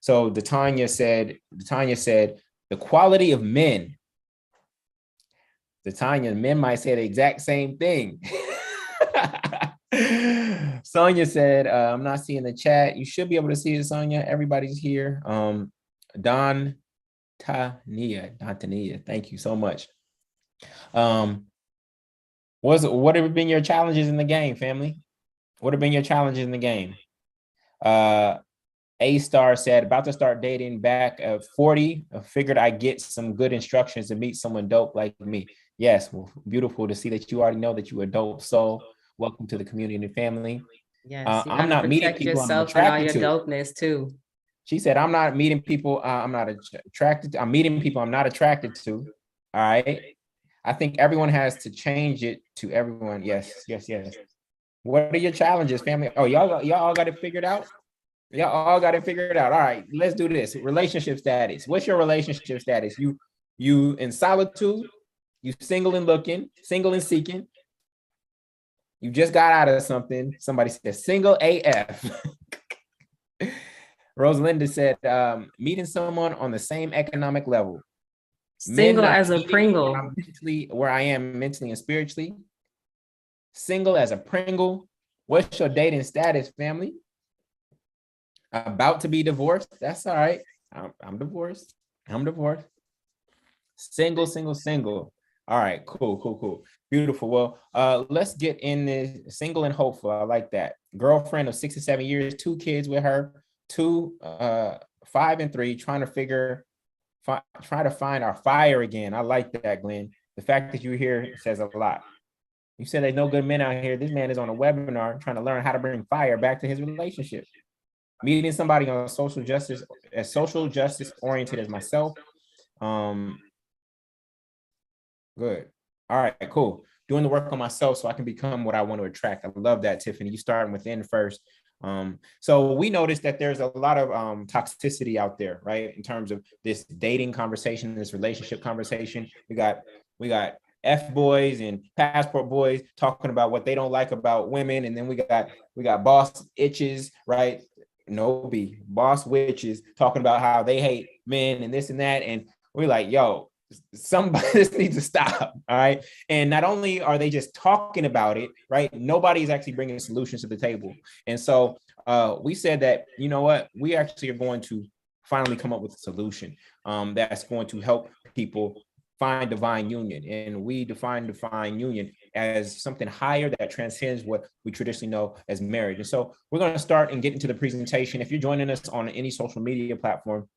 So Tanya said, the quality of men. Tanya, men might say the exact same thing. Sonia said, I'm not seeing the chat. You should be able to see it, Sonia. Everybody's here. Don Tania, thank you so much. What have been your challenges in the game, family? What have been your challenges in the game? A-Star said, about to start dating back at 40. I figured I'd get some good instructions to meet someone dope like me. Yes, well, beautiful to see that you already know that you are dope soul. Welcome to the community and family. Yes, I'm not meeting people I'm attracted to. Dopeness too. She said, I'm not meeting people I'm not attracted to. I'm meeting people I'm not attracted to. All right. I think everyone has to change it to everyone. Yes. What are your challenges, family? Oh, y'all all got it figured out? Y'all all got it figured out. All right, let's do this. Relationship status. What's your relationship status? You in solitude, you single and looking, single and seeking. You just got out of something. Somebody said single AF. Rosalinda said, meeting someone on the same economic level. Single as a Pringle. Where I am mentally and spiritually. Single as a Pringle. What's your dating status, family? About to be divorced. That's all right. I'm divorced. Single. All right, cool. Beautiful. Well, let's get in this single and hopeful. I like that. Girlfriend of 6 to 7 years, 2 kids with her, 5 and 3, trying to find our fire again. I like that, Glenn. The fact that you're here says a lot. You said there's no good men out here. This man is on a webinar trying to learn how to bring fire back to his relationship. Meeting somebody on social justice oriented as myself. Good. All right, cool. Doing the work on myself so I can become what I want to attract. I love that, Tiffany. You starting within first. So we noticed that there's a lot of toxicity out there, right? In terms of this dating conversation, this relationship conversation. We got F boys and passport boys talking about what they don't like about women, and then we got boss itches, right? Boss witches talking about how they hate men and this and that, and we're like, yo, somebody this needs to stop. All right. And not only are they just talking about it, right? Nobody's actually bringing solutions to the table. And so we said that, you know what, we actually are going to finally come up with a solution that's going to help people find divine union. And we define divine union as something higher that transcends what we traditionally know as marriage. And so we're going to start and get into the presentation. If you're joining us on any social media platform,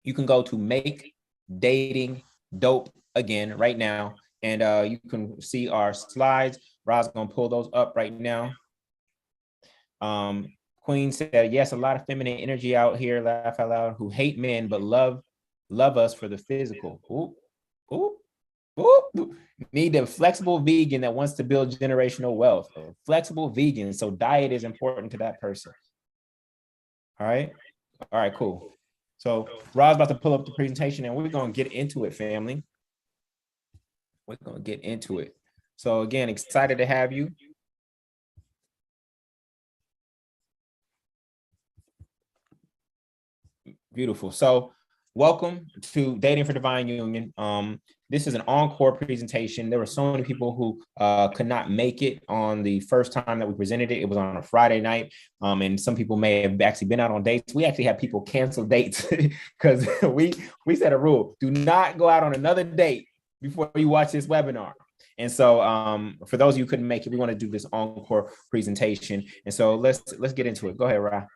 you can go to Make Dating Dope again right now, and you can see our slides. Rod's gonna pull those up right now. Queen said, yes, a lot of feminine energy out here, laugh out loud, who hate men but love us for the physical. Ooh. Need a flexible vegan that wants to build generational wealth. A flexible vegan, so diet is important to that person. All right, cool. So Rod's about to pull up the presentation and we're going to get into it, family. We're going to get into it. So again, excited to have you. Beautiful. So welcome to Dating for Divine Union. This is an encore presentation. There were so many people who could not make it on the first time that we presented it. It was on a Friday night, and some people may have actually been out on dates. We actually had people cancel dates because we set a rule: do not go out on another date before you watch this webinar. And so for those of you who couldn't make it, we want to do this encore presentation. And so let's get into it. Go ahead, Ra.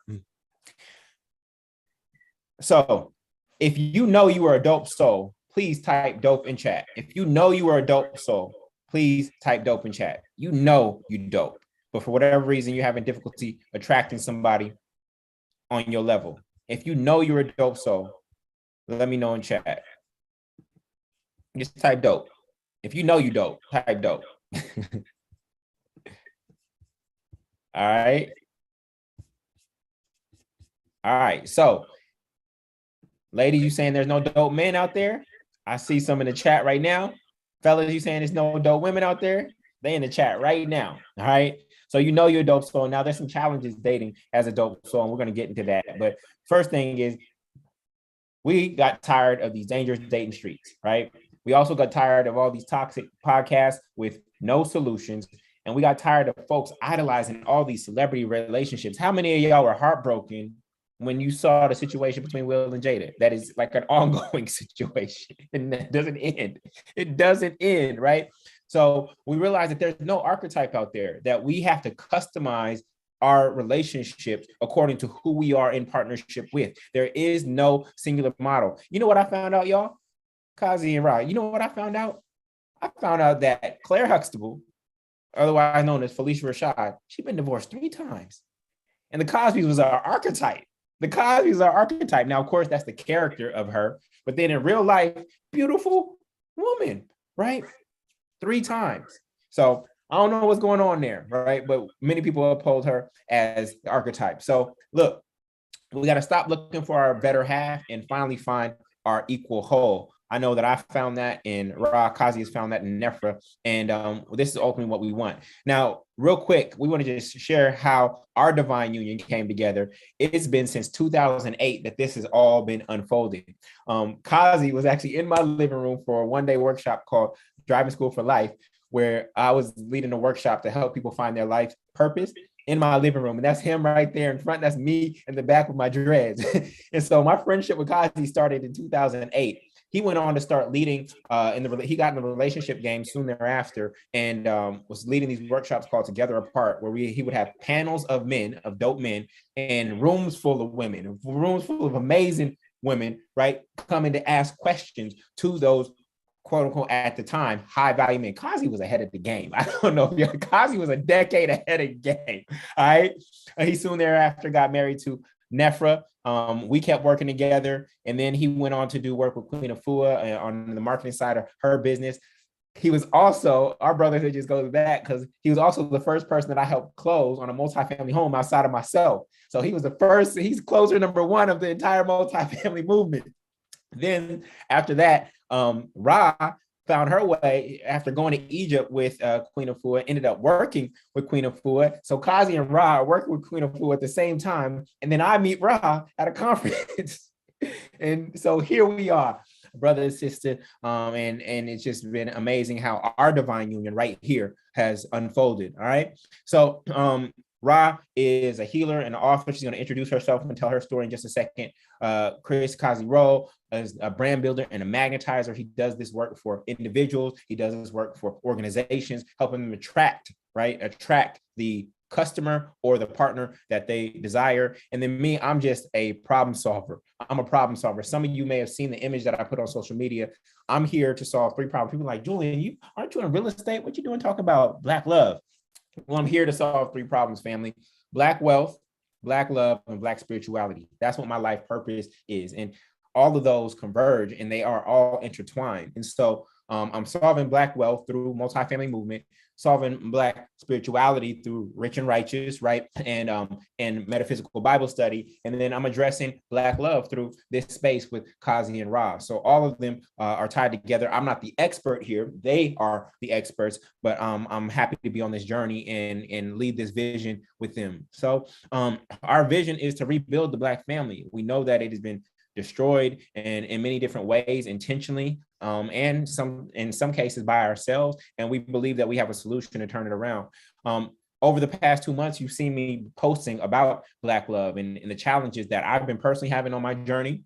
So if you know you are a dope soul, please type dope in chat. If you know you are a dope soul, please type dope in chat. You know you dope, but for whatever reason, you're having difficulty attracting somebody on your level. If you know you're a dope soul, let me know in chat. Just type dope. If you know you dope, type dope. All right. All right. So, ladies, you saying there's no dope men out there? I see some in the chat right now. Fellas, you saying there's no dope women out there? They in the chat right now. All right. So you know you're a dope soul. Now there's some challenges dating as a dope soul, and we're going to get into that. But first thing is, we got tired of these dangerous dating streets, right? We also got tired of all these toxic podcasts with no solutions. And we got tired of folks idolizing all these celebrity relationships. How many of y'all were heartbroken when you saw the situation between Will and Jada? That is like an ongoing situation and that doesn't end. It doesn't end, right? So we realize that there's no archetype out there, that we have to customize our relationships according to who we are in partnership with. There is no singular model. You know what I found out, y'all? Kazi and Rod, you know what I found out? I found out that Claire Huxtable, otherwise known as Felicia Rashad, she'd been divorced 3 times. And the Cosbys was our archetype. The Cosbys are archetype. Now, of course, that's the character of her. But then in real life, beautiful woman, right? 3 times. So I don't know what's going on there, right? But many people uphold her as the archetype. So look, we got to stop looking for our better half and finally find our equal whole. I know that I found that in Ra. Kazi has found that in Nefra. And this is ultimately what we want. Now, real quick, we want to just share how our divine union came together. It's been since 2008 that this has all been unfolding. Kazi was actually in my living room for a one-day workshop called Driving School for Life, where I was leading a workshop to help people find their life purpose in my living room. And that's him right there in front. That's me in the back with my dreads. And so my friendship with Kazi started in 2008. He went on to start leading he got in the relationship game soon thereafter and was leading these workshops called Together Apart, where he would have panels of men, of dope men, and rooms full of women, rooms full of amazing women, right? Coming to ask questions to those quote unquote at the time high value men. Kazi was ahead of the game. I don't know if Kazi was a decade ahead of the game. All right. He soon thereafter got married to Nefra. We kept working together, and then he went on to do work with Queen Afua on the marketing side of her business. He was also, our brotherhood just goes back because he was also the first person that I helped close on a multifamily home outside of myself. So he was the first, he's closer number 1 of the entire multifamily movement. Then after that, Ra found her way after going to Egypt with Queen Afua, ended up working with Queen Afua. So Kazi and Ra are working with Queen Afua at the same time. And then I meet Ra at a conference. And so here we are, brother and sister. And it's just been amazing how our divine union right here has unfolded. All right. So Ra is a healer and an author. She's going to introduce herself and tell her story in just a second. Chris Kazi Rolle is a brand builder and a magnetizer. He does this work for individuals. He does this work for organizations, helping them attract the customer or the partner that they desire. And then me, I'm just a problem solver. I'm a problem solver. Some of you may have seen the image that I put on social media. I'm here to solve 3 problems. People are like, Jullien, aren't you in real estate? What you doing talking about Black love? Well, I'm here to solve 3 problems, family: Black wealth, Black love, and Black spirituality. That's what my life purpose is. And all of those converge and they are all intertwined. And so I'm solving Black wealth through multifamily movement, solving Black spirituality through Rich and Righteous, right? And metaphysical Bible study. And then I'm addressing Black love through this space with Kazi and Ra. So all of them are tied together. I'm not the expert here. They are the experts, but I'm happy to be on this journey and lead this vision with them. So our vision is to rebuild the Black family. We know that it has been destroyed and in many different ways, intentionally, and in some cases by ourselves. And we believe that we have a solution to turn it around. Over the past 2 months, you've seen me posting about Black love and the challenges that I've been personally having on my journey,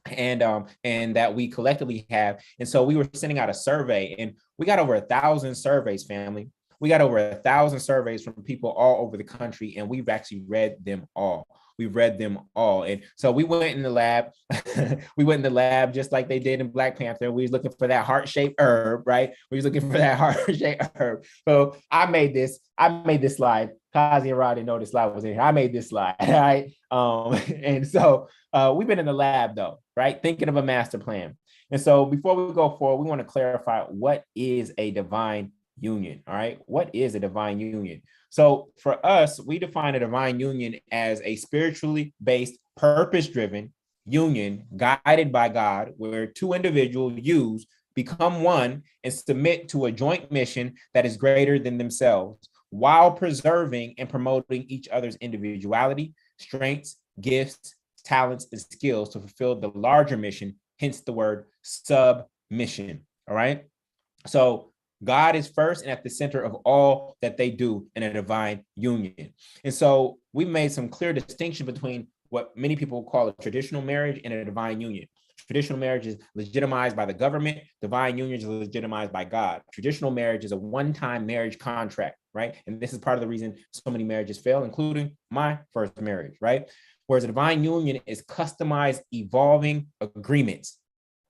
and that we collectively have. And so we were sending out a survey, and we got over 1,000 surveys, family. We got over 1,000 surveys from people all over the country, and we've actually read them all. We've read them all. And so we went in the lab. We went in the lab just like they did in Black Panther. We was looking for that heart-shaped herb, right? We was looking for that heart-shaped herb. So I made this slide. Kazi and Rod didn't know this slide was in here. I made this slide, right? And so we've been in the lab though, right? Thinking of a master plan. And so before we go forward, we want to clarify what is a divine union, all right? What is a divine union? So for us, we define a divine union as a spiritually based, purpose-driven union guided by God, where 2 individuals become one and submit to a joint mission that is greater than themselves, while preserving and promoting each other's individuality, strengths, gifts, talents, and skills to fulfill the larger mission, hence the word submission. All right. So God is first and at the center of all that they do in a divine union. And so we made some clear distinction between what many people call a traditional marriage and a divine union. Traditional marriage is legitimized by the government. Divine union is legitimized by God. Traditional marriage is a one-time marriage contract, right? And this is part of the reason so many marriages fail, including my first marriage, right? Whereas a divine union is customized, evolving agreements.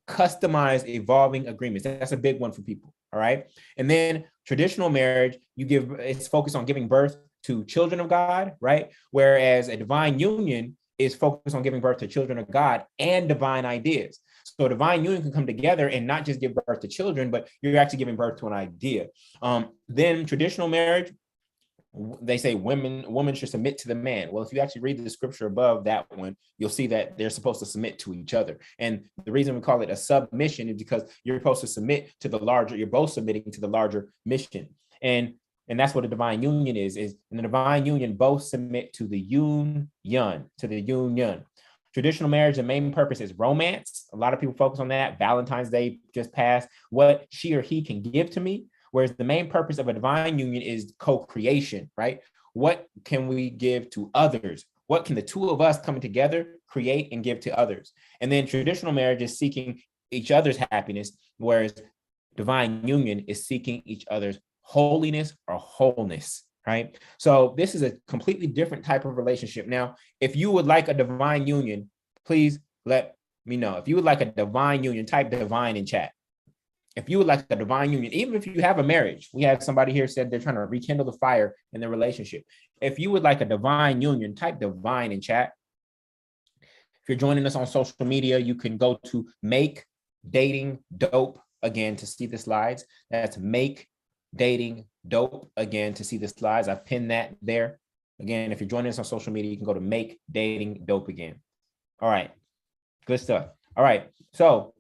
Customized, evolving agreements. That's a big one for people, all right? And then traditional marriage, it's focused on giving birth to children of God, right? Whereas a divine union is focused on giving birth to children of God and divine ideas. So divine union can come together and not just give birth to children, but you're actually giving birth to an idea. Then traditional marriage, they say women should submit to the man. Well, if you actually read the scripture above that one, you'll see that they're supposed to submit to each other. And the reason we call it a submission is because you're supposed to submit to the larger, you're both submitting to the larger mission. And that's what a divine union is in the divine union, both submit to the union. Traditional marriage, the main purpose is romance. A lot of people focus on that. Valentine's Day just passed. What she or he can give to me. Whereas the main purpose of a divine union is co-creation, right? What can we give to others? What can the two of us coming together create and give to others? And then traditional marriage is seeking each other's happiness, whereas divine union is seeking each other's holiness or wholeness, right? So this is a completely different type of relationship. Now, if you would like a divine union, please let me know. If you would like a divine union, type divine in chat. If you would like a divine union, even if you have a marriage, we had somebody here said they're trying to rekindle the fire in their relationship. If you would like a divine union, type divine in chat. If you're joining us on social media, you can go to Make Dating Dope again to see the slides. That's Make Dating Dope again to see the slides. I pinned that there. Again, if you're joining us on social media, you can go to Make Dating Dope again. All right, good stuff. All right, so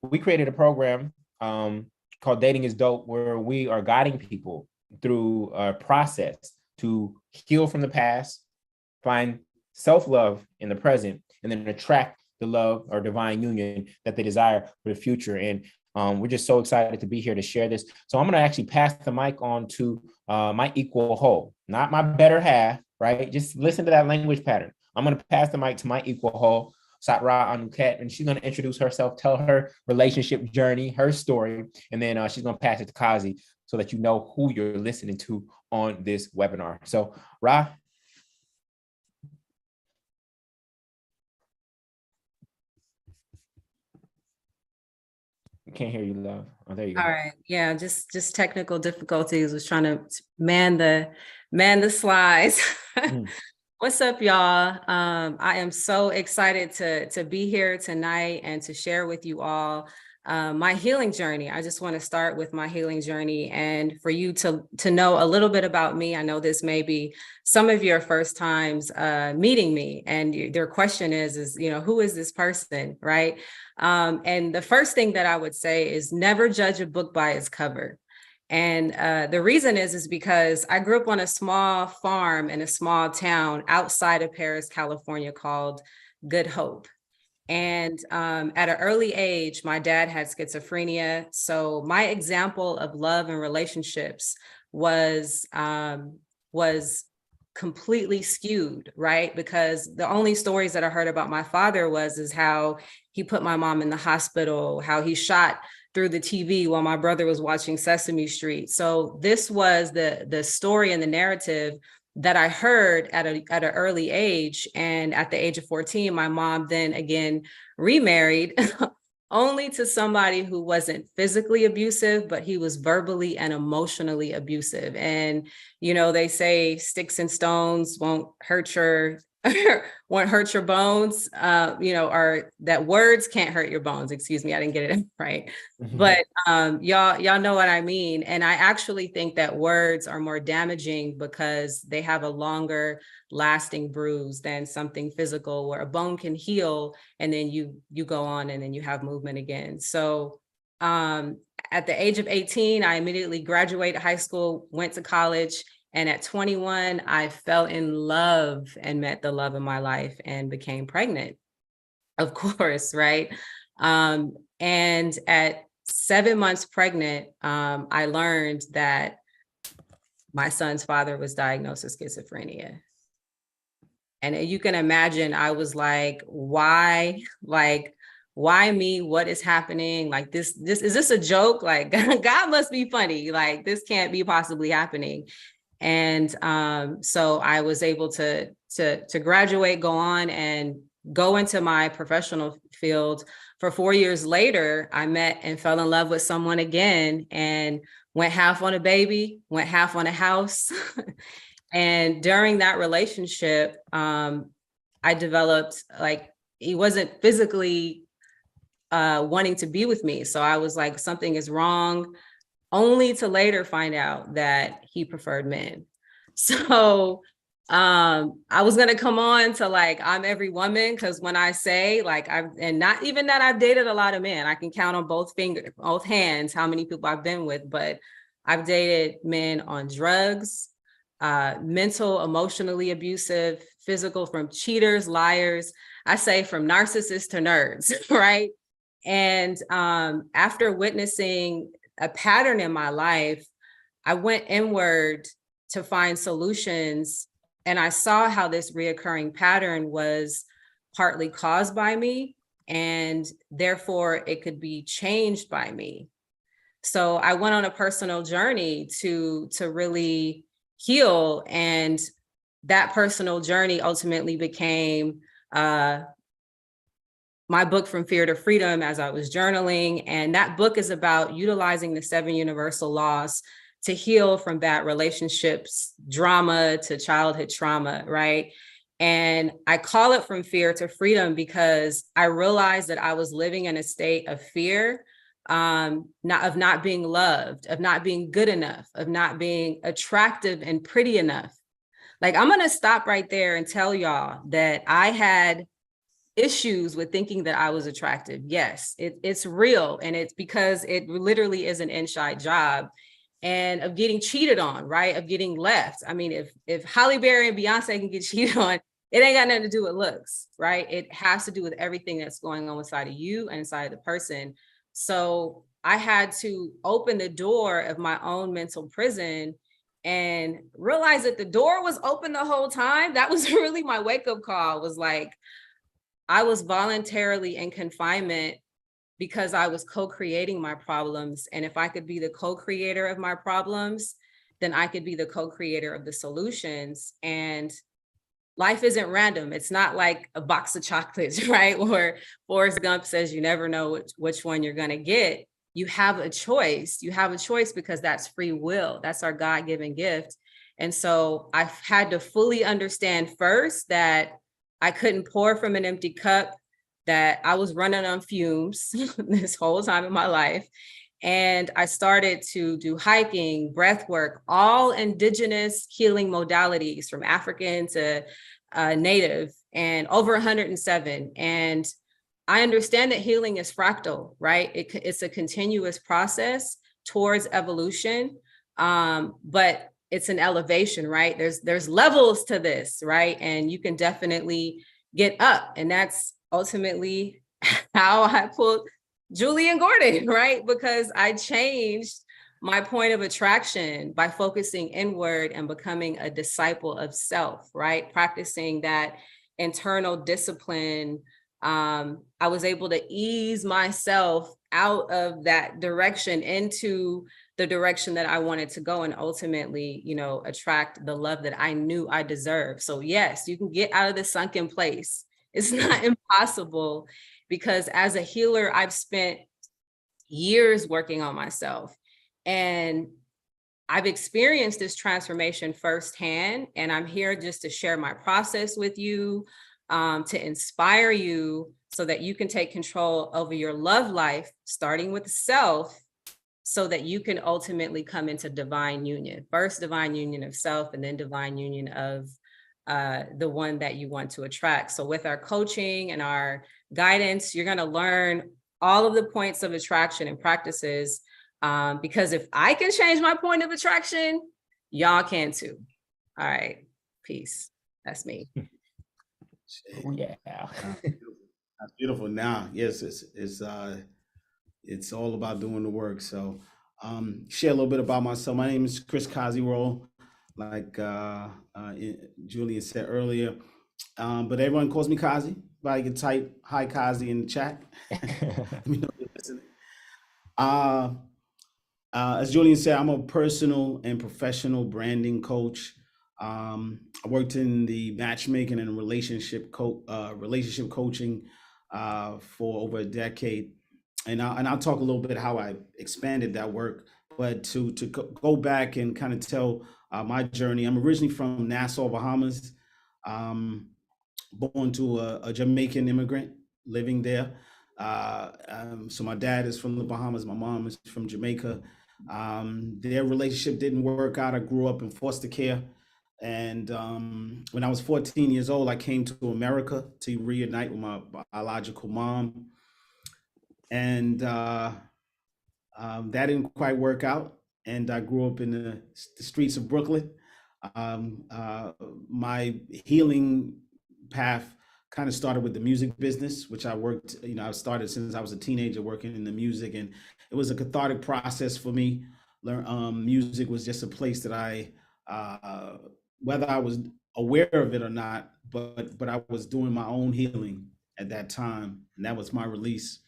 we created a program called Dating is Dope, where we are guiding people through a process to heal from the past, find self-love in the present, and then attract the love or divine union that they desire for the future. And we're just so excited to be here to share this. So I'm going to actually pass the mic on to my equal whole, not my better half, right? Just listen to that language pattern. I'm going to pass the mic to my equal whole, Satrah Anuket, and she's going to introduce herself, tell her relationship journey, her story, and then she's going to pass it to Kazi so that you know who you're listening to on this webinar. So, Ra. Can't hear you, love. Oh, there you go. All right. Yeah, just technical difficulties. Was trying to man the slides. What's up, y'all? I am so excited to be here tonight and to share with you all my healing journey. I just want to start with my healing journey and for you to know a little bit about me. I know this may be some of your first times meeting me, and their question is, you know, who is this person, right? And the first thing that I would say is never judge a book by its cover. And the reason is because I grew up on a small farm in a small town outside of Paris, California, called Good Hope. And at an early age, my dad had schizophrenia. So my example of love and relationships was completely skewed, right? Because the only stories that I heard about my father is how he put my mom in the hospital, how he shot through the TV while my brother was watching Sesame Street. So this was the story and the narrative that I heard at an early age. And at the age of 14, my mom then again remarried only to somebody who wasn't physically abusive, but he was verbally and emotionally abusive. And, you know, they say sticks and stones won't hurt your bones, you know, or that words can't hurt your bones. Excuse me, I didn't get it right. But y'all know what I mean. And I actually think that words are more damaging because they have a longer lasting bruise than something physical, where a bone can heal and then you go on and then you have movement again. So at the age of 18, I immediately graduated high school, went to college, And at 21, I fell in love and met the love of my life and became pregnant, of course, right? And at 7 months pregnant, I learned that my son's father was diagnosed with schizophrenia. And you can imagine, I was like, why? Like, why me? What is happening? Like this, is this a joke? Like, God must be funny. Like, this can't be possibly happening. And so I was able to graduate, go on and go into my professional field. For 4 years later, I met and fell in love with someone again, and went half on a baby, went half on a house. And during that relationship, I developed, like, he wasn't physically wanting to be with me. So I was like, something is wrong, only to later find out that he preferred men. So I was gonna come on to, like, I'm every woman, because when I say, like, and not even that I've dated a lot of men, I can count on both hands how many people I've been with, but I've dated men on drugs, mental, emotionally abusive, physical, from cheaters, liars. I say from narcissists to nerds, right? And after witnessing a pattern in my life, I went inward to find solutions. And I saw how this reoccurring pattern was partly caused by me, and therefore it could be changed by me. So I went on a personal journey to really heal. And that personal journey ultimately became my book, From Fear to Freedom, as I was journaling. And that book is about utilizing the 7 universal laws to heal from bad relationships, drama to childhood trauma, right? And I call it From Fear to Freedom because I realized that I was living in a state of fear, not being loved, of not being good enough, of not being attractive and pretty enough. Like, I'm gonna stop right there and tell y'all that I had issues with thinking that I was attractive. Yes, it's real. And it's because it literally is an inside job, and of getting cheated on, right? Of getting left. I mean, if Halle Berry and Beyonce can get cheated on, it ain't got nothing to do with looks, right? It has to do with everything that's going on inside of you and inside of the person. So I had to open the door of my own mental prison and realize that the door was open the whole time. That was really my wake-up call, was like, I was voluntarily in confinement because I was co-creating my problems. And if I could be the co-creator of my problems, then I could be the co-creator of the solutions. And life isn't random. It's not like a box of chocolates, right? Or Forrest Gump says, you never know which one you're gonna get. You have a choice. You have a choice because that's free will. That's our God-given gift. And so I had to fully understand first that I couldn't pour from an empty cup, that I was running on fumes this whole time in my life. And I started to do hiking, breath work, all indigenous healing modalities, from African to native, and over 107. And I understand that healing is fractal, right? It's a continuous process towards evolution, but it's an elevation, right? There's levels to this, right? And you can definitely get up. And that's ultimately how I pulled Jullien Gordon, right? Because I changed my point of attraction by focusing inward and becoming a disciple of self, right? Practicing that internal discipline. I was able to ease myself out of that direction into the direction that I wanted to go, and ultimately, attract the love that I knew I deserved. So yes, you can get out of the sunken place. It's not impossible, because as a healer, I've spent years working on myself, and I've experienced this transformation firsthand. And I'm here just to share my process with you, to inspire you so that you can take control over your love life, starting with self, so that you can ultimately come into divine union. First, divine union of self, and then divine union of the one that you want to attract. So with our coaching and our guidance, you're going to learn all of the points of attraction and practices. Because if I can change my point of attraction, y'all can too. All right. Peace. That's me. Oh, yeah. That's beautiful. Now, yes, it's all about doing the work. So, share a little bit about myself. My name is Chris Kazi, Rolle, like Jullien said earlier. But everyone calls me Kazi. Everybody can type "Hi Kazi" in the chat. Let me know you're listening. Uh, as Jullien said, I'm a personal and professional branding coach. I worked in the matchmaking and relationship coaching for over a decade, and I'll talk a little bit how I expanded that work. But to go back and kind of tell my journey, I'm originally from Nassau, Bahamas. Um, Born to a Jamaican immigrant living there. So my dad is from the Bahamas. My mom is from Jamaica. Their relationship didn't work out. I grew up in foster care. And when I was 14 years old, I came to America to reunite with my biological mom. And that didn't quite work out. And I grew up in the streets of Brooklyn. Um, uh, my healing path kind of started with the music business, which I worked, I started since I was a teenager working in the music, and it was a cathartic process for me. Music was just a place that uh, whether I was aware of it or not, but I was doing my own healing at that time, and that was my release.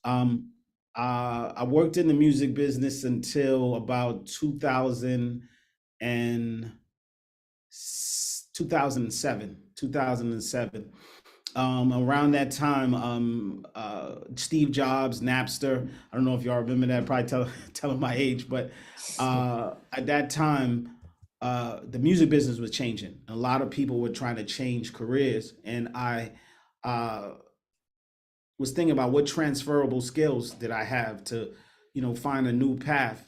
Um, I worked in the music business until about 2007. Around that time, Steve Jobs, Napster. I don't know if y'all remember that. Probably telling my age, but at that time, the music business was changing. A lot of people were trying to change careers, and I uh, was thinking about what transferable skills did I have to, find a new path.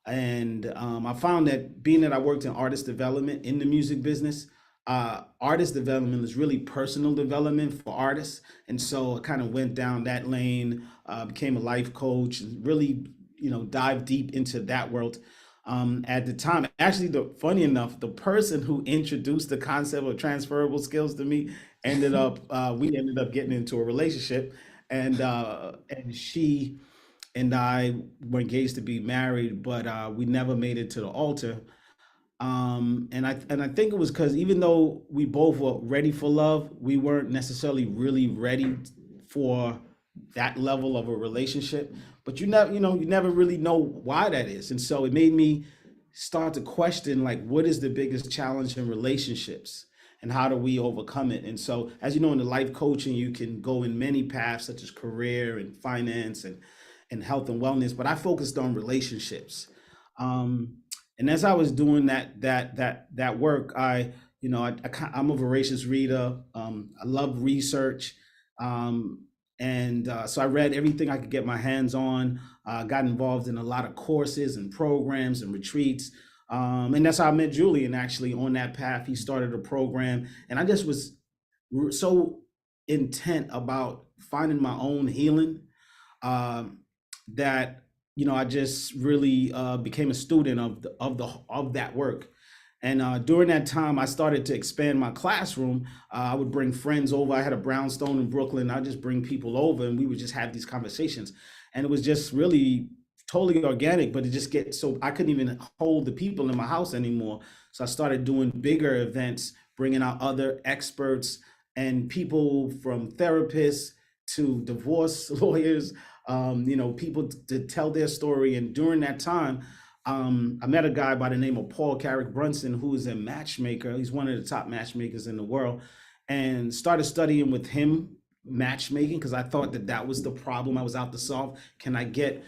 And I found that being that I worked in artist development in the music business, artist development is really personal development for artists. And so I kind of went down that lane, became a life coach, and really, dive deep into that world. At the time, actually, funny enough, the person who introduced the concept of transferable skills to me we ended up getting into a relationship, and she and I were engaged to be married, but we never made it to the altar. And I think it was because even though we both were ready for love, we weren't necessarily really ready for that level of a relationship. But you never really know why that is. And so it made me start to question, like, what is the biggest challenge in relationships? And how do we overcome it? And so, as you know, in the life coaching, you can go in many paths, such as career and finance and health and wellness. But I focused on relationships. Um, and as I was doing that work, I'm a voracious reader. I love research. And so I read everything I could get my hands on. Got involved in a lot of courses and programs and retreats. And that's how I met Jullien, actually, on that path. He started a program, and I just was so intent about finding my own healing, um, that I just really became a student of that work. And during that time, I started to expand my classroom. I would bring friends over. I had a brownstone in Brooklyn. I'd just bring people over, and we would just have these conversations. And it was just really totally organic, but it just gets so I couldn't even hold the people in my house anymore. So I started doing bigger events, bringing out other experts and people from therapists to divorce lawyers, people to tell their story. And during that time, I met a guy by the name of Paul Carrick Brunson, who is a matchmaker. He's one of the top matchmakers in the world, and started studying with him matchmaking because I thought that was the problem I was out to solve. Can I get,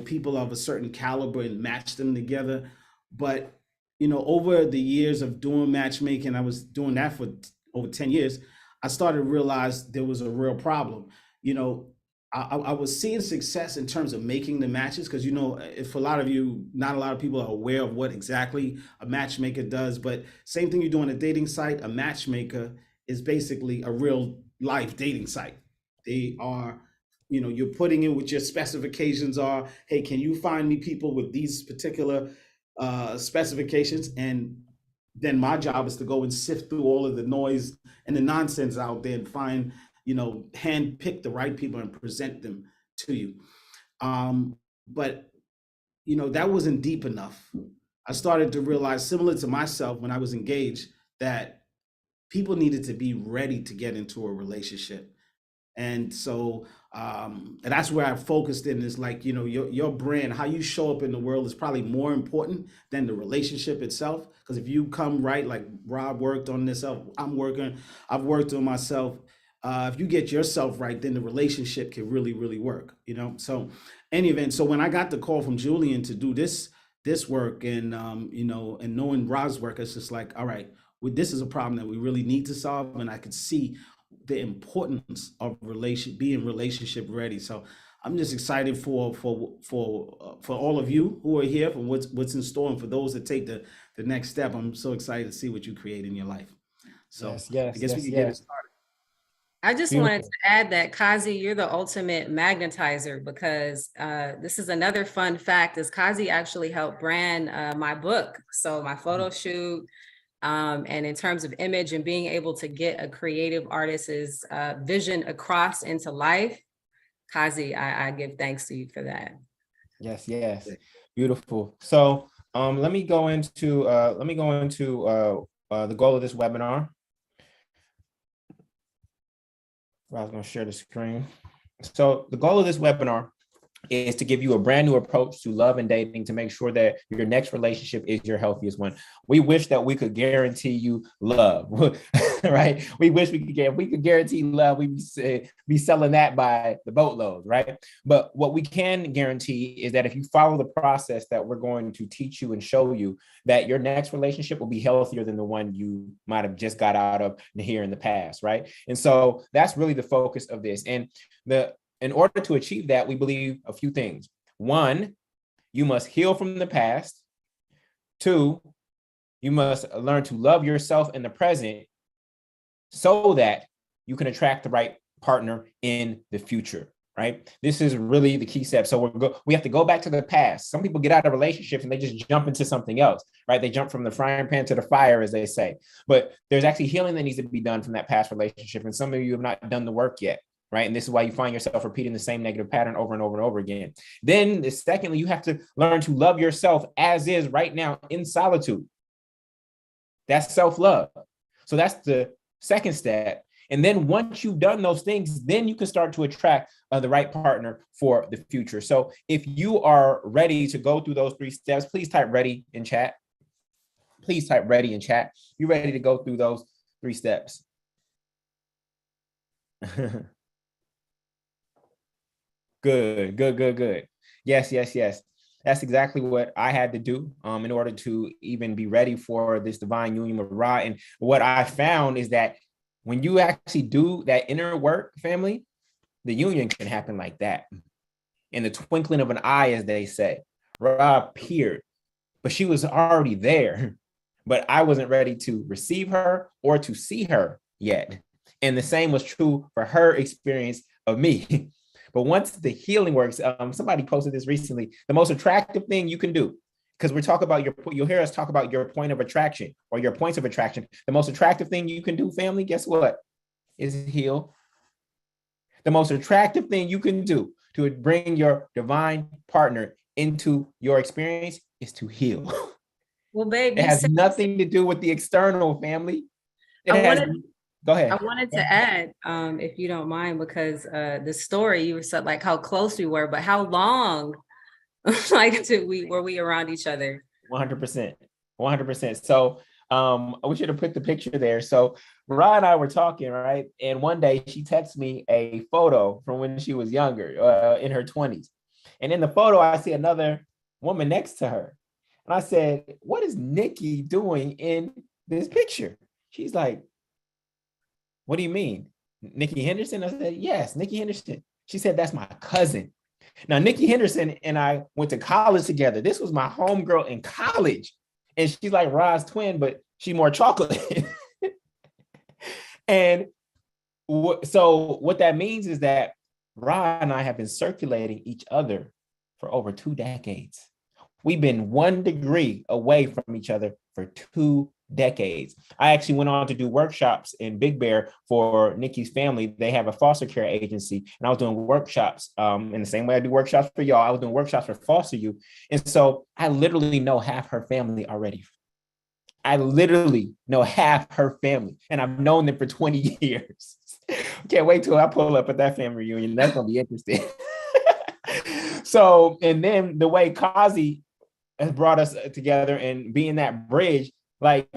people of a certain caliber and match them together? But, over the years of doing matchmaking, I was doing that for over 10 years. I started to realize there was a real problem. I was seeing success in terms of making the matches because, if a lot of you, not a lot of people are aware of what exactly a matchmaker does, but same thing you do on a dating site, a matchmaker is basically a real life dating site. They are, you're putting in what your specifications are. Hey, can you find me people with these particular specifications, and then my job is to go and sift through all of the noise and the nonsense out there and find, hand pick the right people and present them to you. But that wasn't deep enough. I started to realize, similar to myself when I was engaged, that people needed to be ready to get into a relationship. And so and that's where I focused in, is like, your brand, how you show up in the world is probably more important than the relationship itself. Because if you come right, like Rob worked on this, I've worked on myself. If you get yourself right, then the relationship can really, really work, So any event, so when I got the call from Jullien to do this work, and and knowing Rob's work, it's just like, all right, this is a problem that we really need to solve. And I could see the importance of being relationship ready. So I'm just excited for all of you who are here, for what's in store, and for those that take the next step. I'm so excited to see what you create in your life. So yes, I guess yes, we can yes. get it started. I just wanted to add that, Kazi, you're the ultimate magnetizer, because this is another fun fact, is Kazi actually helped brand my book. So my photo shoot, and in terms of image and being able to get a creative artist's vision across into life, Kazi, I give thanks to you for that. Yes, yes, beautiful. So let me go into the goal of this webinar. I was going to share the screen. So the goal of this webinar is to give you a brand new approach to love and dating, to make sure that your next relationship is your healthiest one. We wish that we could guarantee you love, right? We wish if we could guarantee love, we'd be selling that by the boatload, right? But what we can guarantee is that if you follow the process that we're going to teach you and show you, that your next relationship will be healthier than the one you might have just got out of here in the past, right? And so that's really the focus of this. And in order to achieve that, we believe a few things. One, you must heal from the past. Two, you must learn to love yourself in the present so that you can attract the right partner in the future, right? This is really the key step. So we have to go back to the past. Some people get out of relationships and they just jump into something else, right? They jump from the frying pan to the fire, as they say. But there's actually healing that needs to be done from that past relationship. And some of you have not done the work yet. Right. And this is why you find yourself repeating the same negative pattern over and over and over again. Then, secondly, you have to learn to love yourself as is right now in solitude. That's self-love. So that's the second step. And then once you've done those things, then you can start to attract the right partner for the future. So if you are ready to go through those 3 steps, please type ready in chat. Please type ready in chat. You're ready to go through those 3 steps. Good. Yes. That's exactly what I had to do in order to even be ready for this divine union with Ra. And what I found is that when you actually do that inner work, family, the union can happen like that. In the twinkling of an eye, as they say. Ra appeared, but she was already there. But I wasn't ready to receive her or to see her yet. And the same was true for her experience of me. But once the healing works, somebody posted this recently, the most attractive thing you can do, because we're talking about you'll hear us talk about your point of attraction or your points of attraction. The most attractive thing you can do, family, guess what? Is heal. The most attractive thing you can do to bring your divine partner into your experience is to heal. Well, babe, it has nothing to do with the external, family. Go ahead. I wanted to add, if you don't mind, because the story, you said like how close we were, but how long were we around each other? 100%. So we should have put the picture there. So Ra and I were talking, right? And one day she texted me a photo from when she was younger, in her 20s. And in the photo, I see another woman next to her. And I said, what is Nikki doing in this picture? She's like, what do you mean? Nikki Henderson? I said, yes, Nikki Henderson. She said, that's my cousin. Now, Nikki Henderson and I went to college together. This was my homegirl in college. And she's like Ra's twin, but she more chocolate. And so what that means is that Ra and I have been circulating each other for over 2 decades. We've been 1 degree away from each other for 2 decades. I actually went on to do workshops in Big Bear for Nikki's family. They have a foster care agency, and I was doing workshops in the same way I do workshops for y'all. I was doing workshops for foster youth. And so I literally know half her family already. I literally know half her family, and I've known them for 20 years. Can't wait till I pull up at that family reunion. That's going to be interesting. So, and then the way Kazi has brought us together and being that bridge, like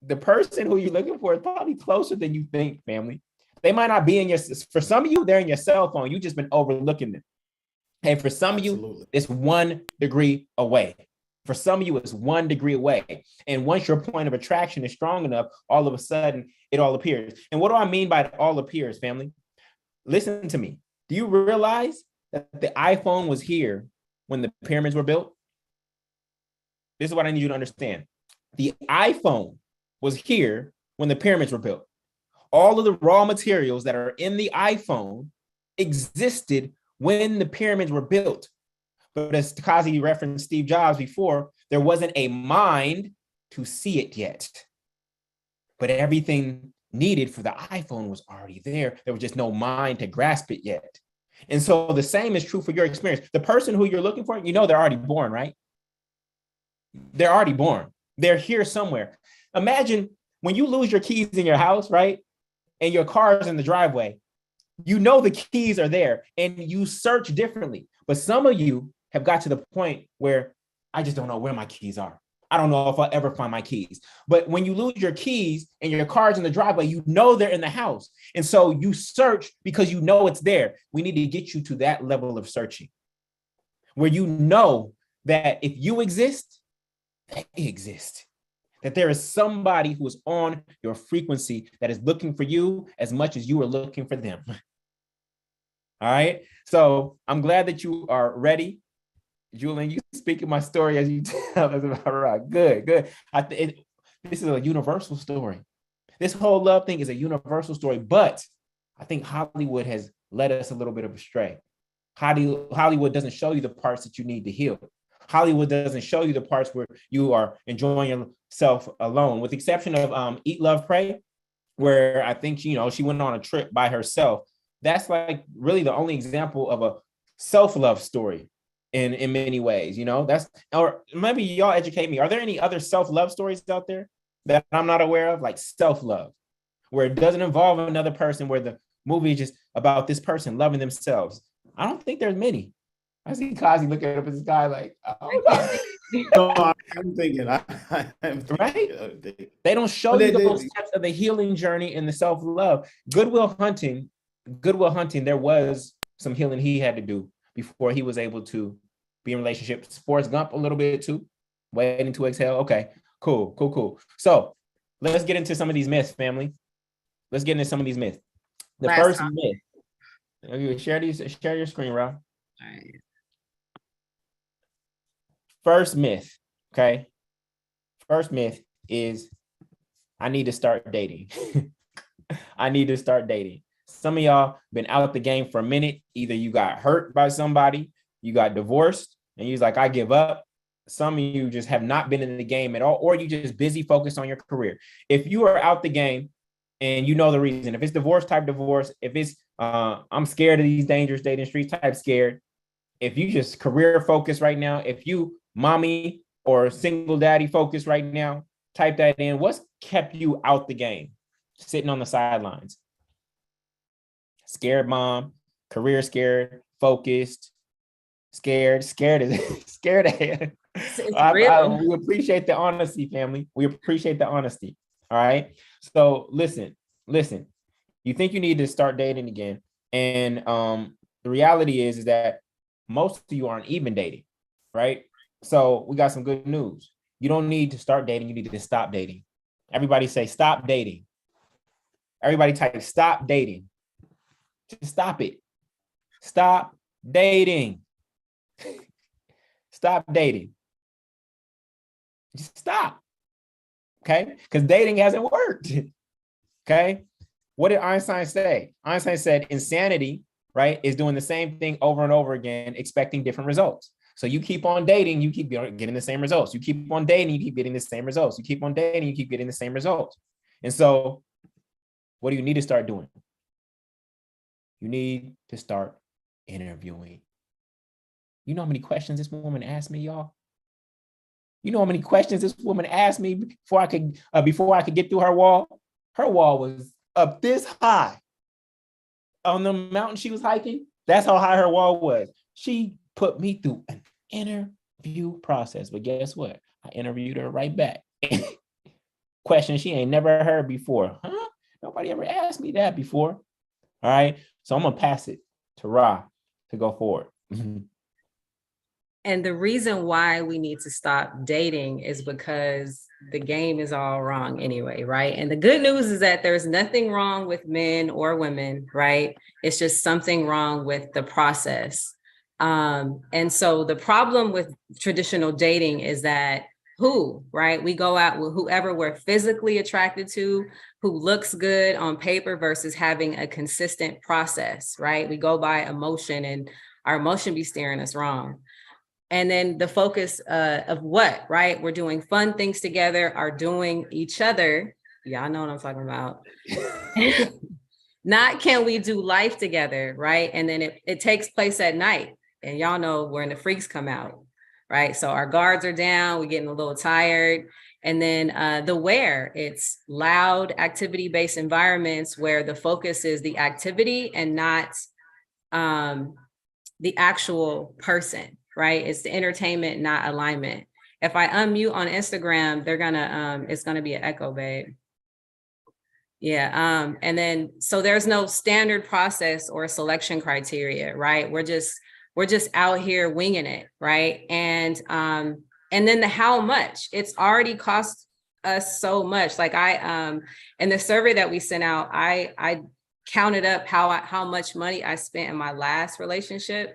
the person who you're looking for is probably closer than you think, family. They might not be in your, for some of you, they're in your cell phone. You've just been overlooking them. And for some of you, it's 1 degree away. For some of you, it's 1 degree away. And once your point of attraction is strong enough, all of a sudden it all appears. And what do I mean by it all appears, family? Listen to me. Do you realize that the iPhone was here when the pyramids were built? This is what I need you to understand. The iPhone was here when the pyramids were built. All of the raw materials that are in the iPhone existed when the pyramids were built. But as Kazi referenced Steve Jobs before, there wasn't a mind to see it yet. But everything needed for the iPhone was already there. There was just no mind to grasp it yet. And so the same is true for your experience. The person who you're looking for, you know, they're already born, right? They're already born. They're here somewhere. Imagine when you lose your keys in your house, right? And your car is in the driveway. You know the keys are there and you search differently. But some of you have got to the point where I just don't know where my keys are. I don't know if I'll ever find my keys. But when you lose your keys and your car's in the driveway, you know they're in the house. And so you search because you know it's there. We need to get you to that level of searching where you know that if you exist, they exist. That there is somebody who is on your frequency that is looking for you as much as you are looking for them. All right. So I'm glad that you are ready. Jullien, you speaking my story as you tell us about right. Good. This is a universal story. This whole love thing is a universal story, but I think Hollywood has led us a little bit of astray. Hollywood doesn't show you the parts that you need to heal. Hollywood doesn't show you the parts where you are enjoying yourself alone, with the exception of Eat, Love, Pray, where I think, she went on a trip by herself. That's like really the only example of a self-love story in many ways, or maybe y'all educate me. Are there any other self-love stories out there that I'm not aware of, like self-love, where it doesn't involve another person, where the movie is just about this person loving themselves? I don't think there's many. I see Kazi looking up at this guy like, oh, no, I'm thinking, right? They don't show you those steps of the healing journey and the self-love. Good Will Hunting, there was some healing he had to do before he was able to be in relationships. Forrest Gump a little bit too. Waiting to Exhale. Okay, cool. So let's get into some of these myths, family. Let's get into some of these myths. The first myth. Share your screen, Rob. All right. First myth, okay? First myth is I need to start dating. I need to start dating. Some of y'all been out the game for a minute. Either you got hurt by somebody, you got divorced, and you're like, I give up. Some of you just have not been in the game at all, or you just busy focused on your career. If you are out the game and you know the reason, if it's divorce type divorce, if it's I'm scared of these dangerous dating streets type scared, if you just career focused right now, if you mommy or single daddy focused right now, type that in. What's kept you out the game, sitting on the sidelines? Scared mom, career scared, focused, scared. We appreciate the honesty, family. We appreciate the honesty. All right. So listen. You think you need to start dating again. And the reality is that most of you aren't even dating, right? So we got some good news. You don't need to start dating. You need to stop dating. Everybody say, stop dating. Everybody type, stop dating. Just stop it. Stop dating. Stop dating. Just stop. Okay? Because dating hasn't worked. Okay? What did Einstein say? Einstein said insanity, right, is doing the same thing over and over again, expecting different results. So you keep on dating, you keep getting the same results. You keep on dating, you keep getting the same results. You keep on dating, you keep getting the same results. And so what do you need to start doing? You need to start interviewing. You know how many questions this woman asked me, y'all? You know how many questions this woman asked me before I could get through her wall? Her wall was up this high on the mountain she was hiking. That's how high her wall was. She put me through an interview process, but guess what? I interviewed her right back. Question she ain't never heard before. Huh? Nobody ever asked me that before. All right. So I'm gonna pass it to Ra to go forward. And the reason why we need to stop dating is because the game is all wrong anyway, right? And the good news is that there's nothing wrong with men or women, right? It's just something wrong with the process. And so the problem with traditional dating is that right? We go out with whoever we're physically attracted to, who looks good on paper versus having a consistent process, right? We go by emotion and our emotion be steering us wrong. And then the focus of what, right? We're doing fun things together, are doing each other. Y'all know what I'm talking about. Not can we do life together, right? And then it takes place at night. And y'all know when the freaks come out, right? So our guards are down, we're getting a little tired. And then the where, it's loud activity-based environments where the focus is the activity and not the actual person, right? It's the entertainment, not alignment. If I unmute on Instagram, they're gonna, it's gonna be an echo, babe. Yeah, and then, so there's no standard process or selection criteria, right? We're just out here winging it, right? And then the how much, it's already cost us so much. Like in the survey that we sent out, I counted up how much money I spent in my last relationship,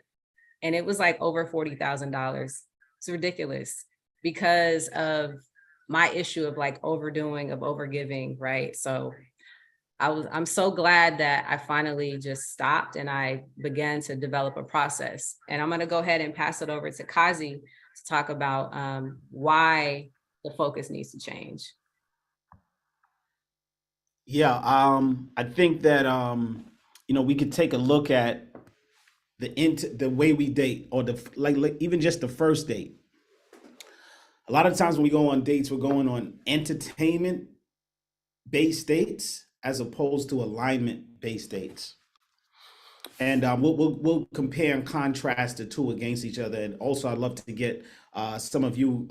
and it was like over $40,000. It's ridiculous because of my issue of like overdoing, of overgiving, right? So I'm so glad that I finally just stopped and I began to develop a process. And I'm going to go ahead and pass it over to Kazi to talk about why the focus needs to change. Yeah, I think that we could take a look at the way we date, or like even just the first date. A lot of times when we go on dates, we're going on entertainment based dates as opposed to alignment based dates. And we'll compare and contrast the two against each other. And also, I'd love to get some of you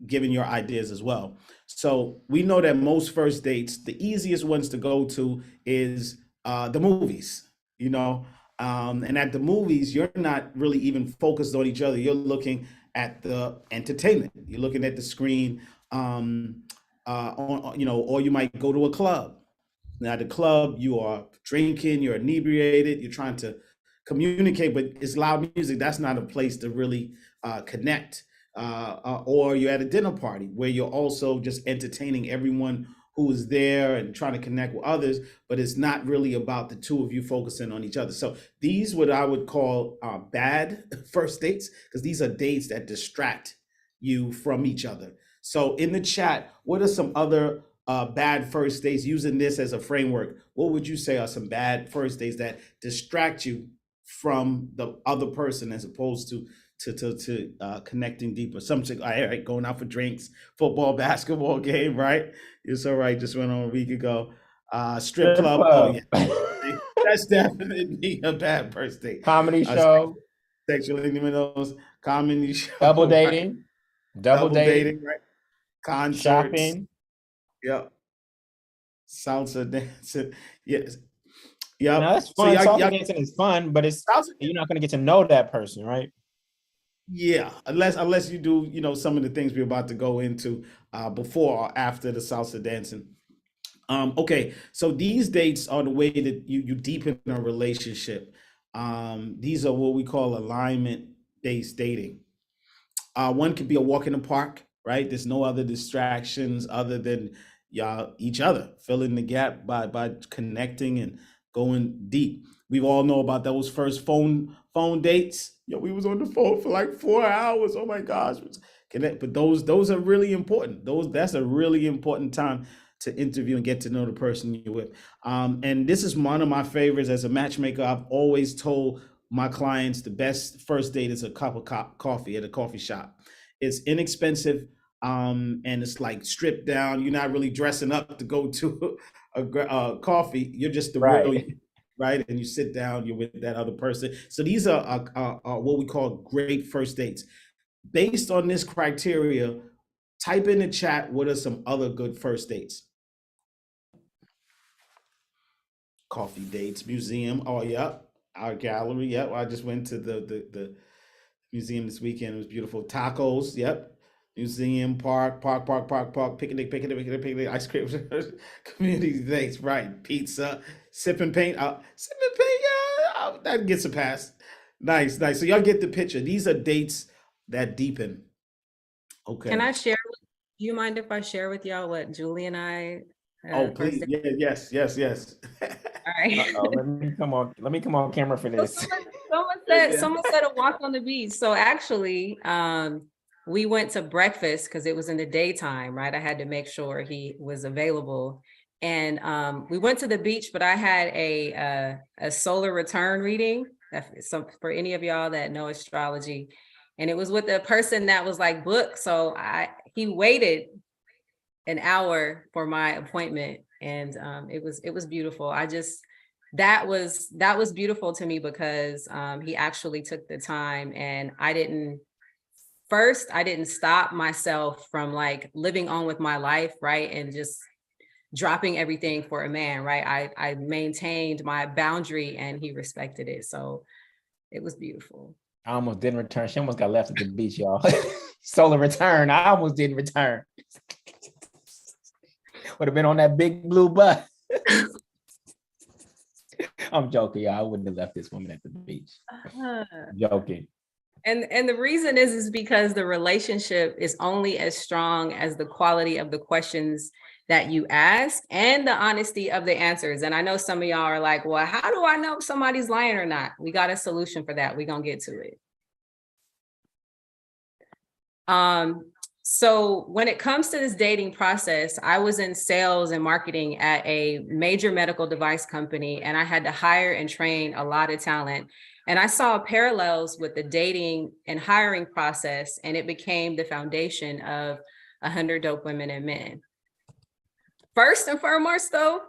giving your ideas as well. So we know that most first dates, the easiest ones to go to is the movies, and at the movies, you're not really even focused on each other. You're looking at the entertainment. You're looking at the screen, or you might go to a club. Now, at the club, you are drinking, you're inebriated, you're trying to communicate, but it's loud music. That's not a place to really connect. Or you're at a dinner party where you're also just entertaining everyone who is there and trying to connect with others, but it's not really about the two of you focusing on each other. So these, what I would call bad first dates, because these are dates that distract you from each other. So in the chat, what are some other bad first dates, using this as a framework? What would you say are some bad first dates that distract you from the other person as opposed to connecting deeper? Some say, all right, going out for drinks, football, basketball game, right? It's all right, just went on a week ago. Strip club. Oh yeah, that's definitely a bad first date. Comedy show, sexual innuendos, comedy show, double dating, right? double dating, right? Concerts, shopping. Yep. Salsa dancing. Yes. Yep. Now that's fun. So salsa dancing is fun, but you're not going to get to know that person, right? Yeah, unless you do, some of the things we're about to go into before or after the salsa dancing. Okay, so these dates are the way that you deepen a relationship. These are what we call alignment-based dating. One could be a walk in the park, right? There's no other distractions other than each other, filling the gap by connecting and going deep. We all know about those first phone dates. Yo, we was on the phone for like 4 hours. Oh my gosh. But those are really important. That's a really important time to interview and get to know the person you're with. And this is one of my favorites as a matchmaker. I've always told my clients the best first date is a cup of coffee at a coffee shop. It's inexpensive, and it's like stripped down. You're not really dressing up to go to a coffee. You're just the real, Right. right? And you sit down, you're with that other person. So these are what we call great first dates. Based on this criteria, type in the chat what are some other good first dates. Coffee dates, museum. Oh, yep. Art gallery. Yep. I just went to the museum this weekend. It was beautiful. Tacos. Yep. Museum, park, picnic, ice cream, community dates, right? Pizza, sipping paint. Yeah, that gets a pass. Nice. So y'all get the picture. These are dates that deepen. Okay. Can I share? Do you mind if I share with y'all what Julie and I? Oh, please. Yeah, yes. All right. Let me come on camera for this. Someone said a walk on the beach. So actually, we went to breakfast because it was in the daytime, right? I had to make sure he was available. And we went to the beach, but I had a solar return reading. For any of y'all that know astrology. And it was with a person that was like booked. So he waited an hour for my appointment. And it was beautiful. That was beautiful to me because he actually took the time, and I didn't stop myself from like living on with my life, right? And just dropping everything for a man, right? I maintained my boundary and he respected it. So it was beautiful. I almost didn't return. She almost got left at the beach, y'all. Solar return. I almost didn't return. Would have been on that big blue bus. I'm joking, y'all. I wouldn't have left this woman at the beach. Joking. And the reason is because the relationship is only as strong as the quality of the questions that you ask and the honesty of the answers. And I know some of y'all are like, well, how do I know if somebody's lying or not? We got a solution for that. We're gonna get to it. So when it comes to this dating process, I was in sales and marketing at a major medical device company, and I had to hire and train a lot of talent. And I saw parallels with the dating and hiring process, and it became the foundation of 100 Dope Women and Men. First and foremost, though,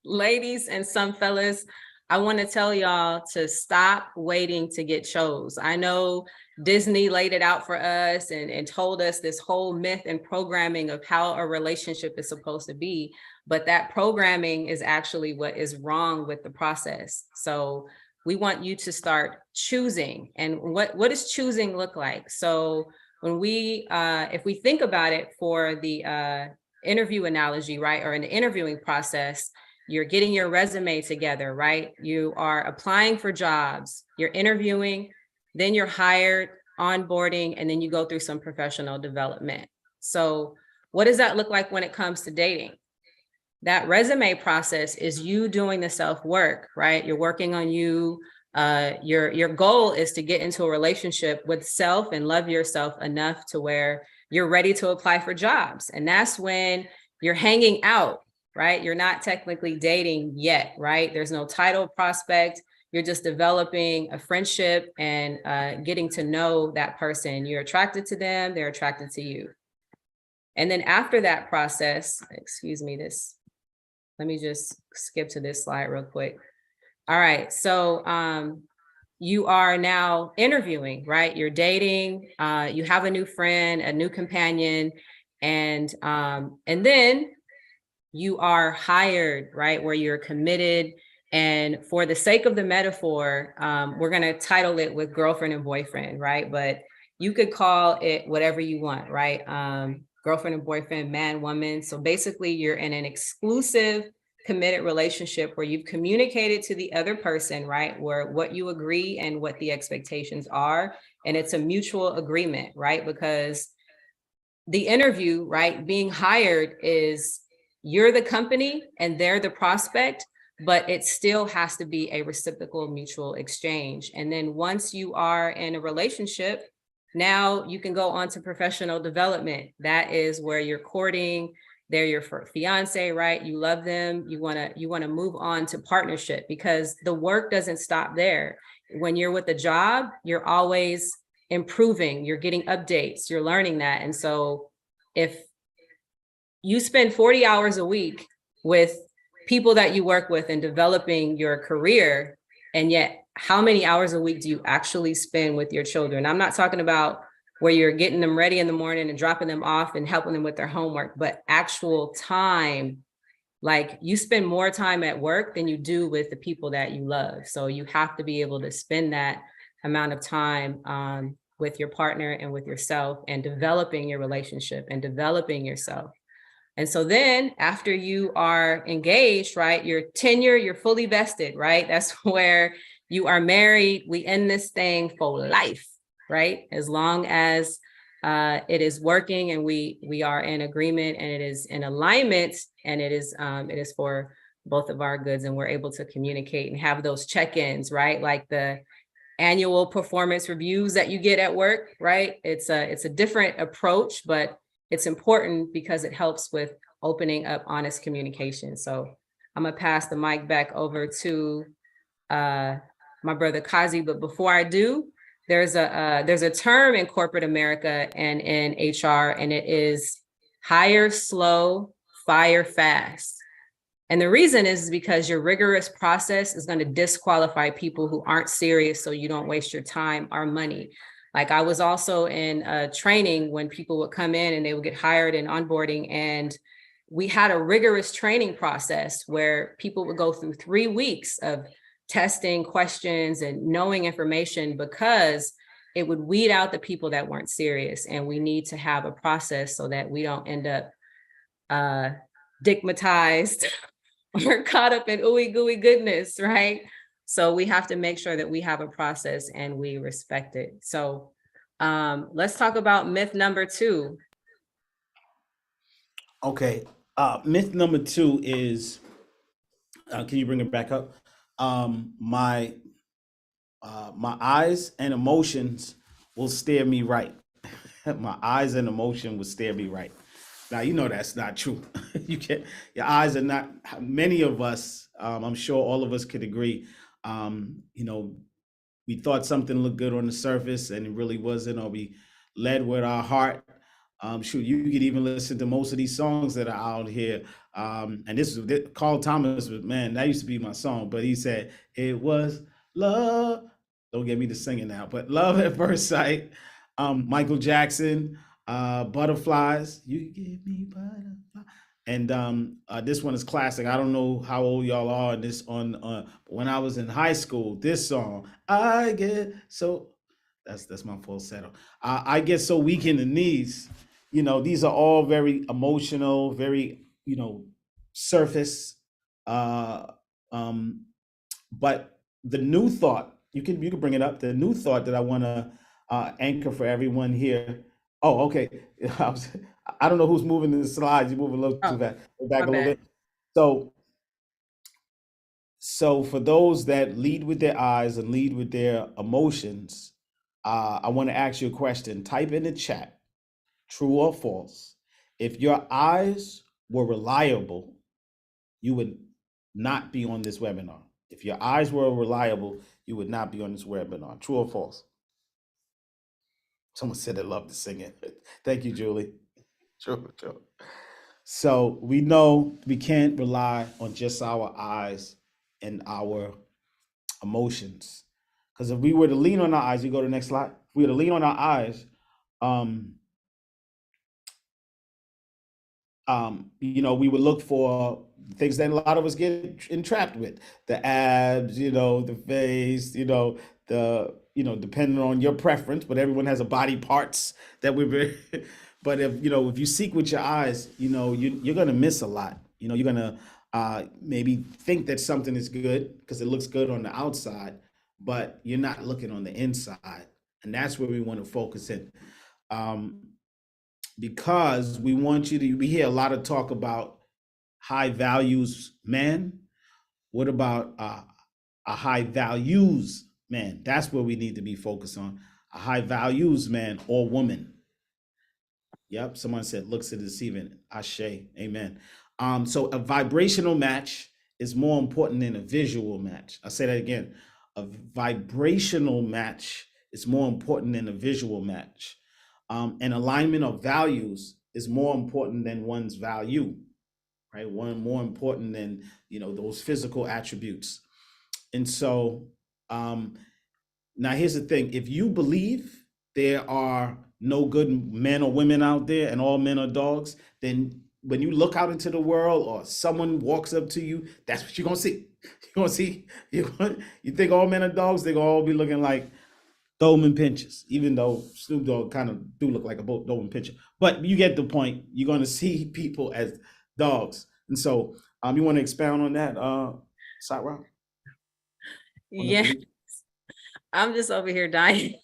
ladies and some fellas, I want to tell y'all to stop waiting to get chose. I know Disney laid it out for us and told us this whole myth and programming of how a relationship is supposed to be, but that programming is actually what is wrong with the process. So we want you to start choosing. And what does choosing look like? So when if we think about it for the interview analogy, right? Or in the interviewing process, you're getting your resume together, right? You are applying for jobs, you're interviewing, then you're hired, onboarding, and then you go through some professional development. So what does that look like when it comes to dating? That resume process is you doing the self-work, right? You're working on you. Your goal is to get into a relationship with self and love yourself enough to where you're ready to apply for jobs. And that's when you're hanging out, right? You're not technically dating yet, right? There's no title prospect. You're just developing a friendship and getting to know that person. You're attracted to them, they're attracted to you. And then after that process, let me just skip to this slide real quick. All right, so you are now interviewing, right? You're dating, you have a new friend, a new companion, and then you are hired, right? Where you're committed. And for the sake of the metaphor, we're gonna title it with girlfriend and boyfriend, right? But you could call it whatever you want, right? Girlfriend and boyfriend, man, woman. So basically you're in an exclusive committed relationship where you've communicated to the other person, right? Where what you agree and what the expectations are. And it's a mutual agreement, right? Because the interview, right? Being hired is you're the company and they're the prospect, but it still has to be a reciprocal mutual exchange. And then once you are in a relationship, now you can go on to professional development. That is where you're courting, they're your fiance, right? You love them. You want to move on to partnership, because the work doesn't stop there. When you're with a job, you're always improving, you're getting updates, you're learning that. And so if you spend 40 hours a week with people that you work with and developing your career, and yet how many hours a week do you actually spend with your children? I'm not talking about where you're getting them ready in the morning and dropping them off and helping them with their homework, but actual time. Like, you spend more time at work than you do with the people that you love. So you have to be able to spend that amount of time with your partner and with yourself, and developing your relationship and developing yourself. And so then after you are engaged, right, your tenure, you're fully vested, right? That's where you are married. We end this thing for life, right? As long as it is working and we are in agreement and it is in alignment, and it is for both of our goods, and we're able to communicate and have those check-ins, right? Like the annual performance reviews that you get at work, right? It's a different approach, but it's important because it helps with opening up honest communication. So I'm gonna pass the mic back over to my brother Kazi. But before I do, there's a term in corporate America and in HR, and it is hire slow, fire fast. And the reason is because your rigorous process is going to disqualify people who aren't serious, so you don't waste your time or money. Like, I was also in training when people would come in and they would get hired in onboarding, and we had a rigorous training process where people would go through 3 weeks of testing questions and knowing information, because it would weed out the people that weren't serious. And we need to have a process so that we don't end up stigmatized or caught up in ooey gooey goodness, right? So we have to make sure that we have a process and we respect it. So let's talk about myth number 2. Okay. Myth number 2 is, can you bring it back up? My eyes and emotions will stare me right. My eyes and emotion will stare me right. Now, you know that's not true. You can't. Your eyes are not. Many of us, I'm sure all of us could agree. We thought something looked good on the surface and it really wasn't, or we led with our heart. Shoot, you could even listen to most of these songs that are out here. And this was Carl Thomas, man, that used to be my song, but he said it was love. Don't get me to singing now, but love at first sight. Michael Jackson, Butterflies. You give me butterflies. And this one is classic. I don't know how old y'all are on this. When I was in high school, this song, I get so. That's my falsetto. I get so weak in the knees. These are all very emotional, very surface. But the new thought, you can bring it up. The new thought that I want to anchor for everyone here. Oh, okay. I don't know who's moving the slides. You're moving a little too fast. Go back a little bit. So for those that lead with their eyes and lead with their emotions, I want to ask you a question. Type in the chat, true or false. If your eyes were reliable, you would not be on this webinar. If your eyes were reliable, you would not be on this webinar. True or false? Someone said they love to sing it. Thank you, Julie. True. So we know we can't rely on just our eyes and our emotions. Because if we were to lean on our eyes, you go to the next slide. If we were to lean on our eyes, we would look for things that a lot of us get entrapped with: the abs, the face, depending on your preference. But everyone has a body parts that we're very. But if you seek with your eyes, you're gonna miss a lot. You're gonna maybe think that something is good because it looks good on the outside, but you're not looking on the inside, and that's where we want to focus in. Because we hear a lot of talk about high values man. What about a high values man? That's where we need to be focused on. A high values man or woman. Yep, someone said looks are deceiving. Ashe, amen. So a vibrational match is more important than a visual match. I'll say that again. A vibrational match is more important than a visual match. An alignment of values is more important than one's value, right? One more important than, you know, those physical attributes. And so now here's the thing. If you believe there are no good men or women out there and all men are dogs, then when you look out into the world or someone walks up to you, that's what you're gonna see. You're gonna see, you think all men are dogs, they're gonna all be looking like Doberman Pinschers, even though Snoop Dogg kind of do look like a Doberman Pinscher. But you get the point. You're gonna see people as dogs. And so you want to expound on that, Satrah? Yeah, I'm just over here dying.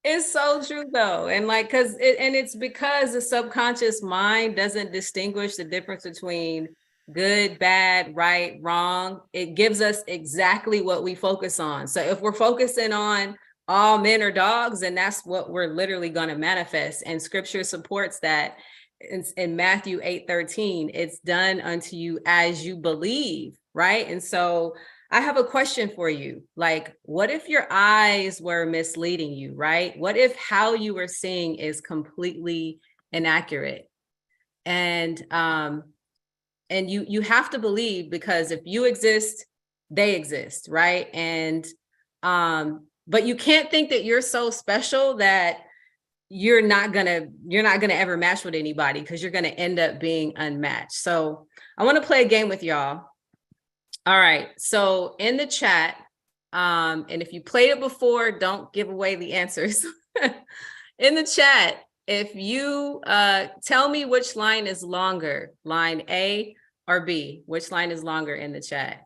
It's so true though. And like, it's because the subconscious mind doesn't distinguish the difference between good, bad, right, wrong. It gives us exactly what we focus on. So if we're focusing on all men are dogs, then that's what we're literally going to manifest. And scripture supports that. In Matthew 8:13, it's done unto you as you believe, right? And so I have a question for you. Like, what if your eyes were misleading you, right? What if how you were seeing is completely inaccurate? And you have to believe, because if you exist, they exist, right? And but you can't think that you're so special that you're not gonna ever match with anybody, because you're gonna end up being unmatched. So I want to play a game with y'all. All right, so in the chat, and if you played it before, don't give away the answers. In the chat, if you tell me which line is longer, line A or B, which line is longer in the chat?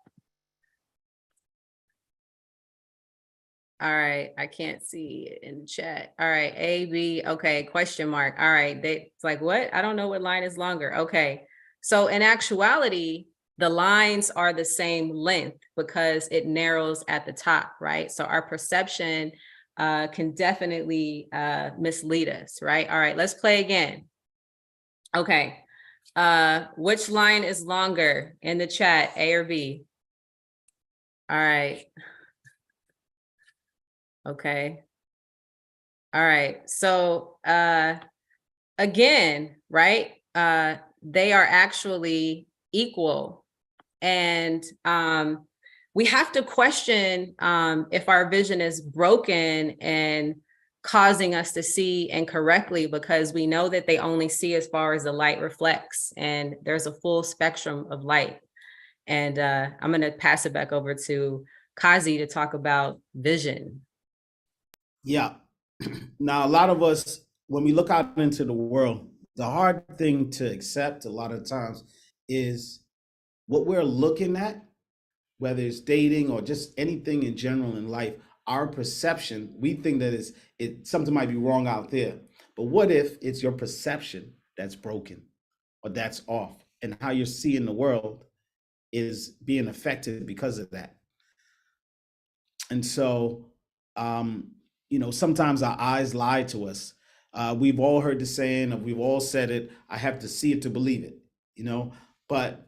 All right, I can't see it in the chat. All right, A, B, okay, question mark. All right, it's like, what? I don't know what line is longer. Okay, so in actuality, the lines are the same length because it narrows at the top, right? So our perception can definitely mislead us, right? All right, let's play again. Okay, which line is longer in the chat, A or B? All right. Okay. All right. So again, right? They are actually equal. And we have to question if our vision is broken and causing us to see incorrectly, because we know that they only see as far as the light reflects, and there's a full spectrum of light. And I'm going to pass it back over to Kazi to talk about vision. Yeah. Now, a lot of us, when we look out into the world, the hard thing to accept a lot of times is what we're looking at, whether it's dating or just anything in general in life. Our perception, we think that something might be wrong out there. But what if it's your perception that's broken or that's off, and how you're seeing the world is being affected because of that? And so, sometimes our eyes lie to us. We've all heard the saying, we've all said it, I have to see it to believe it, but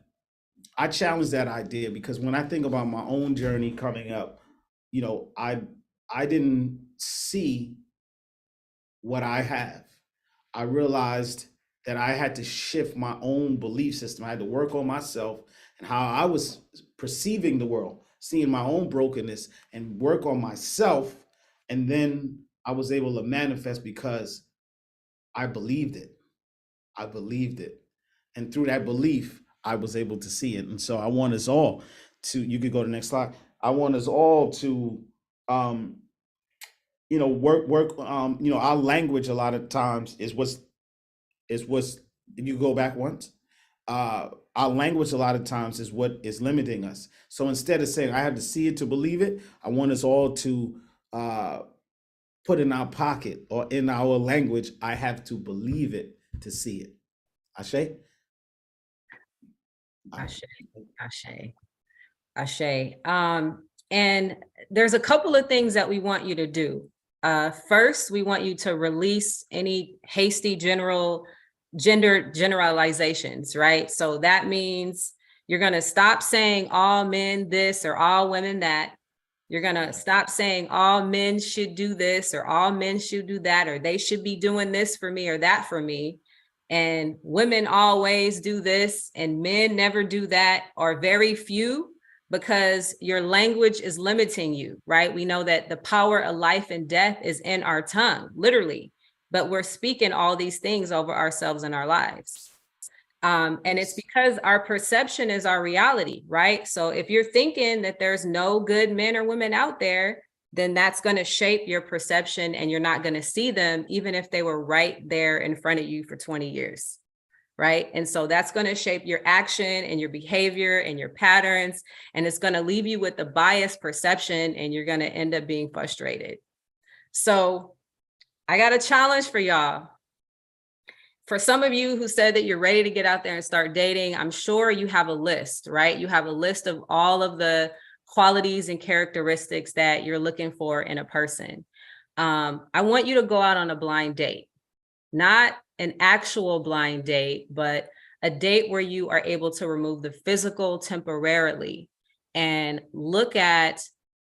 I challenge that idea, because when I think about my own journey coming up, I didn't see what I have. I realized that I had to shift my own belief system. I had to work on myself and how I was perceiving the world, seeing my own brokenness, and work on myself. And then I was able to manifest because I believed it. I believed it. And through that belief, I was able to see it. And so I want us all to, you could go to the next slide. I want us all to, work, our language a lot of times is what's, if you go back once, our language a lot of times is what is limiting us. So instead of saying, I have to see it to believe it, I want us all to put in our pocket or in our language, I have to believe it to see it. Ashe? Ashe, ashe, ashe. And there's a couple of things that we want you to do. First, we want you to release any hasty gender generalizations, right? So that means you're going to stop saying all men this or all women that. You're going to stop saying all men should do this or all men should do that, or they should be doing this for me or that for me. And women always do this and men never do that, or very few, because your language is limiting you, right? We know that the power of life and death is in our tongue, literally, but we're speaking all these things over ourselves and our lives. And it's because our perception is our reality, right? So if you're thinking that there's no good men or women out there, then that's going to shape your perception and you're not going to see them, even if they were right there in front of you for 20 years, right? And so that's going to shape your action and your behavior and your patterns, and it's going to leave you with a biased perception and you're going to end up being frustrated. So I got a challenge for y'all. For some of you who said that you're ready to get out there and start dating, I'm sure you have a list, right? You have a list of all of the qualities and characteristics that you're looking for in a person. I want you to go out on a blind date, not an actual blind date, but a date where you are able to remove the physical temporarily and look at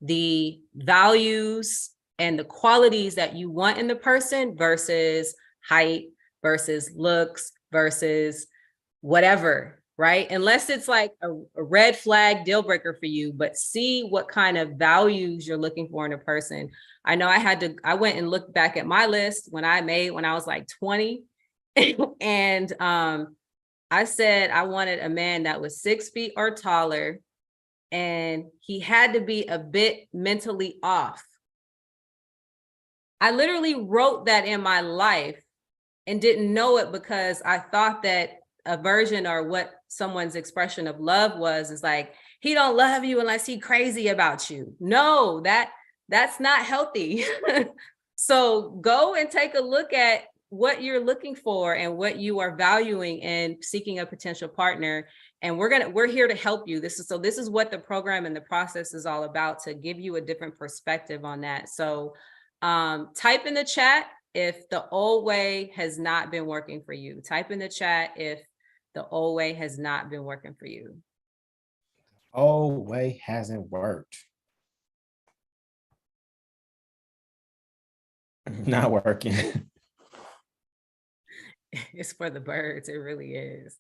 the values and the qualities that you want in the person versus height, versus looks, versus whatever, right? Unless it's like a red flag deal breaker for you, but see what kind of values you're looking for in a person. I know I went and looked back at my list when I was like 20. And I said I wanted a man that was 6 feet or taller, and he had to be a bit mentally off. I literally wrote that in my life and didn't know it because I thought that a version or what someone's expression of love is like, he don't love you unless he crazy about you. No, that's not healthy. So go and take a look at what you're looking for and what you are valuing in seeking a potential partner. And we're here to help you. This is what the program and the process is all about, to give you a different perspective on that. So type in the chat if the old way has not been working for you. Type in the chat if the old way has not been working for you. Old way hasn't worked. Not working. It's for the birds. It really is.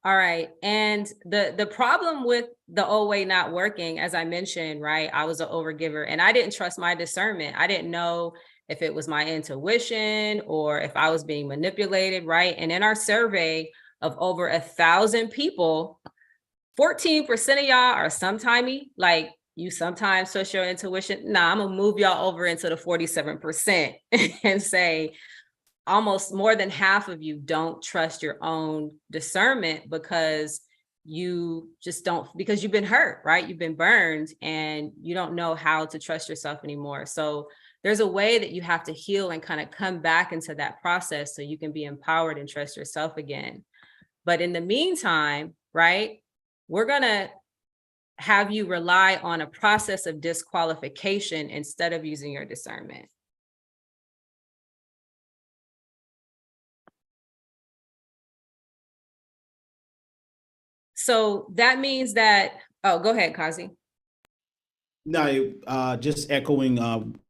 All right. And the problem with the old way not working, as I mentioned, right, I was an overgiver and I didn't trust my discernment. I didn't know if it was my intuition or if I was being manipulated, right? And in our survey of over 1,000 people, 14% of y'all are sometimey, like you sometimes trust your intuition. Nah, I'm gonna move y'all over into the 47% and say, almost more than half of you don't trust your own discernment because you just don't, because you've been hurt, right? You've been burned and you don't know how to trust yourself anymore. So there's a way that you have to heal and kind of come back into that process so you can be empowered and trust yourself again. But in the meantime, right, we're gonna have you rely on a process of disqualification instead of using your discernment. So that means that, oh, go ahead, Kazi. No, just echoing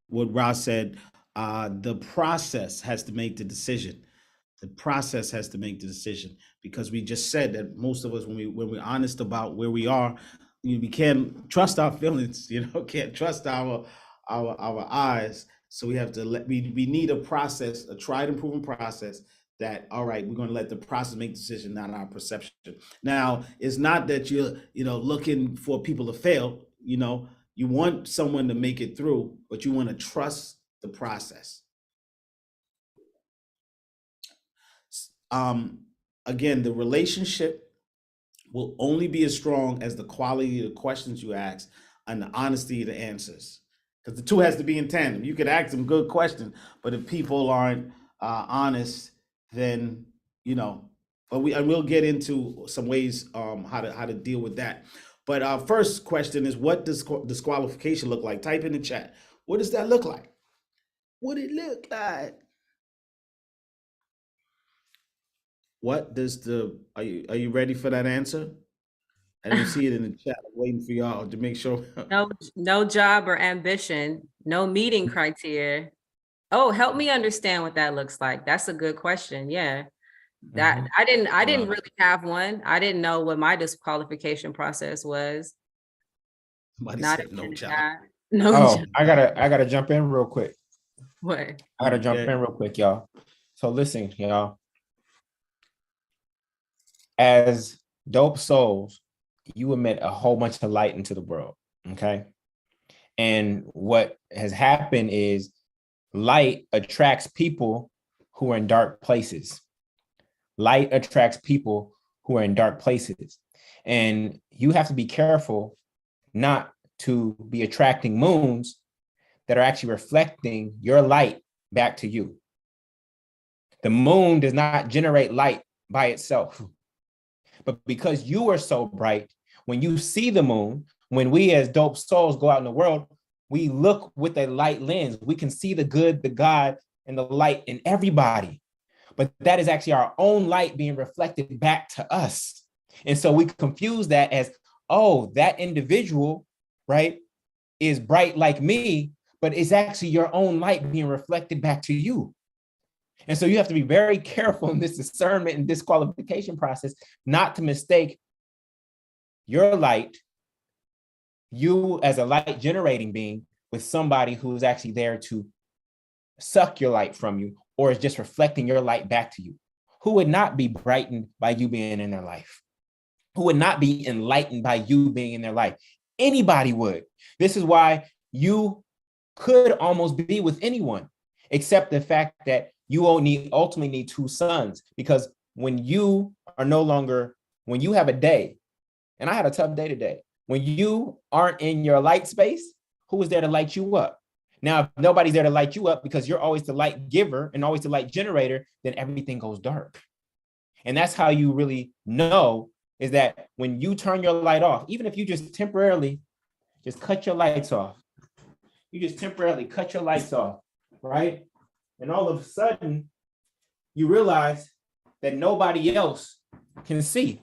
what Ross said, the process has to make the decision. The process has to make the decision, because we just said that most of us, when we're honest about where we are, we can't trust our feelings, can't trust our eyes. So we have to we need a process, a tried and proven process that, all right, we're going to let the process make the decision, not our perception. Now, it's not that you're, looking for people to fail, you want someone to make it through, but you want to trust the process. Again, the relationship will only be as strong as the quality of the questions you ask and the honesty of the answers, because the two has to be in tandem. You could ask them good questions, but if people aren't honest, then but we'll get into some ways how to deal with that. But our first question is, what does disqualification look like? Type in the chat. What does that look like? What it look like? What does the are you ready for that answer? I didn't see it in the chat. I'm waiting for y'all to make sure. No job or ambition, no meeting criteria. Oh, help me understand what that looks like. That's a good question. Yeah. That I didn't really have one. I didn't know what my disqualification process was. Somebody Not said no in job. that. No Oh, job. I gotta jump in real quick. What? I gotta jump in real quick, y'all. So listen, y'all. As dope souls, you emit a whole bunch of light into the world. Okay. And what has happened is light attracts people who are in dark places. Light attracts people who are in dark places. And you have to be careful not to be attracting moons that are actually reflecting your light back to you. The moon does not generate light by itself. But because you are so bright, when you see the moon, when we as dope souls go out in the world, we look with a light lens. We can see the good, the God, and the light in everybody. But that is actually our own light being reflected back to us. And so we confuse that as, oh, that individual, right, is bright like me, but it's actually your own light being reflected back to you. And so you have to be very careful in this discernment and disqualification process, not to mistake your light, you as a light generating being, with somebody who's actually there to suck your light from you, or is just reflecting your light back to you. Who would not be brightened by you being in their life? Who would not be enlightened by you being in their life? Anybody would. This is why you could almost be with anyone, except the fact that you ultimately need two suns. Because when you are no longer, when you have a day, and I had a tough day today, when you aren't in your light space, who is there to light you up? Now, if nobody's there to light you up because you're always the light giver and always the light generator, then everything goes dark. And that's how you really know, is that when you turn your light off, even if you just temporarily just cut your lights off, you just temporarily cut your lights off, right? And all of a sudden, you realize that nobody else can see.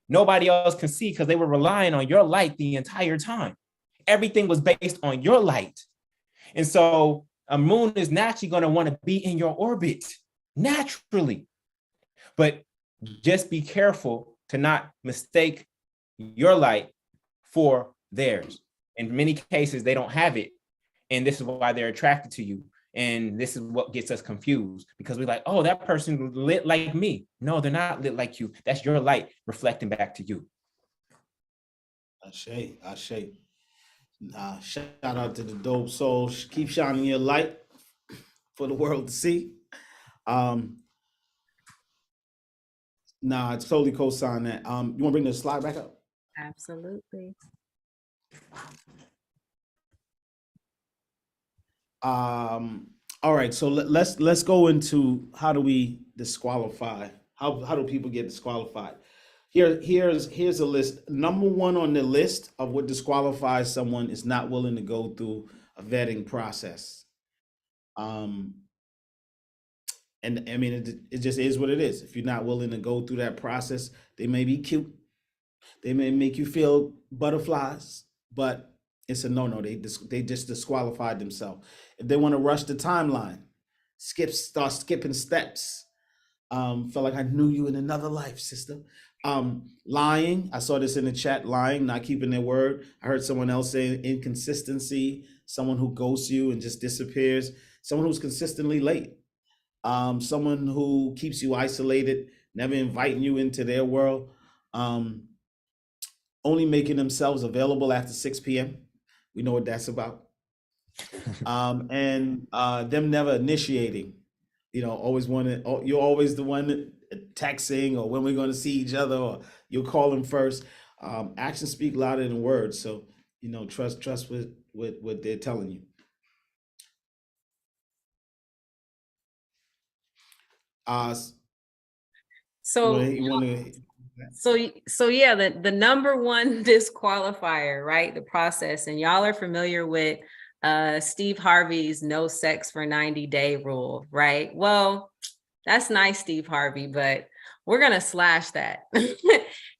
Nobody else can see because they were relying on your light the entire time. Everything was based on your light. And so a moon is naturally going to want to be in your orbit, naturally. But just be careful to not mistake your light for theirs. In many cases, they don't have it. And this is why they're attracted to you. And this is what gets us confused, because we're like, oh, that person lit like me. No, they're not lit like you. That's your light reflecting back to you. Ashe. Shout out to the dope souls. Keep shining your light for the world to see. I totally co-sign that. You want to bring the slide back up? Absolutely. All right, so let's go into how do we disqualify? How do people get disqualified? Here's a list. Number one on the list of what disqualifies someone is not willing to go through a vetting process. And I mean, it just is what it is. If you're not willing to go through that process, they may be cute, they may make you feel butterflies, but it's a no-no. They just disqualified themselves. If they want to rush the timeline, start skipping steps. Felt like I knew you in another life, sister. Lying. I saw this in the chat. Lying, not keeping their word. I heard someone else say inconsistency. Someone who ghosts you and just disappears. Someone who's consistently late. Someone who keeps you isolated, never inviting you into their world. Only making themselves available after 6 p.m. We know what that's about. And them never initiating. Always you're always the one texting, or when we're going to see each other, or you'll call them first. Actions speak louder than words. So, trust with what they're telling you. So yeah, the number one disqualifier, right? The process, and y'all are familiar with Steve Harvey's no sex for 90-day rule, right? Well, that's nice, Steve Harvey, but we're gonna slash that.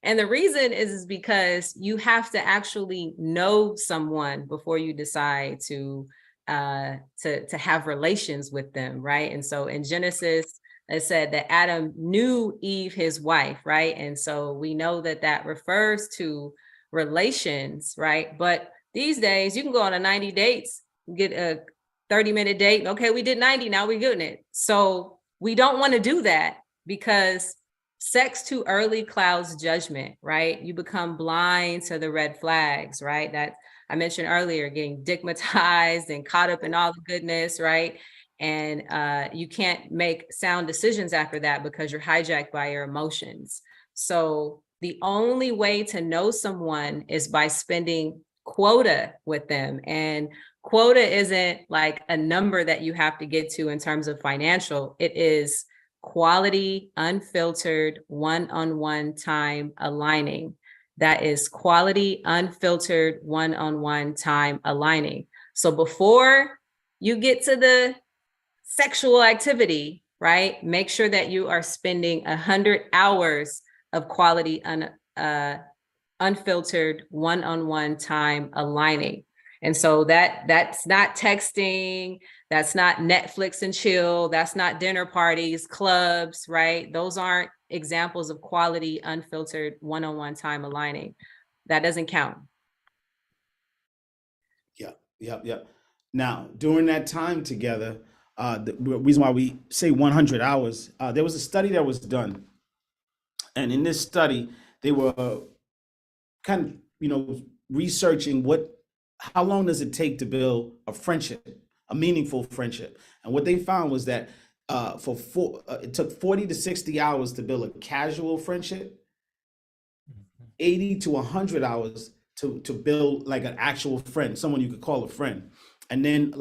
And the reason is because you have to actually know someone before you decide to have relations with them, right? And so in Genesis, it said that Adam knew Eve, his wife, right? And so we know that that refers to relations, right? But these days you can go on a 90 dates, get a 30-minute date. Okay, we did 90, now we're getting it. So we don't want to do that, because sex too early clouds judgment, right? You become blind to the red flags, right? That I mentioned earlier, getting digmatized and caught up in all the goodness, right? And you can't make sound decisions after that because you're hijacked by your emotions. So the only way to know someone is by spending quota with them. And quota isn't like a number that you have to get to in terms of financial. It is quality, unfiltered, one-on-one time aligning. That is quality, unfiltered, one-on-one time aligning. So before you get to the sexual activity, right? Make sure that you are spending 100 hours of quality, unfiltered, one-on-one time aligning. And so that's not texting, that's not Netflix and chill, that's not dinner parties, clubs, right? Those aren't examples of quality, unfiltered, one-on-one time aligning. That doesn't count. Yep. Now, during that time together, the reason why we say 100 hours, there was a study that was done. And in this study, they were kind of, researching how long does it take to build a friendship, a meaningful friendship. And what they found was that it took 40 to 60 hours to build a casual friendship, 80 to 100 hours to build like an actual friend, someone you could call a friend. And then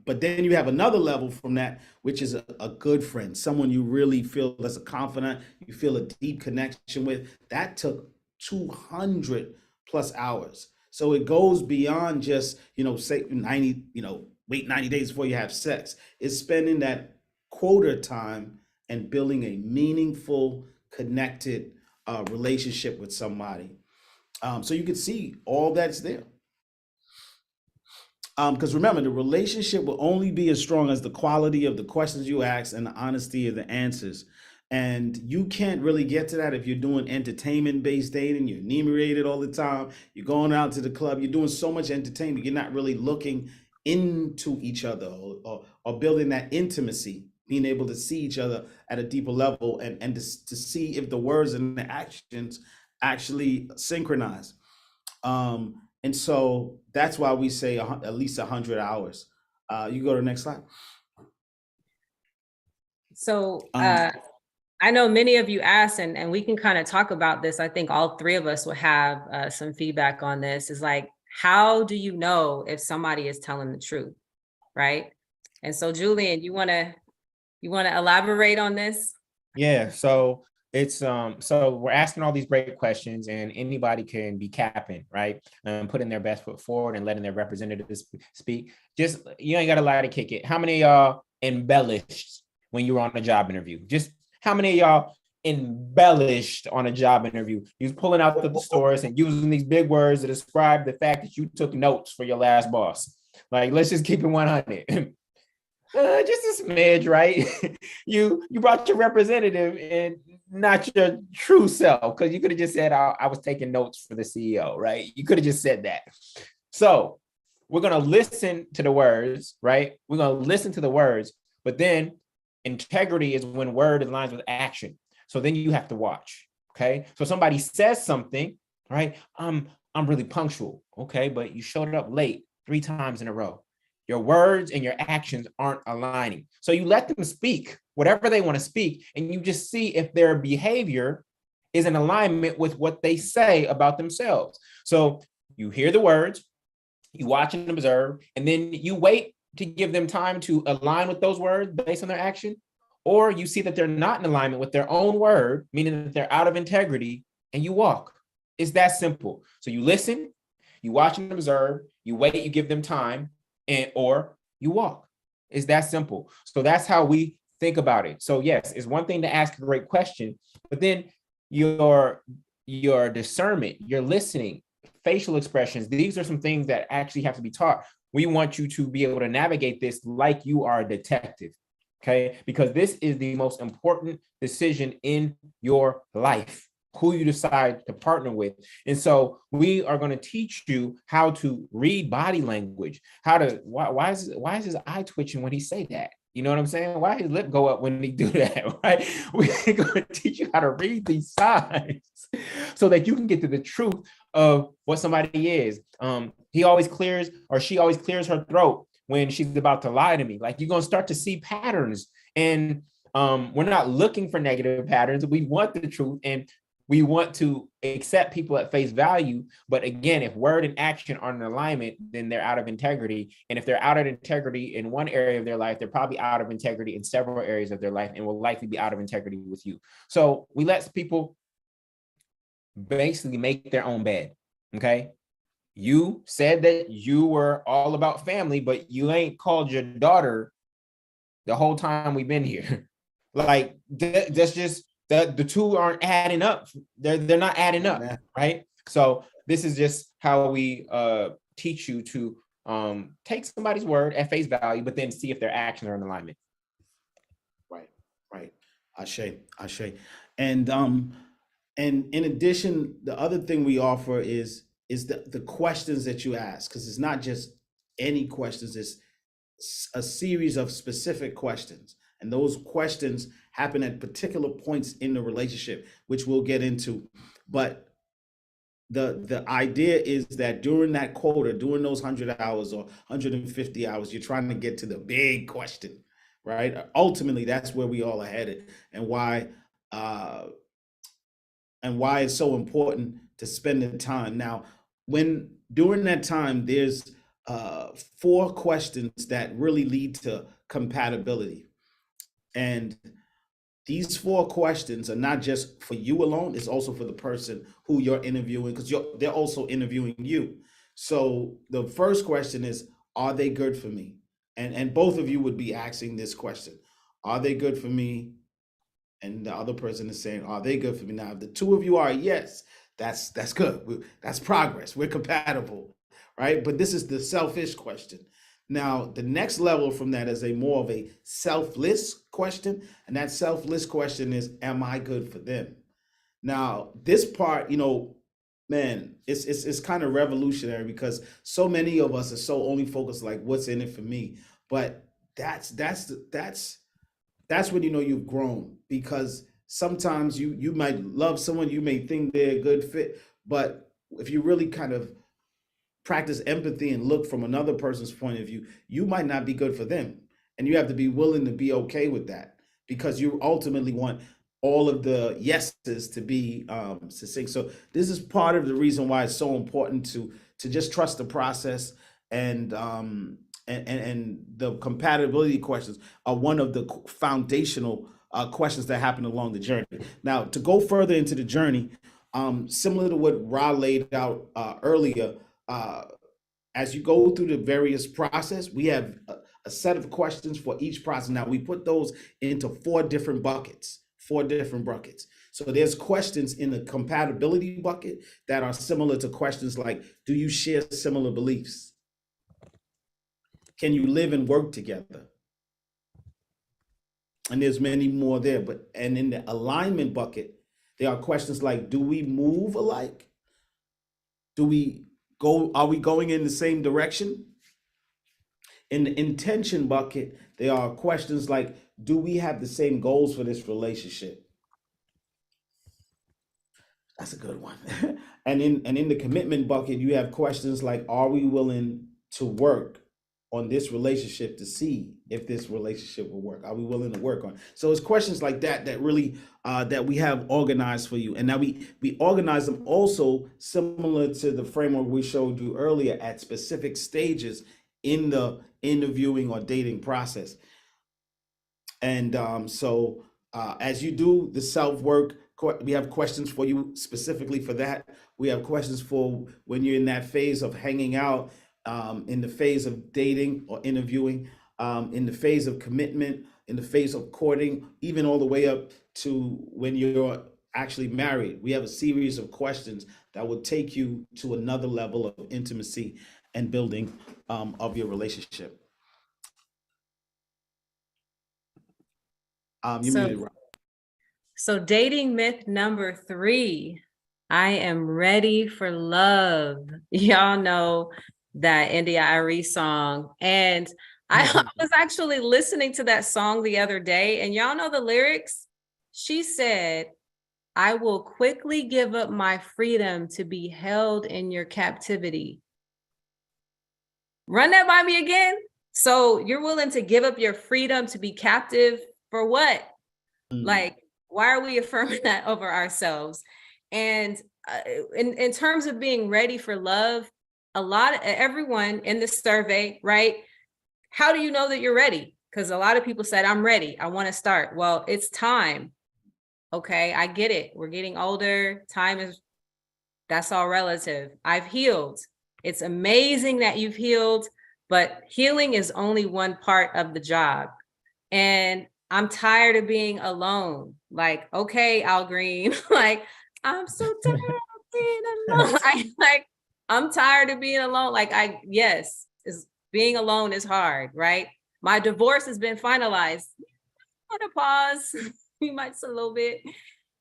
but then you have another level from that, which is a good friend, someone you really feel that's a confidant, you feel a deep connection with. That took 200 plus hours. So it goes beyond just, say 90, wait 90 days before you have sex. It's spending that quota time and building a meaningful, connected relationship with somebody. So you can see all that's there. Because remember, the relationship will only be as strong as the quality of the questions you ask and the honesty of the answers. And you can't really get to that if you're doing entertainment-based dating. You're inebriated all the time. You're going out to the club. You're doing so much entertainment. You're not really looking into each other or building that intimacy, being able to see each other at a deeper level and to see if the words and the actions actually synchronize. And so that's why we say at least 100 hours. You go to the next slide. So I know many of you asked, and we can kind of talk about this. I think all three of us will have some feedback on this. Is like, how do you know if somebody is telling the truth, right? And so, Jullien, you want to elaborate on this? Yeah. So it's so we're asking all these great questions, and anybody can be capping, right? Putting their best foot forward and letting their representatives speak. Just, you ain't got to lie to kick it. How many of y'all embellished when you were on a job interview? Just how many of y'all embellished on a job interview? You was pulling out the stories and using these big words to describe the fact that you took notes for your last boss. Like, let's just keep it 100. Just a smidge, right? You brought your representative and not your true self, because you could have just said, I was taking notes for the CEO, right? You could have just said that. So we're going to listen to the words, right? We're going to listen to the words, but then integrity is when word aligns with action. So then you have to watch, okay? So somebody says something, right? I'm really punctual, okay? But you showed up late 3 times in a row. Your words and your actions aren't aligning. So you let them speak whatever they want to speak, and you just see if their behavior is in alignment with what they say about themselves. So you hear the words, you watch and observe, and then you wait to give them time to align with those words based on their action, or you see that they're not in alignment with their own word, meaning that they're out of integrity, and you walk. It's that simple. So you listen, you watch and observe, you wait, you give them time, or you walk. It's that simple. So that's how we think about it. So yes, it's one thing to ask a great question, but then your discernment, your listening, facial expressions, these are some things that actually have to be taught. We want you to be able to navigate this like you are a detective, okay? Because this is the most important decision in your life, who you decide to partner with. And so we are going to teach you how to read body language, how to, why is his eye twitching when he say that? You know what I'm saying? Why his lip go up when he do that, right? We're going to teach you how to read these signs so that you can get to the truth of what somebody is. He always clears, or she always clears her throat when she's about to lie to me. Like, you're going to start to see patterns, and we're not looking for negative patterns. We want the truth, and we want to accept people at face value. But again, if word and action are in alignment, then they're out of integrity. And if they're out of integrity in one area of their life, they're probably out of integrity in several areas of their life, and will likely be out of integrity with you. So we let people basically make their own bed. Okay. You said that you were all about family, but you ain't called your daughter the whole time we've been here. Like, that's just, the two aren't adding up. They're not adding up, right? So this is just how we teach you to take somebody's word at face value, but then see if their actions are in alignment. Right. Ashe. And in addition, the other thing we offer is the questions that you ask, because it's not just any questions, it's a series of specific questions. And those questions happen at particular points in the relationship, which we'll get into. But the idea is that during that quota, during those 100 hours or 150 hours, you're trying to get to the big question, right? Ultimately, that's where we all are headed, and why it's so important to spend the time. Now, when during that time, there's 4 questions that really lead to compatibility. And these 4 questions are not just for you alone, it's also for the person who you're interviewing, because they're also interviewing you. So the first question is, are they good for me? And both of you would be asking this question. Are they good for me? And the other person is saying, are they good for me? Now, if the two of you are yes, that's good. That's progress. We're compatible, right? But this is the selfish question. Now, the next level from that is more of a selfless question. And that selfless question is, am I good for them? Now, this part, man, it's kind of revolutionary, because so many of us are so only focused like, what's in it for me? But that's when you've grown, because sometimes you might love someone, you may think they're a good fit, but if you really kind of practice empathy and look from another person's point of view, you might not be good for them. And you have to be willing to be okay with that, because you ultimately want all of the yeses to be succinct. So this is part of the reason why it's so important to just trust the process, and the compatibility questions are one of the foundational questions that happen along the journey. Now, to go further into the journey, similar to what Ra laid out earlier, as you go through the various process, we have a set of questions for each process. Now, we put those into 4 different buckets. So there's questions in the compatibility bucket that are similar to questions like, do you share similar beliefs? Can you live and work together? And there's many more there. And in the alignment bucket, there are questions like, do we move alike? Are we going in the same direction? In the intention bucket, there are questions like, do we have the same goals for this relationship? That's a good one. And in the commitment bucket, you have questions like, are we willing to work on this relationship to see if this relationship will work? Are we willing to work on it? So it's questions like that really that we have organized for you. And now we organize them also similar to the framework we showed you earlier at specific stages in the interviewing or dating process. And so as you do the self work, we have questions for you specifically for that. We have questions for when you're in that phase of hanging out, in the phase of dating or interviewing, in the phase of commitment, in the phase of courting, even all the way up to when you're actually married. We have a series of questions that will take you to another level of intimacy and building of your relationship. You muted, Rob. So dating myth number 3, I am ready for love. Y'all know that India Arie song. And I was actually listening to that song the other day, and y'all know the lyrics. She said, I will quickly give up my freedom to be held in your captivity. Run that by me again. So you're willing to give up your freedom to be captive for what? Like, why are we affirming that over ourselves? And in terms of being ready for love, everyone in this survey, right? How do you know that you're ready? Because a lot of people said, I'm ready. I want to start. Well, it's time. Okay, I get it. We're getting older. That's all relative. I've healed. It's amazing that you've healed, but healing is only one part of the job. And I'm tired of being alone. Like, okay, Al Green, like, I'm so tired of being alone. I'm tired of being alone. Being alone is hard, right? My divorce has been finalized. I'm gonna pause. We might a little bit.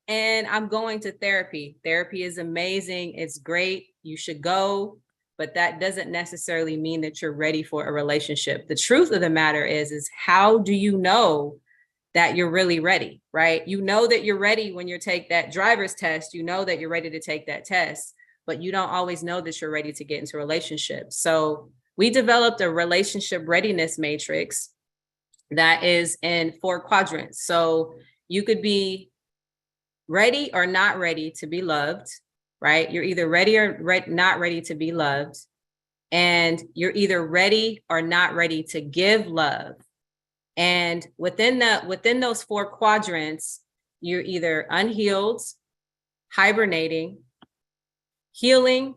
And I'm going to therapy. Therapy is amazing. It's great. You should go, but that doesn't necessarily mean that you're ready for a relationship. The truth of the matter is how do you know that you're really ready, right? You know that you're ready when you take that driver's test. You know that you're ready to take that test, but you don't always know that you're ready to get into a relationship. So we developed a relationship readiness matrix that is in 4 quadrants. So you could be ready or not ready to be loved, right? You're either ready or not ready to be loved. And you're either ready or not ready to give love. And within those 4 quadrants, you're either unhealed, hibernating, healing,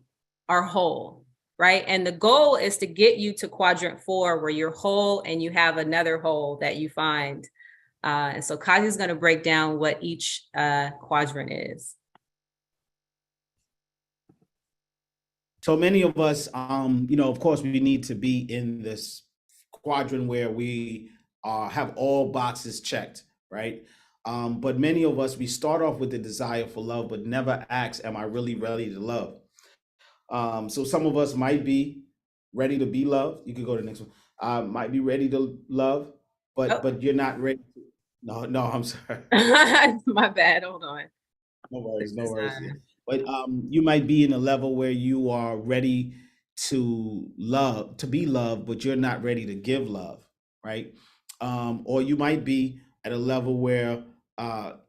or whole, right? And the goal is to get you to quadrant 4 where you're whole and you have another hole that you find. And so Kazi is going to break down what each quadrant is. So many of us, of course, we need to be in this quadrant where we have all boxes checked, right? But many of us, we start off with the desire for love, but never ask, am I really ready to love? So some of us might be ready to be loved. You could go to the next one. Might be ready to love, but you're not ready. No, I'm sorry. My bad. Hold on. No worries. Yeah. But you might be in a level where you are ready to be loved, but you're not ready to give love, right? Or you might be at a level where well,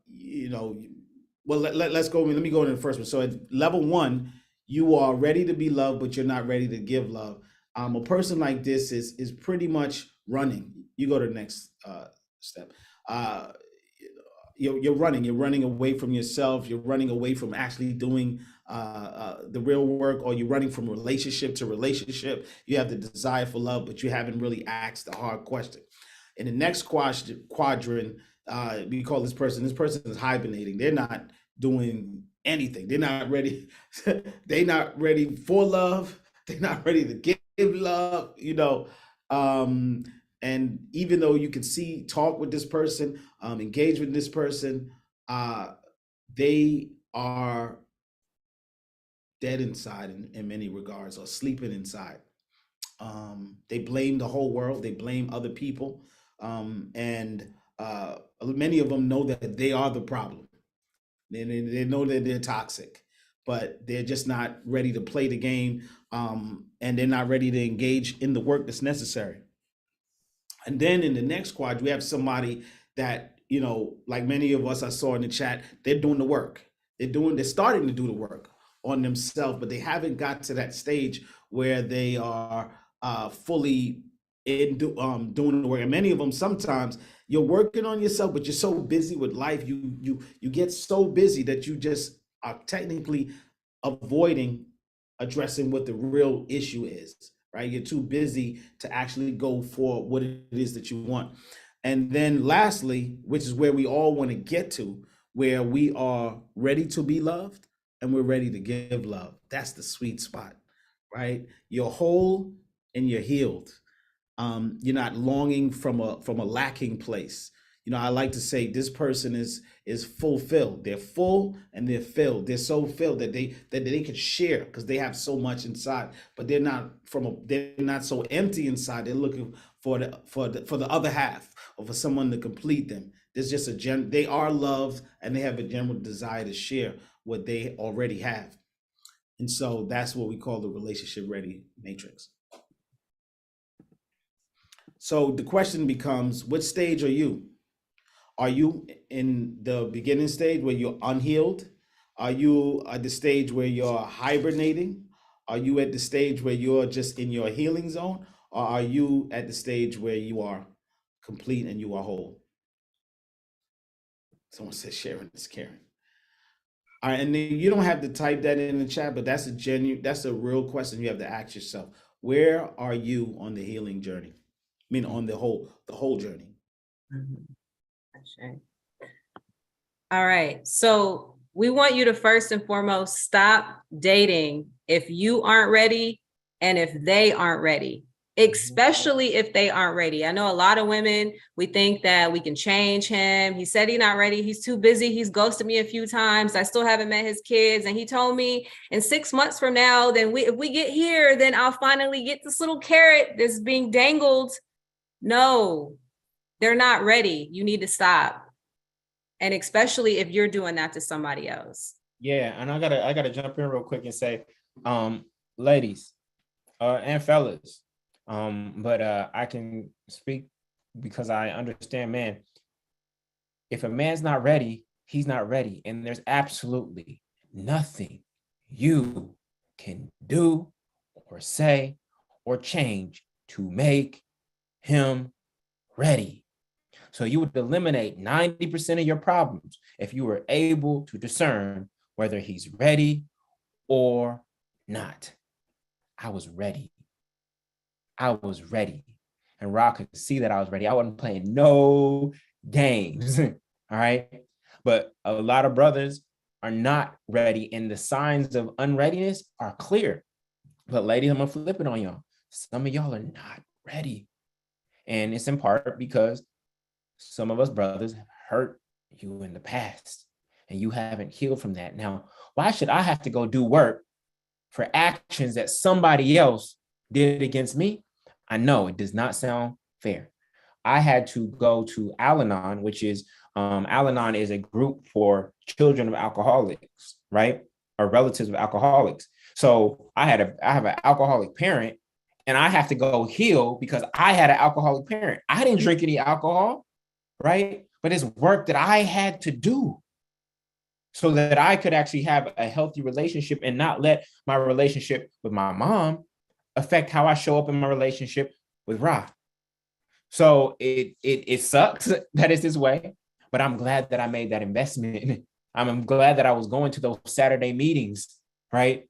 let's go. Let me go into the first one. So at level 1, you are ready to be loved, but you're not ready to give love. A person like this is pretty much running. You go to the next step. You're running away from yourself. You're running away from actually doing the real work, or you're running from relationship to relationship. You have the desire for love, but you haven't really asked the hard question. In the next quadrant, we call this person is hibernating. They're not doing anything. They're not ready. They're not ready for love. They're not ready to give love, and even though you can talk with this person, engage with this person, they are dead inside in many regards, or sleeping inside. They blame the whole world. They blame other people. And many of them know that they are the problem. They know that they're toxic, but they're just not ready to play the game. And they're not ready to engage in the work that's necessary. And then in the next quadrant, we have somebody that, like many of us I saw in the chat, they're doing the work. They're starting to do the work on themselves, but they haven't got to that stage where they are fully doing the work. And many of them, sometimes you're working on yourself, but you're so busy with life, you get so busy that you just are technically avoiding addressing what the real issue is, right? You're too busy to actually go for what it is that you want. And then lastly, which is where we all want to get to, where we are ready to be loved and we're ready to give love. That's the sweet spot, right? You're whole and you're healed. You're not longing from a lacking place. You know, I like to say this person is fulfilled. They're full and they're filled. They're so filled that they could share because they have so much inside. But they're not so empty inside. They're looking for the other half, or for someone to complete them. There's just they are loved and they have a general desire to share what they already have. And so that's what we call the relationship ready matrix. So the question becomes, what stage are you? Are you in the beginning stage where you're unhealed? Are you at the stage where you're hibernating? Are you at the stage where you're just in your healing zone? Or are you at the stage where you are complete and you are whole? Someone says sharing is caring. All right, and then you don't have to type that in the chat, but that's a real question you have to ask yourself. Where are you on the healing journey? I mean, on the whole journey. Sure. All right. So we want you to first and foremost stop dating if you aren't ready and if they aren't ready, especially if they aren't ready. I know a lot of women, we think that we can change him. He said he's not ready. He's too busy. He's ghosted me a few times. I still haven't met his kids. And he told me in 6 months from now, then if we get here, then I'll finally get this little carrot that's being dangled. No, they're not ready. You need to stop. And especially if you're doing that to somebody else. Yeah, and I gotta jump in real quick and say, ladies, and fellas, but I can speak because I understand, man. If a man's not ready, he's not ready, and there's absolutely nothing you can do or say or change to make him ready. So you would eliminate 90% of your problems if you were able to discern whether he's ready or not. I was ready. And Rock could see that I was ready. I wasn't playing no games. All right. But a lot of brothers are not ready, and the signs of unreadiness are clear. But ladies, I'm gonna flip it on y'all. Some of y'all are not ready. And it's in part because some of us brothers have hurt you in the past and you haven't healed from that. Now, why should I have to go do work for actions that somebody else did against me? I know it does not sound fair. I had to go to Al-Anon, which is, Al-Anon is a group for children of alcoholics, right? Or relatives of alcoholics. So I have an alcoholic parent, and I have to go heal because I had an alcoholic parent. I didn't drink any alcohol, right? But it's work that I had to do so that I could actually have a healthy relationship and not let my relationship with my mom affect how I show up in my relationship with Ra. So it sucks that it's this way, but I'm glad that I made that investment. I'm glad that I was going to those Saturday meetings, right?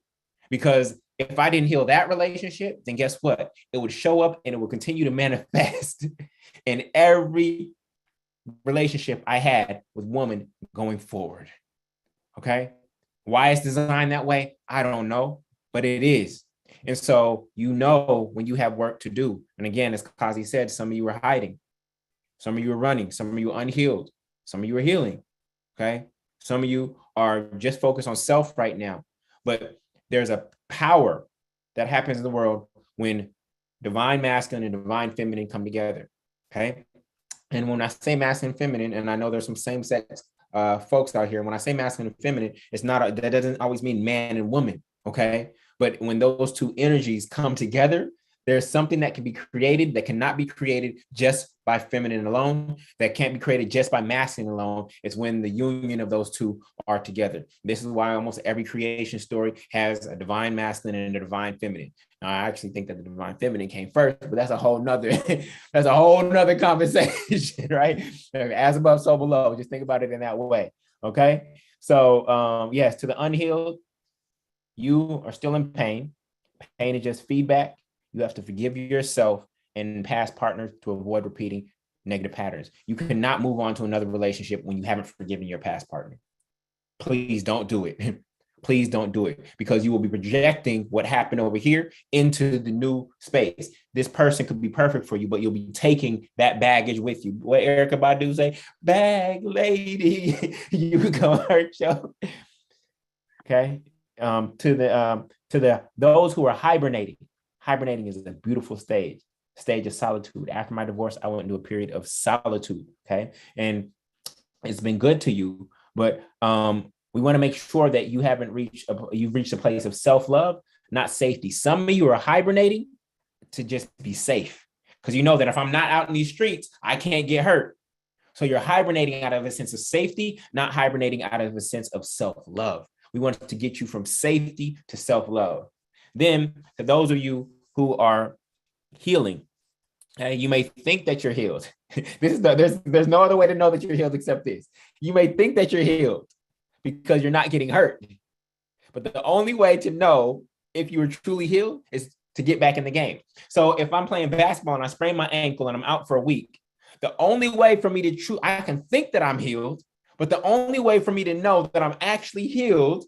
Because if I didn't heal that relationship, then guess what? It would show up and it would continue to manifest in every relationship I had with woman going forward. Okay. Why it's designed that way, I don't know, but it is. And so, you know, when you have work to do, and again, as Kazi said, some of you are hiding, some of you are running, some of you are unhealed, some of you are healing. Okay. Some of you are just focused on self right now, but there's a power that happens in the world when divine masculine and divine feminine come together. Okay. And when I say masculine and feminine, and I know there's some same sex folks out here, when I say masculine and feminine, it's not, that doesn't always mean man and woman. Okay. But when those two energies come together, there's something that can be created that cannot be created just by feminine alone, that can't be created just by masculine alone. It's when the union of those two are together. This is why almost every creation story has a divine masculine and a divine feminine, Now, I actually think that the divine feminine came first, but that's a whole nother that's a whole nother conversation, right? As above, so below. Just think about it in that way. Okay. So yes, to the unhealed, you are still in pain. Pain is just feedback. You have to forgive yourself and past partners to avoid repeating negative patterns. You cannot move on to another relationship when you haven't forgiven your past partner. Please don't do it. Please don't do it, because you will be projecting what happened over here into the new space. This person could be perfect for you, but you'll be taking that baggage with you. What Erykah Badu say? Bag lady, you gonna hurt your. Okay. To the those who are hibernating. Hibernating is a beautiful stage of solitude. After my divorce, I went into a period of solitude. Okay, and it's been good to you, but we want to make sure that you you've reached a place of self-love, not safety. Some of you are hibernating to just be safe, because you know that if I'm not out in these streets, I can't get hurt. So you're hibernating out of a sense of safety, not hibernating out of a sense of self-love. We want to get you from safety to self-love. Then, to those of you who are healing, you may think that you're healed. There's no other way to know that you're healed except this. You may think that you're healed because you're not getting hurt. But the only way to know if you are truly healed is to get back in the game. So if I'm playing basketball and I sprain my ankle and I'm out for a week, the only way for me to I can think that I'm healed, but the only way for me to know that I'm actually healed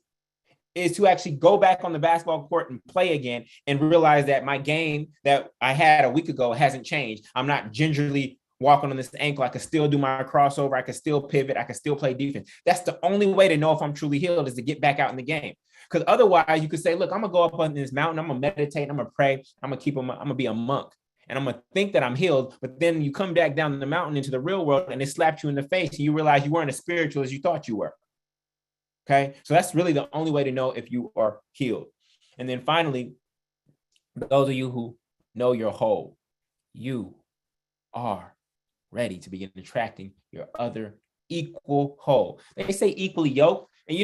is to actually go back on the basketball court and play again and realize that my game that I had a week ago hasn't changed. I'm not gingerly walking on this ankle. I can still do my crossover. I can still pivot. I can still play defense. That's the only way to know if I'm truly healed, is to get back out in the game. Because otherwise you could say, look, I'm going to go up on this mountain. I'm going to meditate. I'm going to pray. I'm going to be a monk. And I'm going to think that I'm healed. But then you come back down the mountain into the real world and it slapped you in the face. And you realize you weren't as spiritual as you thought you were. Okay. So that's really the only way to know if you are healed. And then finally, those of you who know you're whole, you are ready to begin attracting your other equal whole. They say equally yoked. And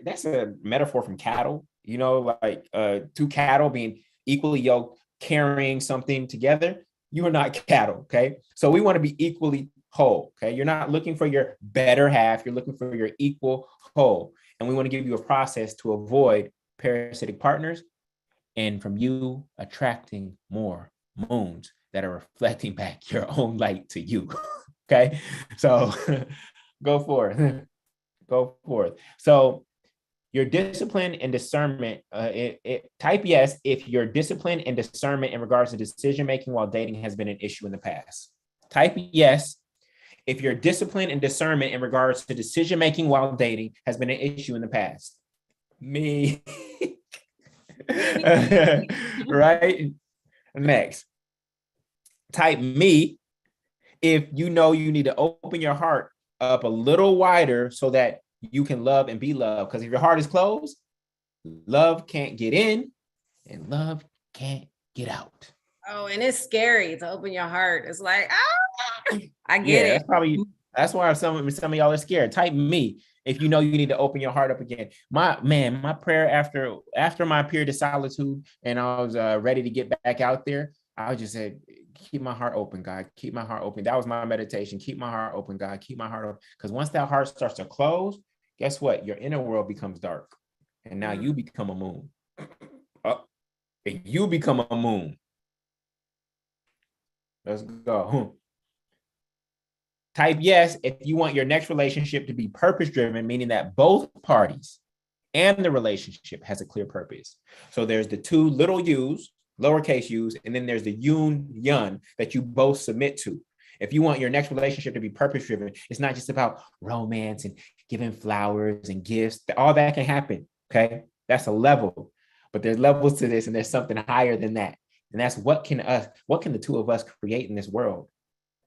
that's a metaphor from cattle, like two cattle being equally yoked, carrying something together. You are not cattle. Okay. So we want to be equally whole. Okay. You're not looking for your better half. You're looking for your equal whole. And we want to give you a process to avoid parasitic partners and from you attracting more moons that are reflecting back your own light to you. Okay. So go forth. Go forth. So your discipline and discernment, type yes if your discipline and discernment in regards to decision-making while dating has been an issue in the past. Type yes if your discipline and discernment in regards to decision-making while dating has been an issue in the past. Me. Right? Next. Type me if you know you need to open your heart up a little wider so that you can love and be loved. Because if your heart is closed, love can't get in and love can't get out. Oh, and it's scary to open your heart. It's like, I get it. That's why some of y'all are scared. Type me if you know you need to open your heart up again. My prayer after my period of solitude and I was ready to get back out there, I just said, keep my heart open, God. Keep my heart open. That was my meditation. Keep my heart open, God. Keep my heart open. Because once that heart starts to close, guess what? Your inner world becomes dark. And now you become a moon. You become a moon. Let's go. Type yes if you want your next relationship to be purpose-driven, meaning that both parties and the relationship has a clear purpose. So there's the two little u's, lowercase u's, and then there's the yun that you both submit to. If you want your next relationship to be purpose-driven, it's not just about romance and giving flowers and gifts. All that can happen, okay? That's a level, but there's levels to this and there's something higher than that. And that's what can the two of us create in this world?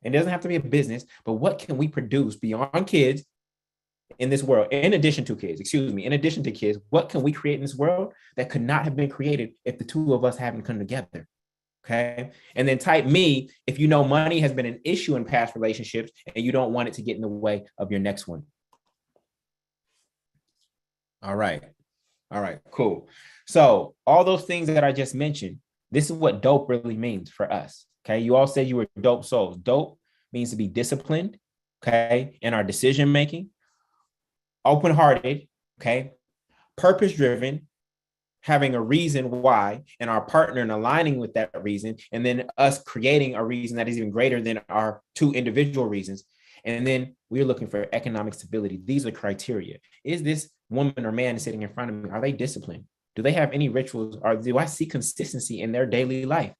It doesn't have to be a business, but what can we produce beyond kids in this world? In addition to kids, what can we create in this world that could not have been created if the two of us haven't come together? Okay. And then type me if you know money has been an issue in past relationships and you don't want it to get in the way of your next one. All right. Cool. So all those things that I just mentioned, This is what dope really means for us. Okay. You all said you were dope souls. Dope means to be disciplined, okay, in our decision making, open-hearted, okay, purpose-driven, having a reason why, and our partner and aligning with that reason, and then us creating a reason that is even greater than our two individual reasons. And then we're looking for economic stability. These are criteria. Is this woman or man sitting in front of me, are they disciplined? Do they have any rituals? Or do I see consistency in their daily life?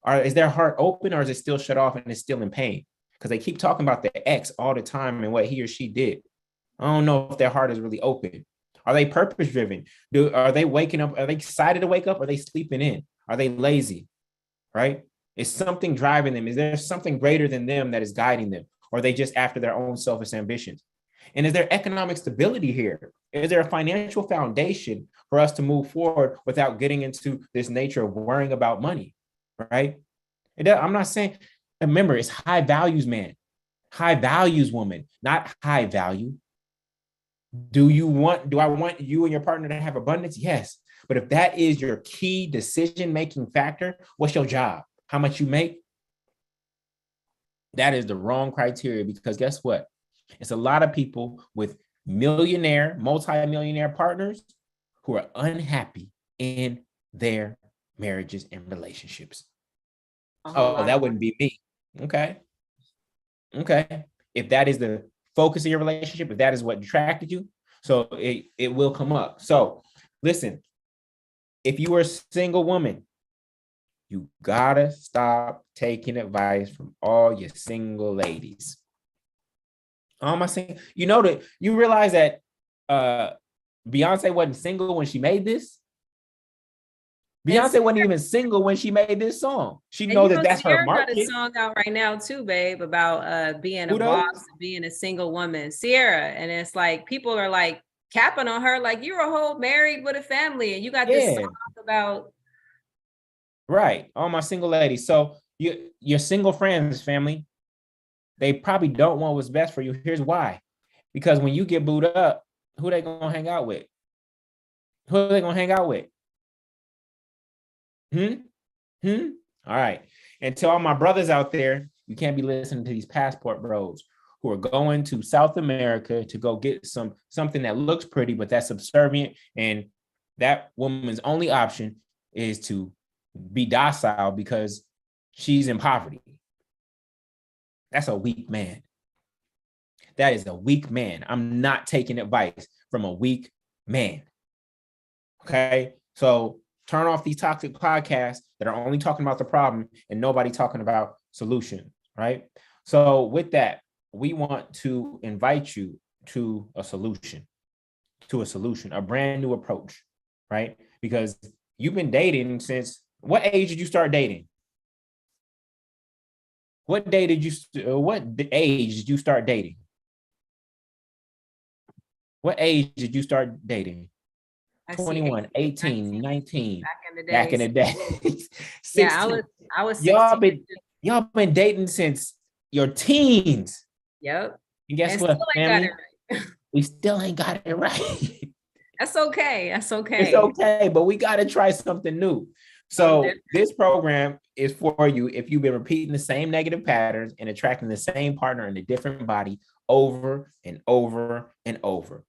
Or is their heart open, or is it still shut off and it's still in pain? Because they keep talking about the ex all the time and what he or she did. I don't know if their heart is really open. Are they purpose driven? Are they waking up? Are they excited to wake up? Are they sleeping in? Are they lazy? Right? Is something driving them? Is there something greater than them that is guiding them? Or are they just after their own selfish ambitions? And is there economic stability here? Is there a financial foundation for us to move forward without getting into this nature of worrying about money? Right? I'm not saying, remember, it's high values man, high values woman, not high value. Do I want you and your partner to have abundance? Yes. But if that is your key decision-making factor, what's your job? How much you make? That is the wrong criteria, because guess what? It's a lot of people with millionaire, multi-millionaire partners who are unhappy in their marriages and relationships. Oh, that wouldn't be me. Okay. If that is the focus of your relationship, if that is what attracted you, so it will come up. So listen, if you are a single woman, you gotta stop taking advice from all your single ladies. Am I saying, that you realize that Beyonce wasn't single when she made this? Beyonce wasn't even single when she made this song. She know that that's her market. Got a song out right now too, babe, about being a boss, being a single woman, Sierra. And it's like people are like capping on her, like you're a whole married with a family, and you got this song about. Right, all my single ladies. So your single friends, family, they probably don't want what's best for you. Here's why: because when you get booed up, who they gonna hang out with? Who are they gonna hang out with? All right. And to all my brothers out there, you can't be listening to these passport bros who are going to South America to go get something that looks pretty, but that's subservient. And that woman's only option is to be docile because she's in poverty. That's a weak man. That is a weak man. I'm not taking advice from a weak man. Okay. So turn off these toxic podcasts that are only talking about the problem and nobody talking about solution, right? So with that, we want to invite you to a solution, a brand new approach, right? Because you've been dating since, what age did you start dating? What age did you start dating? What age did you start dating? 21, 18, 19. Back in the day. 16. Yeah, I was 16. Y'all been dating since your teens. Yep. And guess what, family? We still ain't got it right. That's okay. It's okay, but we got to try something new. So this program is for you if you've been repeating the same negative patterns and attracting the same partner in a different body over and over and over.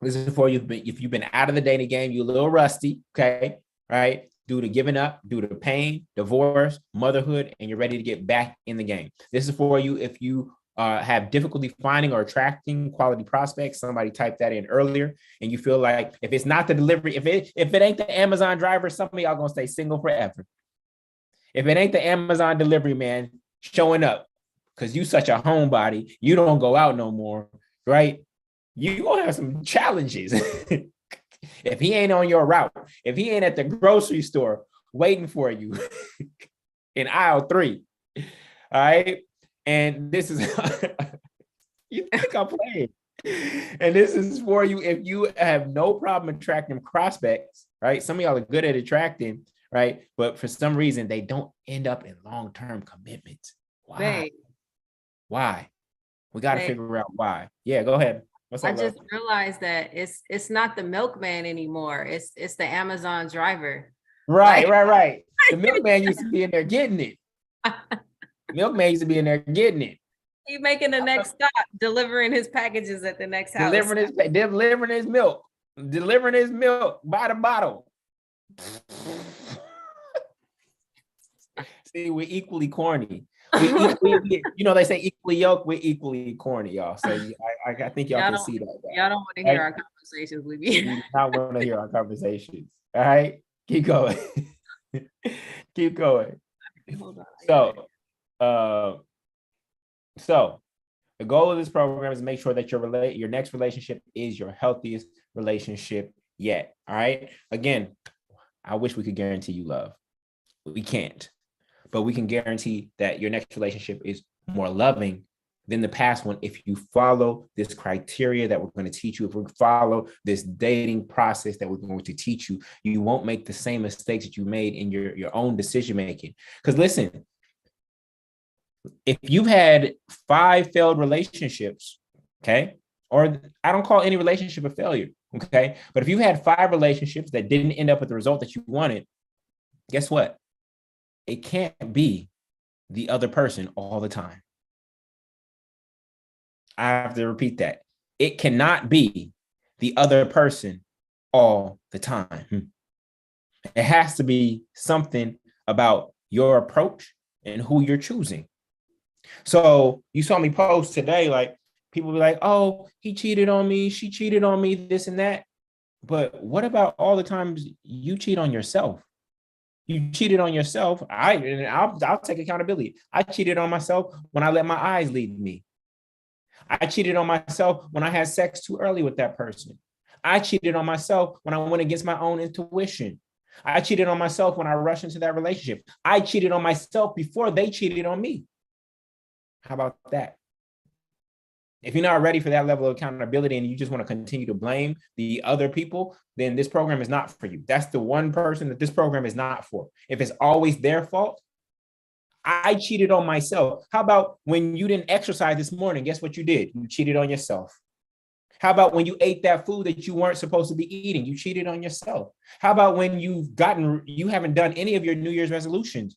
This is for you if you've been out of the dating game, you're a little rusty, okay, right? Due to giving up, due to pain, divorce, motherhood, and you're ready to get back in the game. This is for you if you have difficulty finding or attracting quality prospects. Somebody typed that in earlier, and you feel like if it's not the delivery, if it ain't the Amazon driver, some of y'all gonna stay single forever. If it ain't the Amazon delivery man showing up, because you such a homebody, you don't go out no more, right? You gonna have some challenges. If he ain't on your route, if he ain't at the grocery store waiting for you in aisle 3, all right? And this is, you think I'm playing. And this is for you if you have no problem attracting prospects, right? Some of y'all are good at attracting, right? But for some reason, they don't end up in long-term commitments. Why? Babe. Why? We got to figure out why. Yeah, go ahead. I just realized that it's not the milkman anymore. It's the Amazon driver. Right, right. The milkman used to be in there getting it. Milkman used to be in there getting it. He making the next stop, delivering his packages at the next house. Delivering his milk by the bottle. See, we're equally corny. They say equally yoked, we're equally corny, y'all. So I think y'all can see that. Y'all don't want to hear our conversations with me. You not want to hear our conversations. All right, keep going. Keep going. Hold on. So the goal of this program is to make sure that your next relationship is your healthiest relationship yet. All right. Again, I wish we could guarantee you love. We can't, but we can guarantee that your next relationship is more loving than the past one if you follow this criteria that we're going to teach you. If we follow this dating process that we're going to teach you, you won't make the same mistakes that you made in your own decision making. Because listen, if you've had 5 failed relationships, okay, or I don't call any relationship a failure, okay, but if you had 5 relationships that didn't end up with the result that you wanted, guess what? It can't be the other person all the time. I have to repeat that. It cannot be the other person all the time. It has to be something about your approach and who you're choosing. So you saw me post today, like people be like, oh, he cheated on me, she cheated on me, this and that. But what about all the times you cheat on yourself? You cheated on yourself. I'll take accountability. I cheated on myself when I let my eyes lead me. I cheated on myself when I had sex too early with that person. I cheated on myself when I went against my own intuition. I cheated on myself when I rushed into that relationship. I cheated on myself before they cheated on me. How about that? If you're not ready for that level of accountability and you just want to continue to blame the other people, then this program is not for you. That's the one person that this program is not for. If it's always their fault, I cheated on myself. How about when you didn't exercise this morning? Guess what you did? You cheated on yourself. How about when you ate that food that you weren't supposed to be eating? You cheated on yourself. How about when you haven't done any of your New Year's resolutions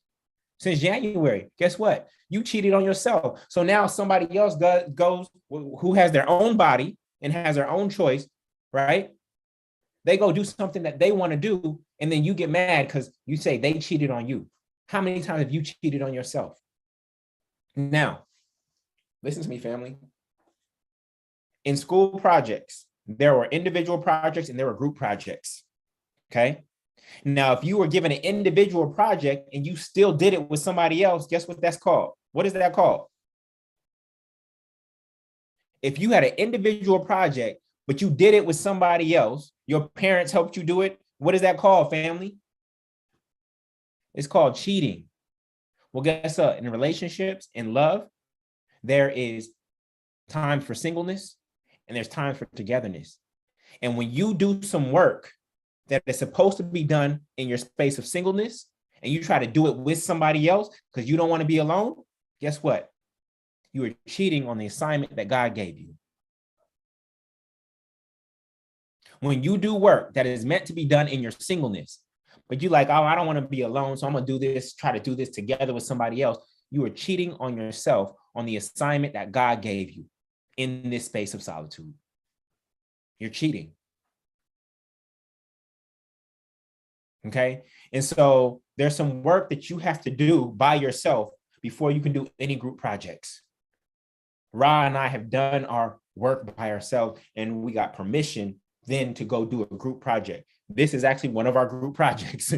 since January? Guess what? You cheated on yourself. So now somebody else goes who has their own body and has their own choice, right? They go do something that they want to do, and then you get mad because you say they cheated on you. How many times have you cheated on yourself? Now, listen to me, family. In school projects, there were individual projects and there were group projects, okay? Now, if you were given an individual project and you still did it with somebody else, guess what that's called? What is that called? If you had an individual project, but you did it with somebody else, your parents helped you do it, what is that called, family? It's called cheating. Well, guess what? In relationships, in love, there is time for singleness and there's time for togetherness. And when you do some work that is supposed to be done in your space of singleness and you try to do it with somebody else because you don't want to be alone, guess what? You are cheating on the assignment that God gave you. When you do work that is meant to be done in your singleness, but you like, oh, I don't want to be alone, so I'm going to do this, try to do this together with somebody else. You are cheating on yourself on the assignment that God gave you in this space of solitude. You're cheating. Okay? And so there's some work that you have to do by yourself before you can do any group projects. Ra and I have done our work by ourselves, and we got permission then to go do a group project. This is actually one of our group projects.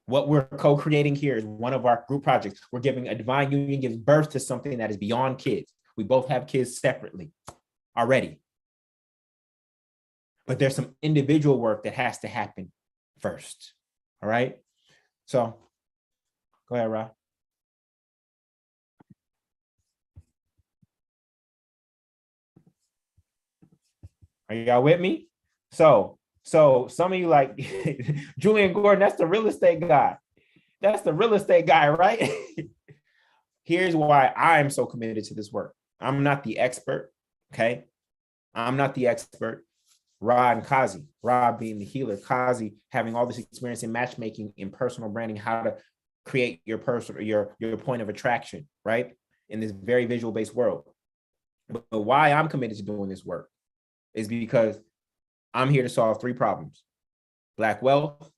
What we're co-creating here is one of our group projects. We're giving a divine union gives birth to something that is beyond kids. We both have kids separately already. But there's some individual work that has to happen first. All right. So go ahead, Ra. Are y'all with me? So some of you like Jullien Gordon, that's the real estate guy. That's the real estate guy, right? Here's why I'm so committed to this work. I'm not the expert, okay? I'm not the expert. Ra and Kazi, Ra being the healer, Kazi having all this experience in matchmaking, in personal branding, how to create your personal, your point of attraction, right? In this very visual based world. But why I'm committed to doing this work is because I'm here to solve 3 problems: Black wealth,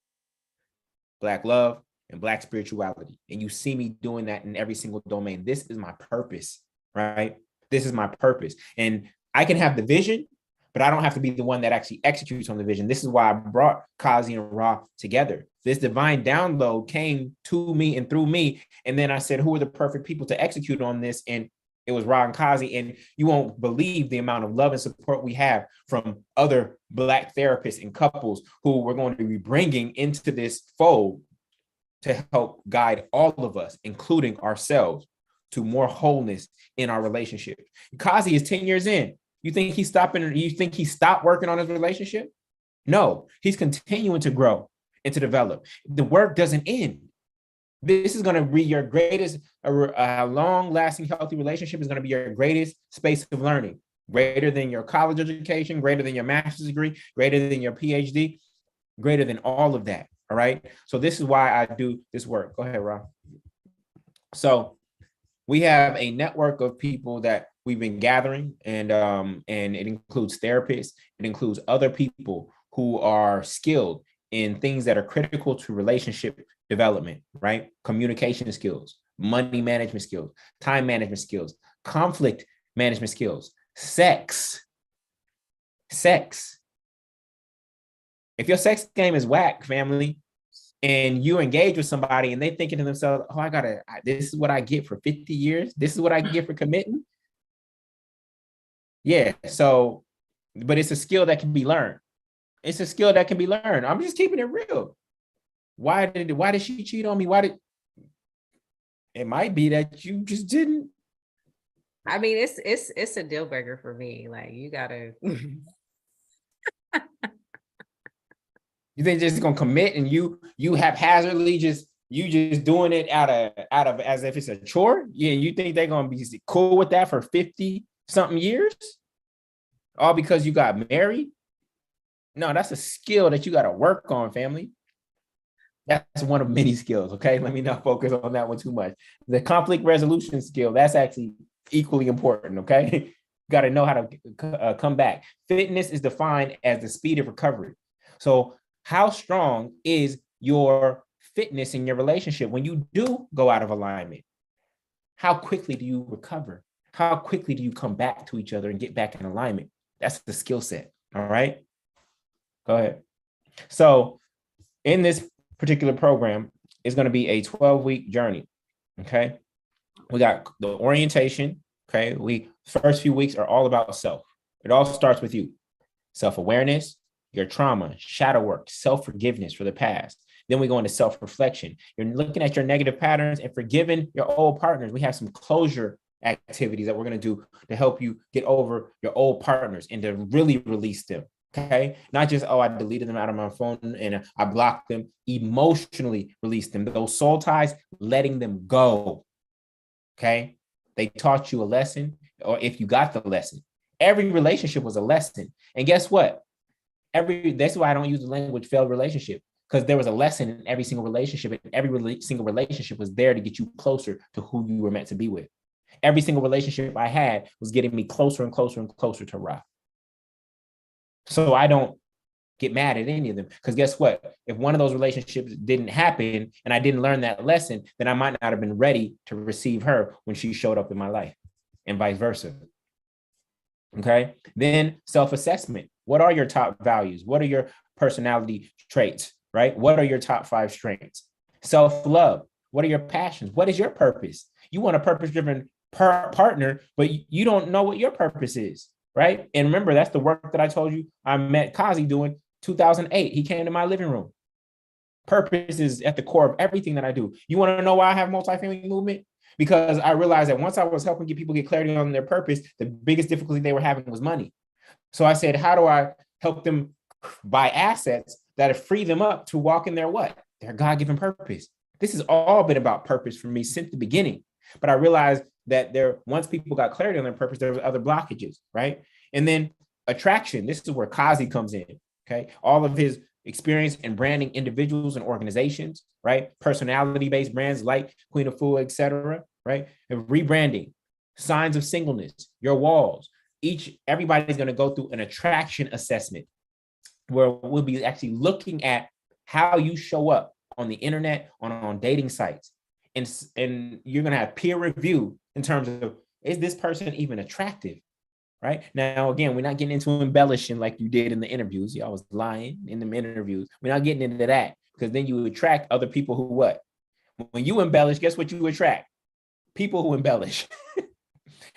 Black love, and Black spirituality. And you see me doing that in every single domain. This is my purpose, right? This is my purpose. And I can have the vision, but I don't have to be the one that actually executes on the vision. This is why I brought Kazi and Ra together. This divine download came to me and through me. And then I said, who are the perfect people to execute on this? And it was Ra and Kazi. And you won't believe the amount of love and support we have from other Black therapists and couples who we're going to be bringing into this fold to help guide all of us, including ourselves, to more wholeness in our relationship. Kazi is 10 years in. You think he stopped working on his relationship? No, he's continuing to grow and to develop. The work doesn't end. This is going to be your greatest, a long-lasting, healthy relationship is going to be your greatest space of learning, greater than your college education, greater than your master's degree, greater than your PhD, greater than all of that. All right. So this is why I do this work. Go ahead, Rob. So we have a network of people that we've been gathering, and it includes therapists. It includes other people who are skilled in things that are critical to relationship development, right? Communication skills, money management skills, time management skills, conflict management skills, sex. If your sex game is whack, family, and you engage with somebody and they thinking to themselves, oh, this is what I get for 50 years. This is what I get for committing. Yeah. So, but it's a skill that can be learned. It's a skill that can be learned. I'm just keeping it real. Why did she cheat on me? It might be that you just didn't. I mean, it's a deal breaker for me. Like, you gotta. You think just gonna commit and you haphazardly just doing it out of as if it's a chore? Yeah, you think they're gonna be cool with that for 50 something years? All because you got married? No, that's a skill that you got to work on, family. That's one of many skills. Okay, let me not focus on that one too much. The conflict resolution skill, that's actually equally important. Okay, you got to know how to come back. Fitness is defined as the speed of recovery. So how strong is your fitness in your relationship when you do go out of alignment? How quickly do you recover? How quickly do you come back to each other and get back in alignment? That's the skill set. All right. Go ahead. So in this particular program, it's going to be a 12-week journey. Okay. We got the orientation. Okay. First few weeks are all about self. It all starts with you. Self-awareness, your trauma, shadow work, self-forgiveness for the past. Then we go into self-reflection. You're looking at your negative patterns and forgiving your old partners. We have some closure activities that we're going to do to help you get over your old partners and to really release them. Okay. Not just, oh, I deleted them out of my phone and I blocked them. Emotionally release them. Those soul ties, letting them go. Okay. They taught you a lesson, or if you got the lesson, every relationship was a lesson. And guess what? That's why I don't use the language failed relationship, because there was a lesson in every single relationship, and every single relationship was there to get you closer to who you were meant to be with. Every single relationship I had was getting me closer and closer and closer to Ra. So I don't get mad at any of them, because guess what? If one of those relationships didn't happen and I didn't learn that lesson, then I might not have been ready to receive her when she showed up in my life, and vice versa. Okay. Then self-assessment. What are your top values? What are your personality traits, right? What are your top 5 strengths? Self-love. What are your passions? What is your purpose? You want a purpose-driven partner, but you don't know what your purpose is, right? And remember, that's the work that I told you I met Kazi doing 2008. He came to my living room. Purpose is at the core of everything that I do. You want to know why I have multifamily movement? Because I realized that once I was helping people get clarity on their purpose, the biggest difficulty they were having was money. So I said, how do I help them buy assets that free them up to walk in their what? Their God-given purpose. This has all been about purpose for me since the beginning. But I realized that once people got clarity on their purpose, there was other blockages, right? And then attraction. This is where Kazi comes in. Okay. All of his experience in branding individuals and organizations, right? Personality-based brands like Queen of Food, etc. Right? And rebranding, signs of singleness, your walls. Everybody's going to go through an attraction assessment where we'll be actually looking at how you show up on the internet, on dating sites. And you're going to have peer review in terms of, is this person even attractive? Right now, again, we're not getting into embellishing like you did in the interviews. Y'all was lying in the interviews. We're not getting into that, because then you attract other people who what? When you embellish, guess what you attract? People who embellish.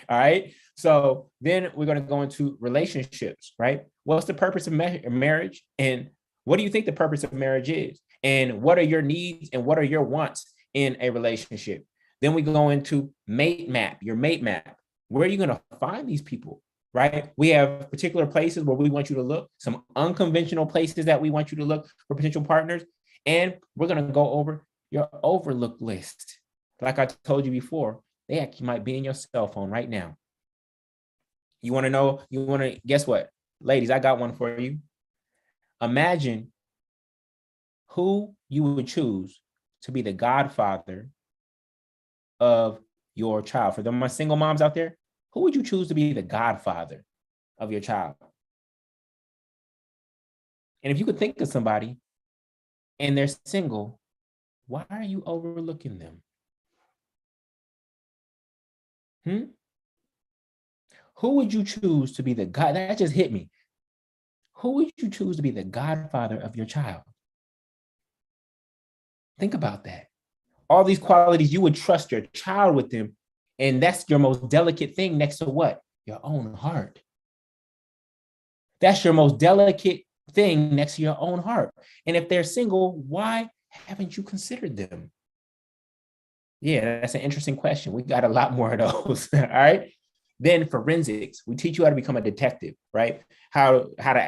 All right. So then we're going to go into relationships, right? What's the purpose of marriage? And what do you think the purpose of marriage is? And what are your needs and what are your wants in a relationship? Then we go into your mate map. Where are you going to find these people? Right? We have particular places where we want you to look, some unconventional places that we want you to look for potential partners. And we're going to go over your overlook list. Like I told you before, they actually might be in your cell phone right now. You want to know, guess what? Ladies, I got one for you. Imagine who you would choose to be the godfather of your child. For my single moms out there, who would you choose to be the godfather of your child? And if you could think of somebody and they're single, why are you overlooking them? Who would you choose to be the God? That just hit me. Who would you choose to be the godfather of your child? Think about that. All these qualities, you would trust your child with them. And that's your most delicate thing next to what? Your own heart. That's your most delicate thing next to your own heart. And if they're single, why haven't you considered them? Yeah, that's an interesting question. We got a lot more of those. All right. Then forensics, we teach you how to become a detective, right?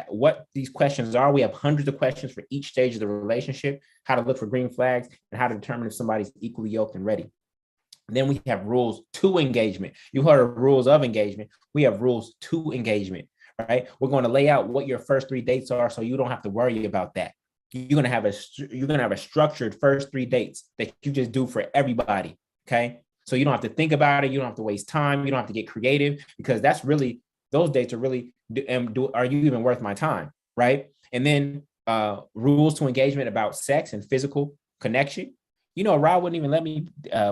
What these questions are. We have hundreds of questions for each stage of the relationship, how to look for green flags, and how to determine if somebody's equally yoked and ready. Then we have rules to engagement. You heard of rules of engagement. We have rules to engagement, right? We're going to lay out what your first 3 dates are, so you don't have to worry about that. You're going to have a structured first 3 dates that you just do for everybody. Okay. So you don't have to think about it. You don't have to waste time. You don't have to get creative, because those dates are really, are you even worth my time? Right. And then rules to engagement about sex and physical connection. You know, Rod wouldn't even let me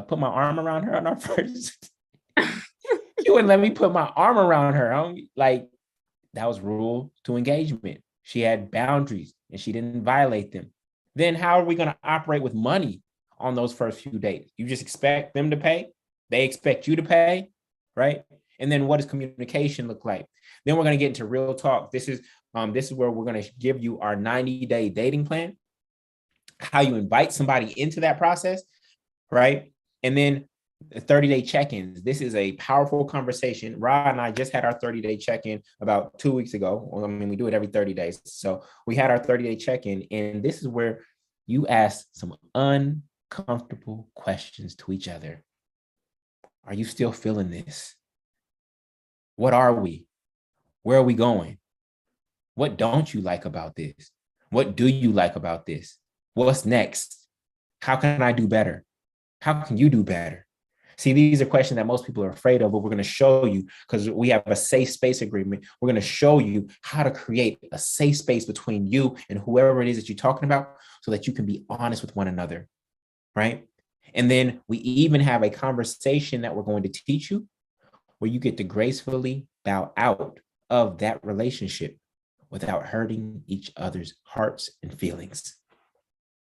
put my arm around her on our first. She wouldn't let me put my arm around her. Like, that was rule to engagement. She had boundaries and she didn't violate them. Then how are we going to operate with money on those first few dates? You just expect them to pay. They expect you to pay, right? And then what does communication look like? Then we're going to get into real talk. This is where we're going to give you our 90-day dating plan, how you invite somebody into that process, right? And then 30-day check-ins. This is a powerful conversation. Rod and I just had our 30-day check-in about 2 weeks ago. Well, I mean, we do it every 30 days. So we had our 30-day check-in, and this is where you ask some uncomfortable questions to each other. Are you still feeling this? What are we? Where are we going? What don't you like about this? What do you like about this? What's next? How can I do better? How can you do better? See, these are questions that most people are afraid of, but we're going to show you, because we have a safe space agreement. We're going to show you how to create a safe space between you and whoever it is that you're talking about, so that you can be honest with one another, right? And then we even have a conversation that we're going to teach you, where you get to gracefully bow out of that relationship without hurting each other's hearts and feelings.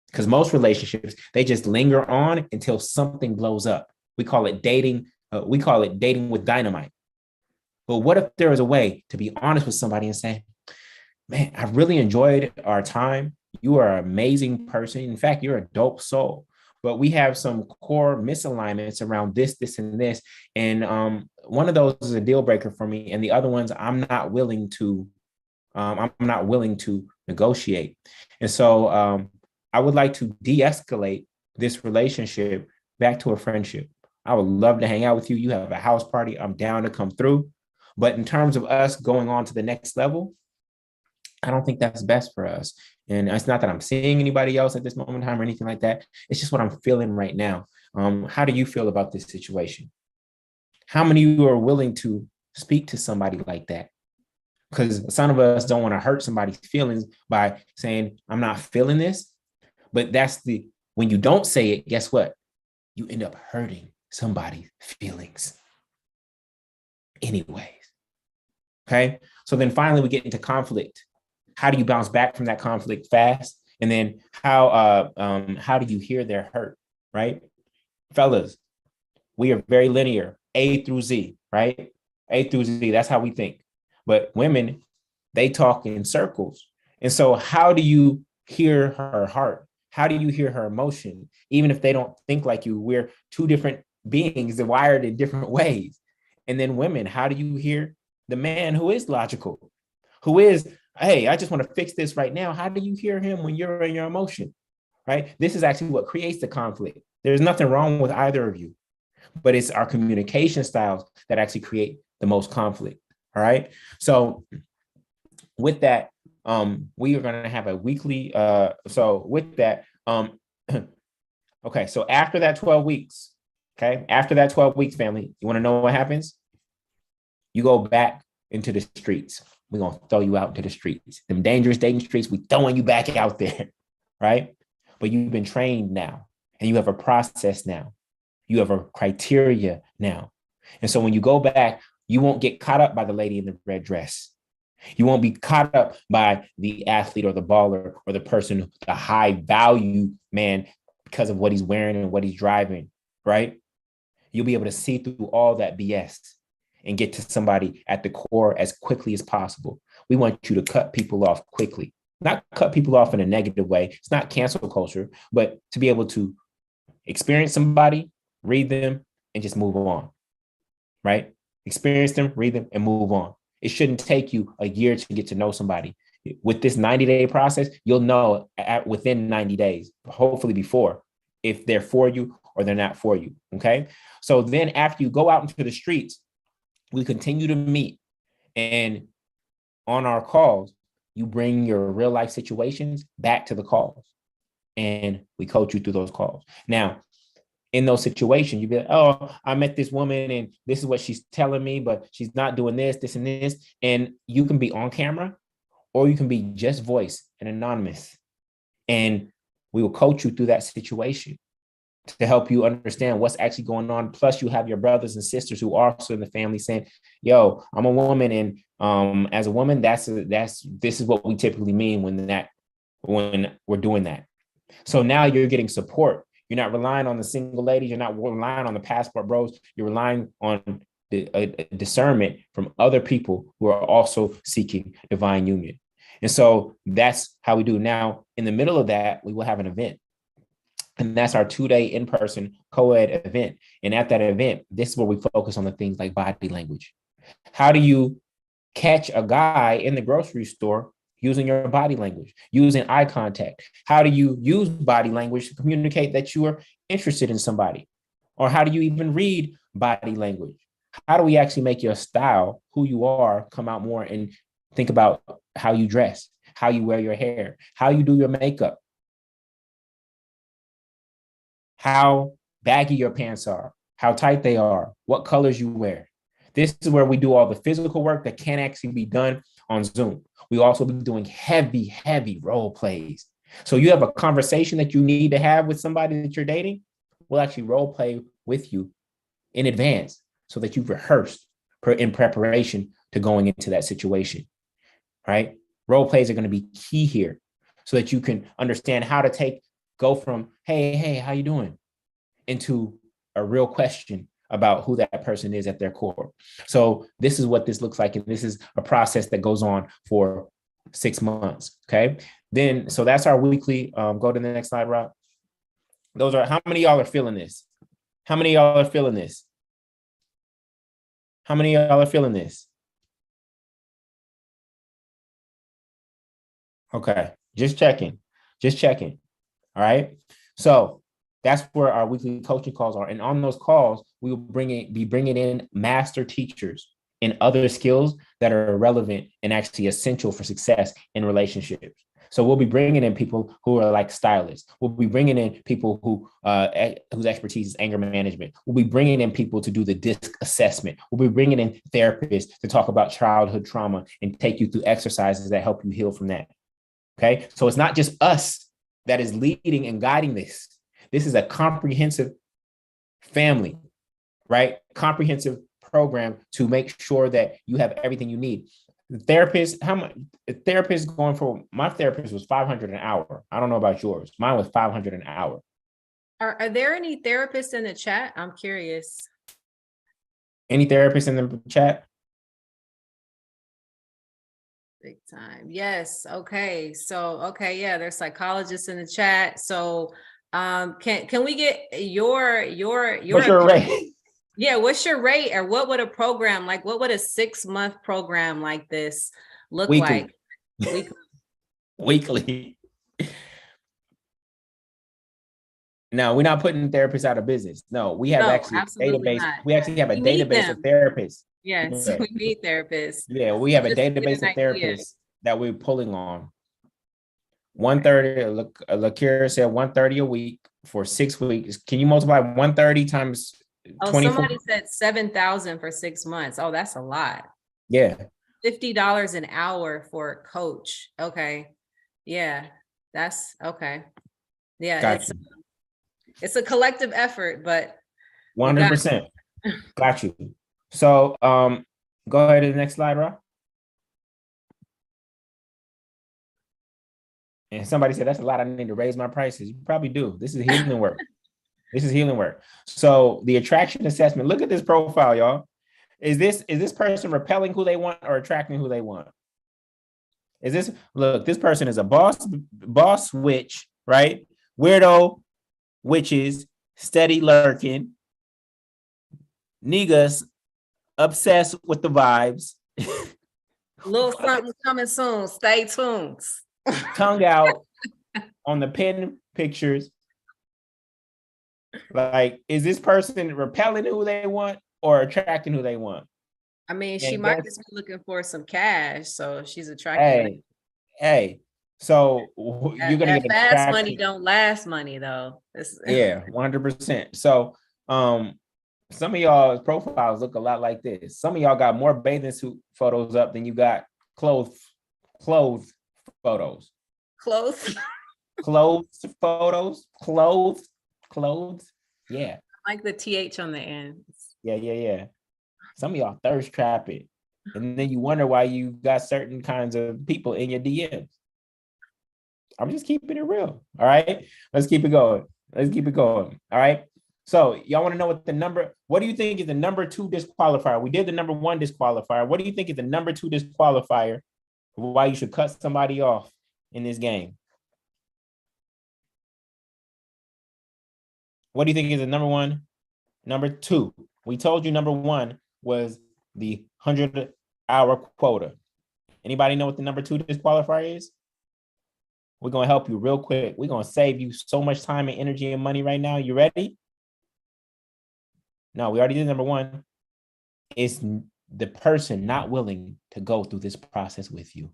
Because most relationships, they just linger on until something blows up. We call it dating. We call it dating with dynamite. But what if there is a way to be honest with somebody and say, man, I really enjoyed our time. You are an amazing person. In fact, you're a dope soul. But we have some core misalignments around this, and this. And one of those is a deal breaker for me. And the other ones, I'm not willing to negotiate. And so I would like to de-escalate this relationship back to a friendship. I would love to hang out with you. You have a house party. I'm down to come through. But in terms of us going on to the next level, I don't think that's best for us. And it's not that I'm seeing anybody else at this moment in time or anything like that. It's just what I'm feeling right now. How do you feel about this situation? How many of you are willing to speak to somebody like that? Because some of us don't want to hurt somebody's feelings by saying, I'm not feeling this. But when you don't say it, guess what? You end up hurting somebody's feelings anyways. Okay. So then finally we get into conflict. How do you bounce back from that conflict fast? And then how do you hear their hurt, right? Fellas, we are very linear, A through Z, right? A through Z, that's how we think. But women, they talk in circles. And so how do you hear her heart? How do you hear her emotion? Even if they don't think like you, we're two different beings that wired in different ways. And then women, how do you hear the man who is logical, who is, hey, I just want to fix this right now? How do you hear him when you're in your emotion, right? This is actually what creates the conflict. There's nothing wrong with either of you, but it's our communication styles that actually create the most conflict, all right? So with that, we are going to have a weekly, okay, so after that 12 weeks, okay, after that 12 weeks, family, you want to know what happens? You go back into the streets. We're going to throw you out into the streets. Them dangerous dating streets, we throwing you back out there, right? But you've been trained now, and you have a process now. You have a criteria now. And so when you go back, you won't get caught up by the lady in the red dress. You won't be caught up by the athlete or the baller or the person, the high value man, because of what he's wearing and what he's driving, right? You'll be able to see through all that BS and get to somebody at the core as quickly as possible. We want you to cut people off quickly, not cut people off in a negative way. It's not cancel culture, but to be able to experience somebody, read them, and just move on, right? Experience them, read them, and move on. It shouldn't take you a year to get to know somebody. With this 90-day process, you'll know within 90 days, hopefully before, if they're for you or they're not for you, okay? So then after you go out into the streets, we continue to meet, and on our calls, you bring your real life situations back to the calls, and we coach you through those calls. Now, in those situations, you'd be like, oh, I met this woman and this is what she's telling me, but she's not doing this, this, and this. And you can be on camera or you can be just voice and anonymous. And we will coach you through that situation to help you understand what's actually going on. Plus, you have your brothers and sisters who are also in the family saying, yo, I'm a woman. And as a woman, this is what we typically mean when we're doing that. So now you're getting support. You're not relying on the single ladies. You're not relying on the passport bros. You're relying on the discernment from other people who are also seeking divine union. And so that's how we do. Now, in the middle of that, we will have an event. And that's our 2-day in-person co-ed event. And at that event, this is where we focus on the things like body language. How do you catch a guy in the grocery store using your body language, using eye contact? How do you use body language to communicate that you are interested in somebody? Or how do you even read body language? How do we actually make your style, who you are, come out more, and think about how you dress, how you wear your hair, how you do your makeup, how baggy your pants are, how tight they are, what colors you wear. This is where we do all the physical work that can't actually be done on Zoom. We also be doing heavy role plays. So you have a conversation that you need to have with somebody that you're dating, we'll actually role play with you in advance so that you've rehearsed in preparation to going into that situation, right? Role plays are going to be key here so that you can understand how to go from, hey, how you doing? Into a real question about who that person is at their core. So this is what this looks like. And this is a process that goes on for 6 months. Okay. Then, so that's our weekly, go to the next slide, Rob. How many of y'all are feeling this? How many of y'all are feeling this? How many of y'all are feeling this? Okay. Just checking. All right. So that's where our weekly coaching calls are. And on those calls, we will be bringing in master teachers in other skills that are relevant and actually essential for success in relationships. So we'll be bringing in people who are like stylists. We'll be bringing in people who whose expertise is anger management. We'll be bringing in people to do the DISC assessment. We'll be bringing in therapists to talk about childhood trauma and take you through exercises that help you heal from that. Okay, so it's not just us that is leading and guiding this. This is a comprehensive family, right? Comprehensive program to make sure that you have everything you need. The therapist, how much? The therapist going for, my therapist was $500 an hour. I don't know about yours. Mine was $500 an hour. Are there any therapists in the chat? I'm curious. Any therapists in the chat? Big time. Yes. Okay. So, okay. Yeah. There's psychologists in the chat. So, can we get your What's your rate? Yeah, what's your rate, or what would a program like? What would a 6-month program like this look Weekly. like? Weekly. No, we're not putting therapists out of business. No, we have actually a database. Not. We actually have a database of therapists. Yes, Yeah. we need therapists. Yeah, we have a database of therapists that we're pulling on. 130, Lakira said 130 a week for 6 weeks. Can you multiply 130 times 24? Somebody said 7,000 for 6 months. Oh, that's a lot. Yeah. $50 an hour for a coach. Okay. Yeah, that's okay. Yeah, it's a collective effort, but 100%. Got you. So go ahead to the next slide, Rob. And somebody said that's a lot. I need to raise my prices. You probably do. This is healing work. This is healing work. So the attraction assessment, look at this profile, y'all. Is this person repelling who they want or attracting who they want? Look, this person is a boss witch, right? Weirdo witches, steady lurking, niggas obsessed with the vibes. Little something coming soon. Stay tuned. Tongue out on the pen pictures. Like, is this person repelling who they want or attracting who they want? I mean, she might just be looking for some cash, so she's attracting. Hey. So you're gonna get fast money don't last money though. Yeah, 100%. So some of y'all's profiles look a lot like this. Some of y'all got more bathing suit photos up than you got clothes photos. Clothes photos. Clothes. Yeah. I like the TH on the end. Yeah. Some of y'all thirst trap it. And then you wonder why you got certain kinds of people in your DMs. I'm just keeping it real. All right. Let's keep it going. All right. So y'all want to know what do you think is the number 2 disqualifier? We did the number 1 disqualifier. What do you think is the number 2 disqualifier? Why you should cut somebody off in this game? What do you think is the number 1? Number 2. We told you number 1 was the 100-hour quota. Anybody know what the number 2 disqualifier is? We're going to help you real quick. We're going to save you so much time and energy and money right now. You ready? No, we already did number 1. It's the person not willing to go through this process with you.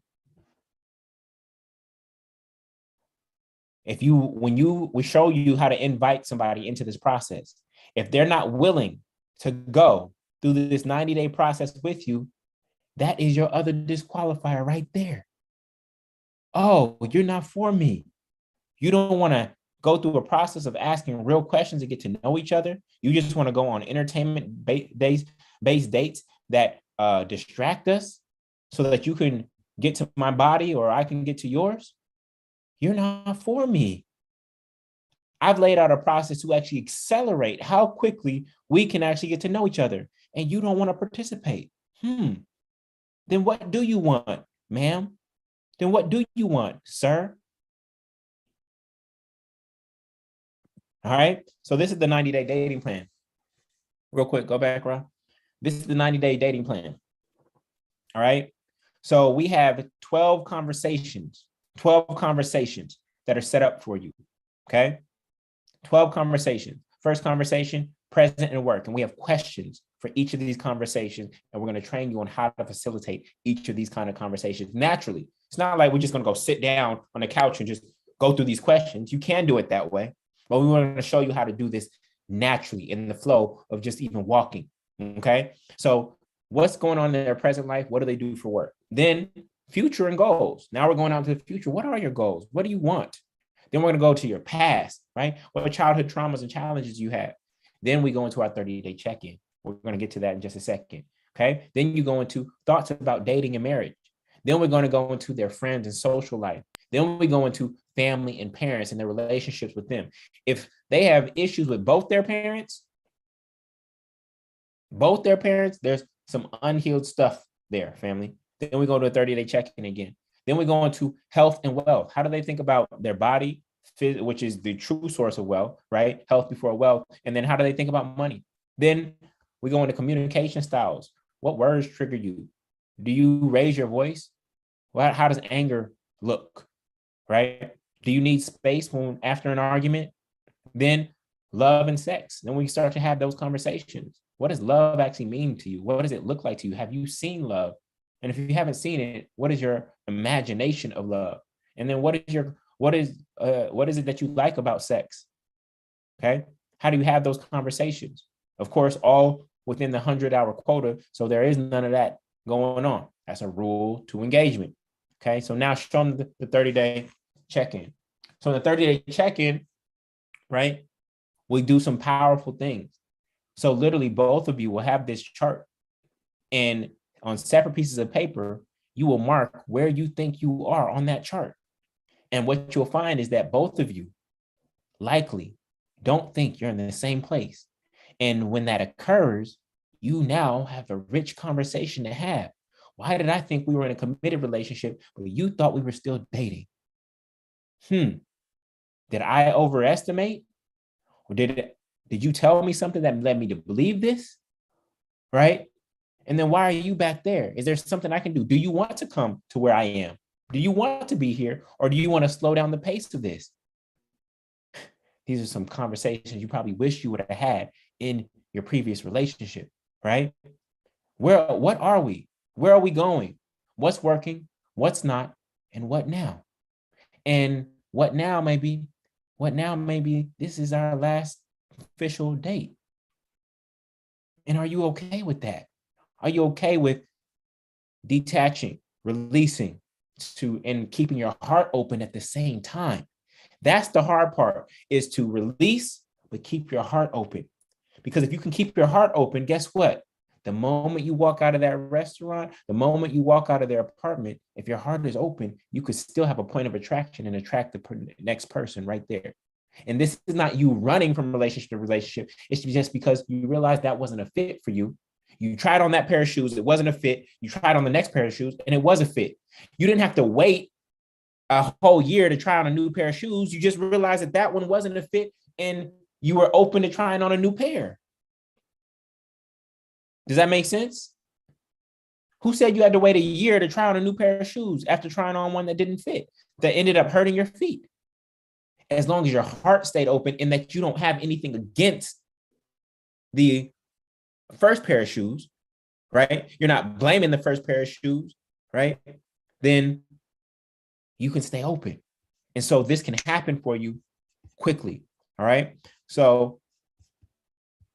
When we show you how to invite somebody into this process, if they're not willing to go through this 90-day process with you, that is your other disqualifier right there. Oh, you're not for me. You don't want to go through a process of asking real questions to get to know each other. You just want to go on entertainment-based dates that distract us so that you can get to my body or I can get to yours. You're not for me. I've laid out a process to actually accelerate how quickly we can actually get to know each other, and you don't want to participate. Then what do you want, ma'am? Then what do you want, sir? All right. So this is the 90-day dating plan. Real quick, go back, Rob. This is the 90-day dating plan. All right. So we have 12 conversations that are set up for you. Okay. 12 conversations. First conversation, present and work. And we have questions for each of these conversations, and we're going to train you on how to facilitate each of these kind of conversations naturally. It's not like we're just going to go sit down on the couch and just go through these questions. You can do it that way, but we want to show you how to do this naturally in the flow of just even walking. Okay. So what's going on in their present life? What do they do for work? Then future and goals. Now we're going on to the future. What are your goals? What do you want? Then we're going to go to your past, right? What childhood traumas and challenges you have. Then we go into our 30-day check-in. We're going to get to that in just a second. Okay. Then you go into thoughts about dating and marriage. Then we're going to go into their friends and social life. Then we go into family and parents and their relationships with them. If they have issues with both their parents, there's some unhealed stuff there, family. Then we go to a 30-day check-in again. Then we go into health and wealth. How do they think about their body, which is the true source of wealth, right? Health before wealth. And then how do they think about money? Then we go into communication styles. What words trigger you? Do you raise your voice? How does anger look, right? Do you need space after an argument? Then love and sex. Then we start to have those conversations. What does love actually mean to you? What does it look like to you? Have you seen love? And if you haven't seen it, what is your imagination of love? And then what is it that you like about sex? Okay. How do you have those conversations? Of course, all within the 100-hour quota. So there is none of that going on. That's a rule to engagement. Okay. So now show them the 30-day check-in. So in the 30-day check-in, right, we do some powerful things. So literally both of you will have this chart, and on separate pieces of paper, you will mark where you think you are on that chart. And what you'll find is that both of you likely don't think you're in the same place. And when that occurs, you now have a rich conversation to have. Why did I think we were in a committed relationship, but you thought we were still dating? Did I overestimate? Or did you tell me something that led me to believe this? Right? And then why are you back there? Is there something I can do? Do you want to come to where I am? Do you want to be here? Or do you want to slow down the pace of this? These are some conversations you probably wish you would have had in your previous relationship, right? What are we? Where are we going? What's working? What's not? And what now? And what now maybe this is our last official date. And are you okay with that? Are you okay with detaching, releasing, and keeping your heart open at the same time? That's the hard part, is to release, but keep your heart open. Because if you can keep your heart open, guess what? The moment you walk out of that restaurant, the moment you walk out of their apartment, if your heart is open, you could still have a point of attraction and attract the next person right there. And this is not you running from relationship to relationship. It's just because you realize that wasn't a fit for you. You tried on that pair of shoes, it wasn't a fit. You tried on the next pair of shoes, and it was a fit. You didn't have to wait a whole year to try on a new pair of shoes. You just realized that that one wasn't a fit, and you were open to trying on a new pair. Does that make sense? Who said you had to wait a year to try on a new pair of shoes after trying on one that didn't fit, that ended up hurting your feet? As long as your heart stayed open and that you don't have anything against the first pair of shoes, right? You're not blaming the first pair of shoes, right? Then you can stay open. And so this can happen for you quickly, all right? So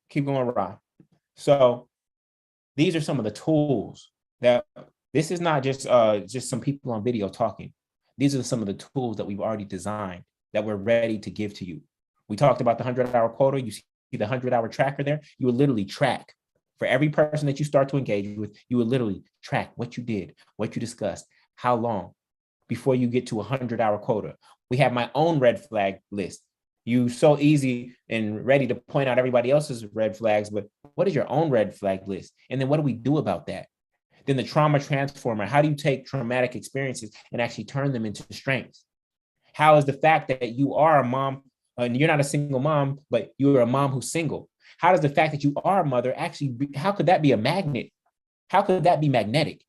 keep going, Rob. So these are some of the tools that, this is not just some people on video talking. These are some of the tools that we've already designed that we're ready to give to you. We talked about the 100-hour quota. You see the 100-hour tracker there. You will literally track for every person that you start to engage with. You will literally track what you did, what you discussed, how long before you get to a 100-hour quota. We have my own red flag list. You so easy and ready to point out everybody else's red flags, but what is your own red flag list? And then what do we do about that? Then the trauma transformer. How do you take traumatic experiences and actually turn them into strengths? How is the fact that you are a mom, and you're not a single mom, but you're a mom who's single? How does the fact that you are a mother actually, how could that be a magnet? How could that be magnetic?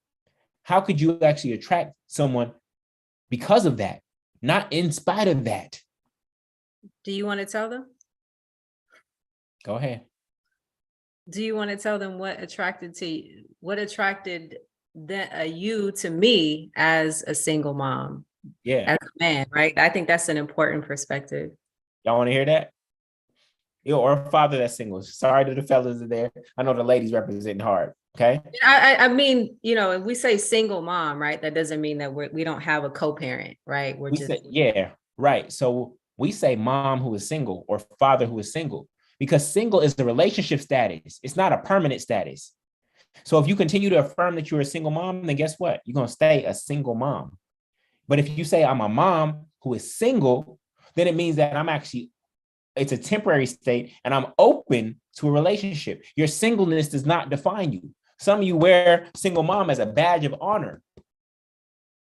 How could you actually attract someone because of that, not in spite of that? Do you want to tell them? Go ahead. Do you want to tell them what attracted you to me as a single mom? Yeah. As a man, right? I think that's an important perspective. Y'all want to hear that? Or a father that's single. Sorry to the fellas are there. I know the ladies representing hard. Okay. I mean, if we say single mom, right, that doesn't mean that we don't have a co-parent, right? Yeah, right. So we say mom who is single or father who is single, because single is the relationship status. It's not a permanent status. So if you continue to affirm that you're a single mom, then guess what? You're going to stay a single mom. But if you say I'm a mom who is single, then it means that it's a temporary state and I'm open to a relationship. Your singleness does not define you. Some of you wear single mom as a badge of honor.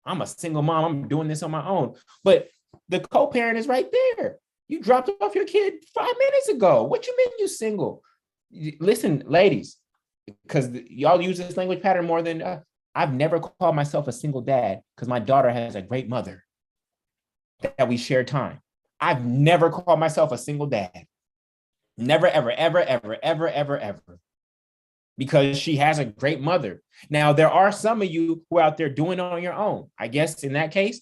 I'm a single mom. I'm doing this on my own. But the co-parent is right there. You dropped off your kid 5 minutes ago. What you mean you single? Listen, ladies, because y'all use this language pattern more than I've never called myself a single dad because my daughter has a great mother that we share time. I've never called myself a single dad. Never, ever, ever, ever, ever, ever, ever. Because she has a great mother. Now, there are some of you who are out there doing it on your own. I guess in that case,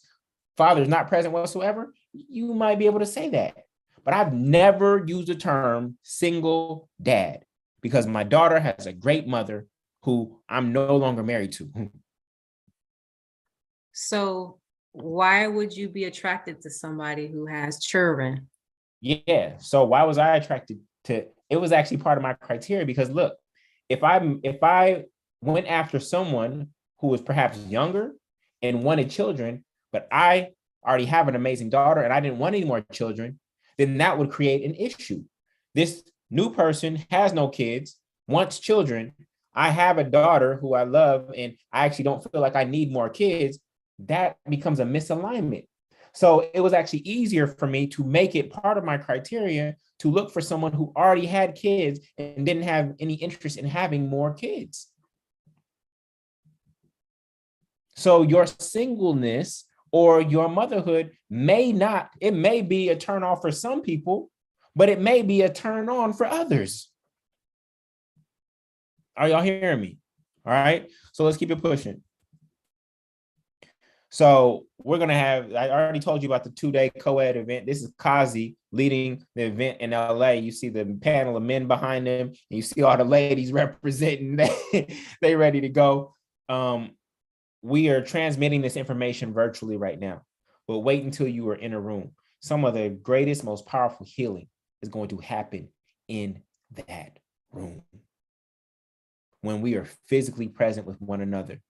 father's not present whatsoever. You might be able to say that. But I've never used the term single dad because my daughter has a great mother who I'm no longer married to. So why would you be attracted to somebody who has children? Yeah. So why was I attracted to? It was actually part of my criteria because look, if I went after someone who was perhaps younger and wanted children, but I already have an amazing daughter and I didn't want any more children, then that would create an issue. This new person has no kids, wants children. I have a daughter who I love, and I actually don't feel like I need more kids. That becomes a misalignment. So it was actually easier for me to make it part of my criteria to look for someone who already had kids and didn't have any interest in having more kids. So your singleness or your motherhood may be a turn off for some people, but it may be a turn on for others. Are y'all hearing me? All right. So let's keep it pushing. So we're going to I already told you about the 2-day co-ed event. This is Kazi leading the event in LA. You see the panel of men behind them, and you see all the ladies representing. They ready to go. We are transmitting this information virtually right now, but wait until you are in a room. Some of the greatest, most powerful healing is going to happen in that room. When we are physically present with one another,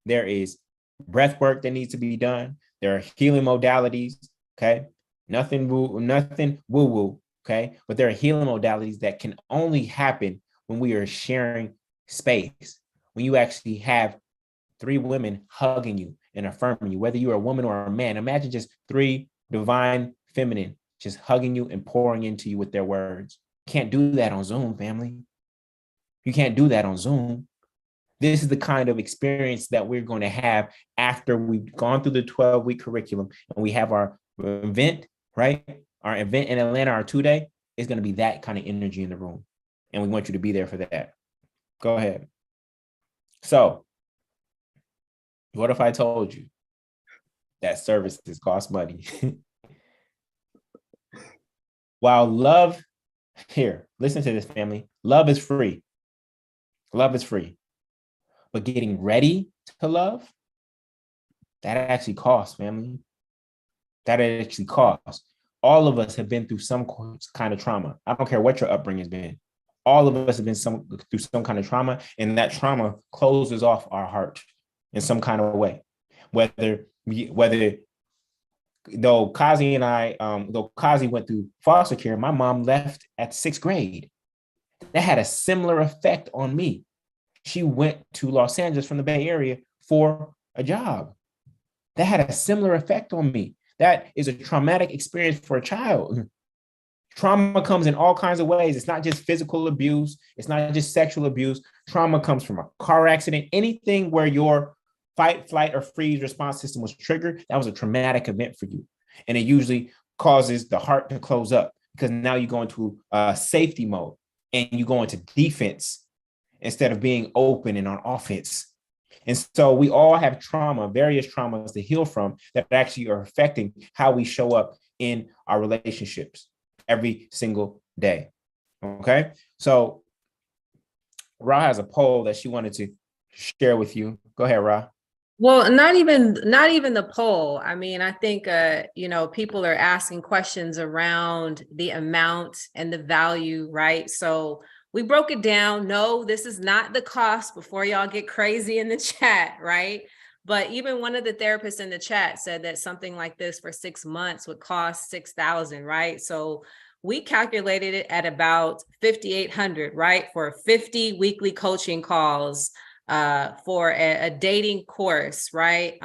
there is breath work that needs to be done. There are healing modalities, okay? Nothing woo-woo, okay? But there are healing modalities that can only happen when we are sharing space. When you actually have 3 women hugging you and affirming you, whether you're a woman or a man. Imagine just 3 divine feminine just hugging you and pouring into you with their words. Can't do that on Zoom, family. You can't do that on Zoom. This is the kind of experience that we're going to have after we've gone through the 12-week curriculum and we have our event, right? Our event in Atlanta, our 2-day, is going to be that kind of energy in the room. And we want you to be there for that. Go ahead. So, what if I told you that services cost money? While love, here, listen to this, family. Love is free. Love is free. But getting ready to love, that actually costs, family. That actually costs. All of us have been through some kind of trauma. I don't care what your upbringing has been. All of us have been through some kind of trauma, and that trauma closes off our heart in some kind of way. Though Kazi went through foster care, my mom left at 6th grade. That had a similar effect on me. She went to Los Angeles from the Bay Area for a job. That had a similar effect on me. That is a traumatic experience for a child. Trauma comes in all kinds of ways. It's not just physical abuse. It's not just sexual abuse. Trauma comes from a car accident. Anything where your fight, flight, or freeze response system was triggered, that was a traumatic event for you. And it usually causes the heart to close up because now you go into safety mode. and you go into defense instead of being open and on offense. And so we all have trauma, various traumas to heal from that actually are affecting how we show up in our relationships every single day. Okay. So Ra has a poll that she wanted to share with you. Go ahead, Ra. Well, not even the poll. I mean, I think, people are asking questions around the amount and the value, right? So we broke it down. No, this is not the cost before y'all get crazy in the chat, right? But even one of the therapists in the chat said that something like this for 6 months would cost $6,000, right? So we calculated it at about $5,800, right? For 50 weekly coaching calls, for a dating course, right?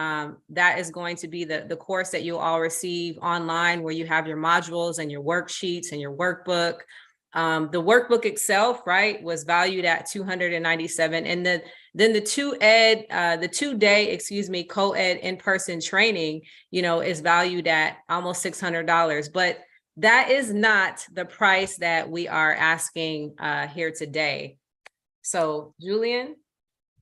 That is going to be the course that you'll all receive online, where you have your modules and your worksheets and your workbook. The workbook itself, right, was valued at $297, and then the 2-day, co-ed in-person training, is valued at almost $600. But that is not the price that we are asking here today. So, Jullien.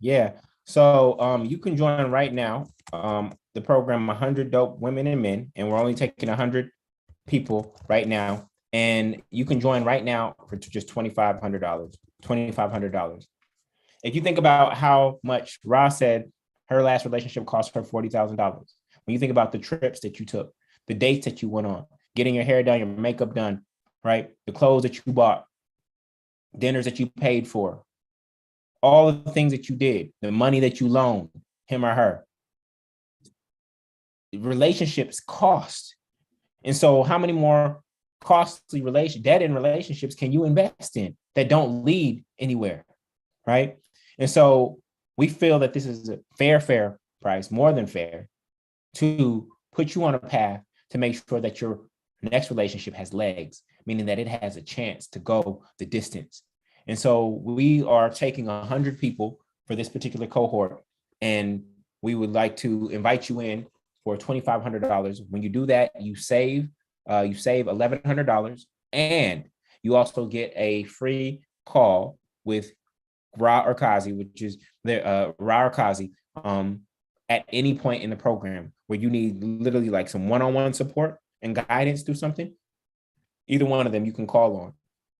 Yeah. So you can join right now. The program 100 Dope Women and Men, and we're only taking 100 people right now. And you can join right now for just $2,500. $2,500. If you think about how much Ra said her last relationship cost her $40,000. When you think about the trips that you took, the dates that you went on, getting your hair done, your makeup done, right? The clothes that you bought, dinners that you paid for, all the things that you did, the money that you loaned him or her. Relationships cost. And so how many more costly dead-end relationships can you invest in that don't lead anywhere, right? And so we feel that this is a fair price, more than fair, to put you on a path to make sure that your next relationship has legs, meaning that it has a chance to go the distance. And so we are taking 100 people for this particular cohort, and we would like to invite you in for $2,500. When you do that, you save $1,100, and you also get a free call with Ra or Kazi, which is the Ra or Kazi, at any point in the program where you need literally like some one-on-one support and guidance through something. Either one of them you can call on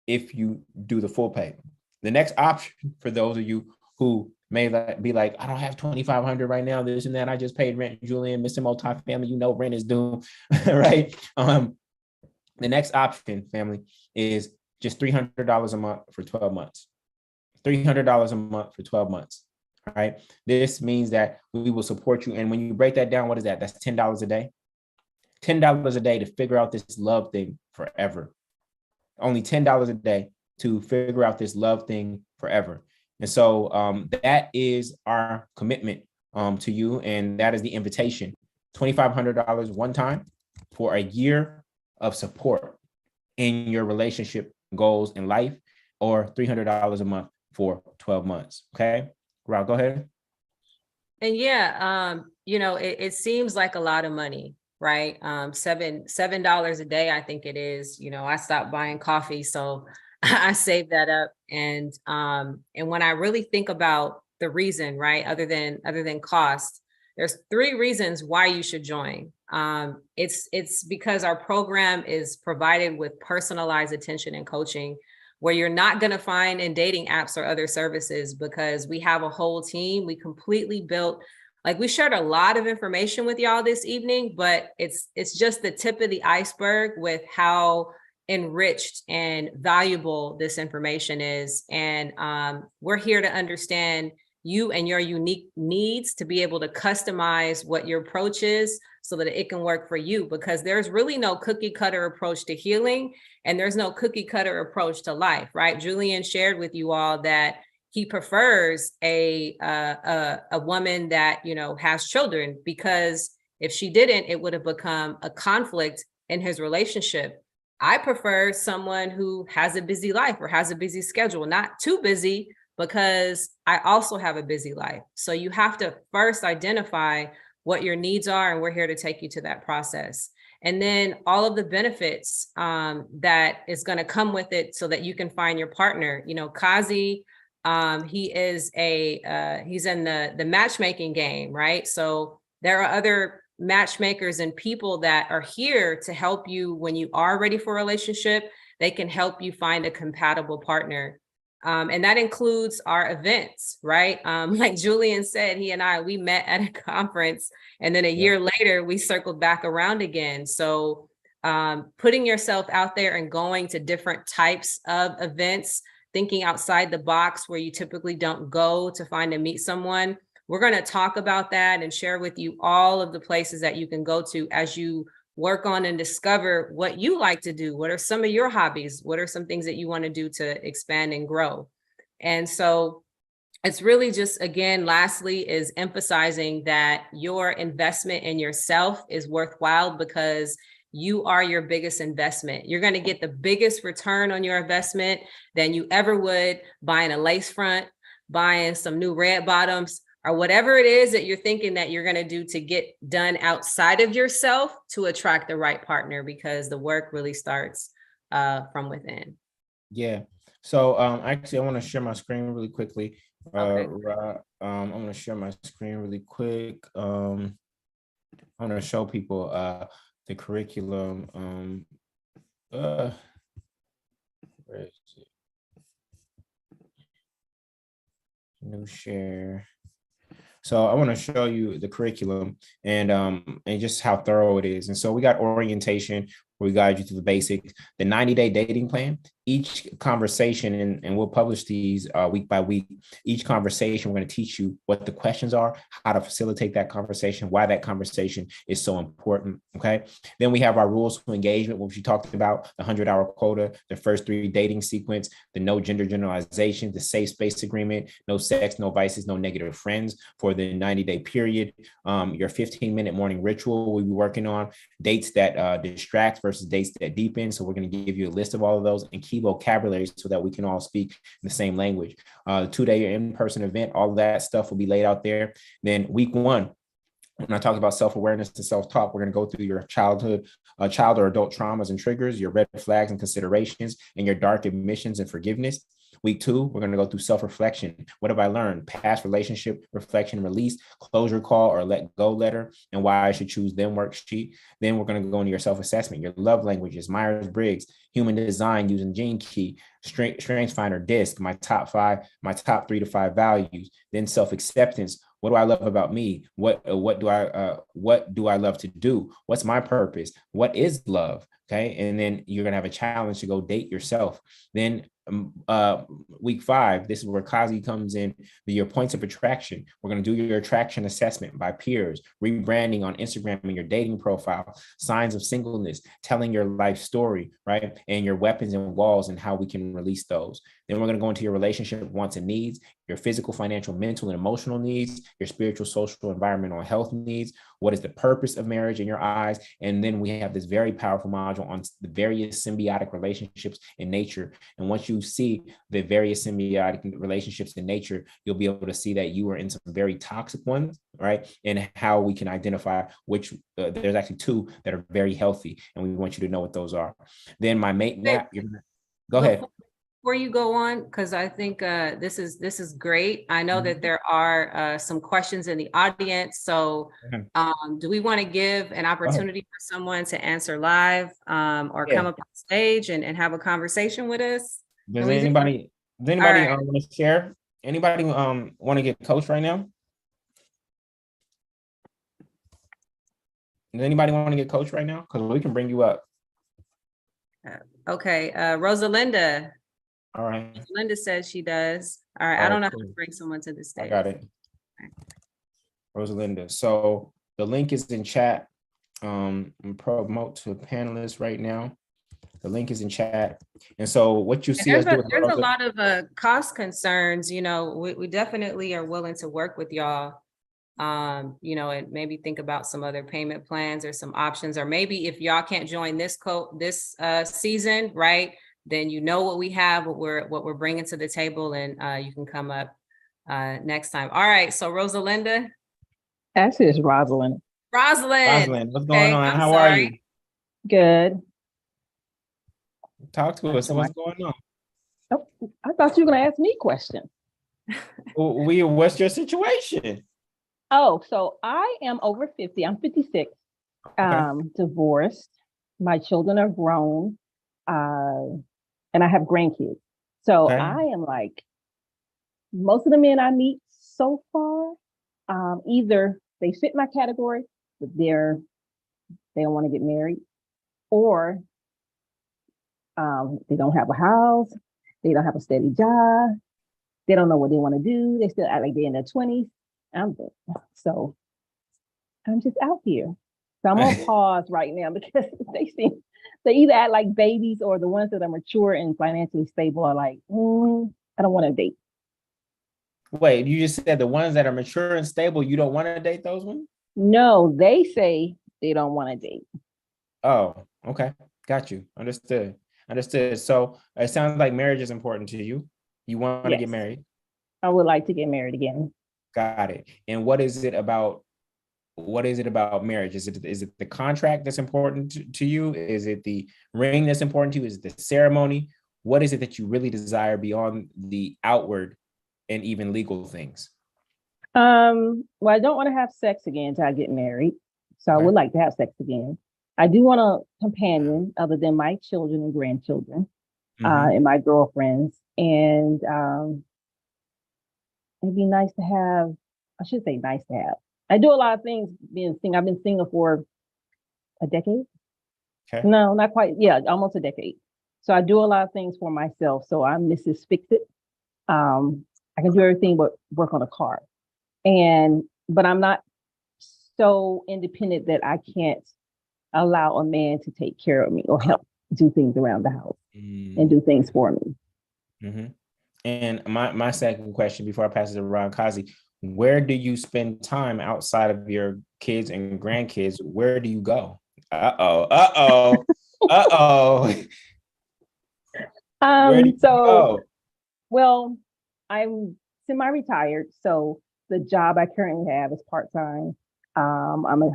if you do the full pay. The next option for those of you who may be like, I don't have $2,500 right now, this and that, I just paid rent, Jullien, Mr. Multifamily, rent is due, right? The next option, family, is just $300 a month for 12 months. $300 a month for 12 months, all right? This means that we will support you. And when you break that down, what is that? That's $10 a day. $10 a day to figure out this love thing forever. Only $10 a day to figure out this love thing forever. And so that is our commitment to you. And that is the invitation. $2,500 one time for a year of support in your relationship goals in life, or $300 a month for 12 months. Okay, Rob, go ahead. And yeah, it seems like a lot of money, right? $7 a day, I think it is. I stopped buying coffee, so I saved that up. And when I really think about the reason, right, other than cost, there's 3 reasons why you should join. It's because our program is provided with personalized attention and coaching, where you're not going to find in dating apps or other services, because we have a whole team. We completely built, we shared a lot of information with y'all this evening, but it's just the tip of the iceberg with how enriched and valuable this information is. And we're here to understand you and your unique needs to be able to customize what your approach is so that it can work for you, because there's really no cookie cutter approach to healing, and there's no cookie cutter approach to life, right? Jullien shared with you all that he prefers a woman that, has children, because if she didn't, it would have become a conflict in his relationship. I prefer someone who has a busy life or has a busy schedule, not too busy, because I also have a busy life. So you have to first identify what your needs are, and we're here to take you to that process. and then all of the benefits that is going to come with it so that you can find your partner. You know, Kazi, he is he's in the matchmaking game, right? So there are other matchmakers and people that are here to help you when you are ready for a relationship. They can help you find a compatible partner. And that includes our events, right? Like Jullien said, we met at a conference, and then a year later we circled back around again. So putting yourself out there and going to different types of events, thinking outside the box where you typically don't go to find and meet someone. We're going to talk about that and share with you all of the places that you can go to as you work on and discover what you like to do. What are some of your hobbies? What are some things that you want to do to expand and grow? And so it's really just, again, lastly, is emphasizing that your investment in yourself is worthwhile because you are your biggest investment. You're going to get the biggest return on your investment than you ever would buying a lace front, buying some new red bottoms, or whatever it is that you're thinking that you're going to do to get done outside of yourself to attract the right partner, because the work really starts from within. Yeah. So actually, I want to share my screen really quickly. Okay. I'm going to share my screen really quick. I want to show people the curriculum. Where is it? New share. So I want to show you the curriculum and just how thorough it is. And so we got orientation, where we guide you through the basics, the 90-day dating plan. Each conversation, and we'll publish these week by week. Each conversation, we're going to teach you what the questions are, how to facilitate that conversation, why that conversation is so important. Okay. Then we have our rules to engagement, which we talked about, the 100-hour quota, the first 3 dating sequence, the no gender generalization, the safe space agreement, no sex, no vices, no negative friends for the 90-day period. Your 15-minute morning ritual we'll be working on, dates that distract versus dates that deepen. So we're going to give you a list of all of those and key vocabulary so that we can all speak the same language. 2-day in-person event, all of that stuff will be laid out there. Then week 1, when I talk about self-awareness and self-talk, we're going to go through your child or adult traumas and triggers, your red flags and considerations, and your dark admissions and forgiveness. Week 2, we're going to go through self-reflection. What have I learned? Past relationship, reflection, release, closure call or let go letter, and why I should choose them worksheet. Then we're going to go into your self-assessment, your love languages, Myers-Briggs, human design using Gene Key, Strengths Finder, DISC, my top 3 to 5 values. Then self-acceptance. What do I love about me? What do I love to do? What's my purpose? What is love? Okay. And then you're going to have a challenge to go date yourself. Then week 5, this is where Kazi comes in, your points of attraction. We're going to do your attraction assessment by peers, rebranding on Instagram and your dating profile, signs of singleness, telling your life story, right? And your weapons and walls and how we can release those. Then we're going to go into your relationship wants and needs, your physical, financial, mental, and emotional needs, your spiritual, social, environmental, health needs. What is the purpose of marriage in your eyes? And then we have this very powerful module on the various symbiotic relationships in nature. And once you see the various symbiotic relationships in nature, you'll be able to see that you are in some very toxic ones, right? And how we can identify which, there's actually 2 that are very healthy, and we want you to know what those are. Then my mate map, go ahead. Before you go on, because I think this is great. I know that there are some questions in the audience. So do we want to give an opportunity for someone to answer live or come up on stage and have a conversation with us? Does anybody want to share? Anybody want to get coached right now? Does anybody want to get coached right now? Because we can bring you up. Okay, Rosalinda. All right. Linda says she does. All right. I don't know how to bring someone to the stage. I got it. Rosalinda. So the link is in chat. I'm promote to panelists right now. The link is in chat. And so what you see us do, there's a lot of cost concerns. You know, we definitely are willing to work with y'all. You know, and maybe think about some other payment plans or some options, or maybe if y'all can't join this season, right? Then you know what we have, what we're bringing to the table, and you can come up next time. All right, so Rosalinda. Actually, it's Rosalind. Rosalind, what's going on? How are you? Good. Talk to us. What's going on? Oh, I thought you were going to ask me questions. What's your situation? Oh, so I am over 50. I'm 56. Okay. Divorced. My children are grown. And I have grandkids. So Okay. I am like, most of the men I meet so far, either they fit my category, but they don't want to get married, or they don't have a house, they don't have a steady job, they don't know what they want to do, they still act like they're in their 20s. So I'm just out here. So I'm on pause right now because they either act like babies, or the ones that are mature and financially stable are like, I don't want to date. Wait, you just said the ones that are mature and stable, you don't want to date those ones? No, they say they don't want to date. Oh, okay. Got you. Understood. So it sounds like marriage is important to you. You want to get married. I would like to get married again. Got it. And what is it about marriage? Is it the contract that's important to you? Is it the ring that's important to you? Is it the ceremony? What is it that you really desire beyond the outward and even legal things? Well, I don't want to have sex again until I get married. So I would like to have sex again. I do want a companion other than my children and grandchildren, and my girlfriends. And it'd be nice to have, I should say nice to have. I do a lot of things being single. I've been single for a decade. Okay. No, not quite. Yeah, almost a decade. So I do a lot of things for myself. So I'm Mrs. Fix It. I can do everything but work on a car. But I'm not so independent that I can't allow a man to take care of me or help do things around the house and do things for me. Mm-hmm. And my second question before I pass it around, Kazi, where do you spend time outside of your kids and grandkids? Where do you go? Uh-oh. Where do you go? Well, I'm semi-retired, so the job I currently have is part-time. I'm a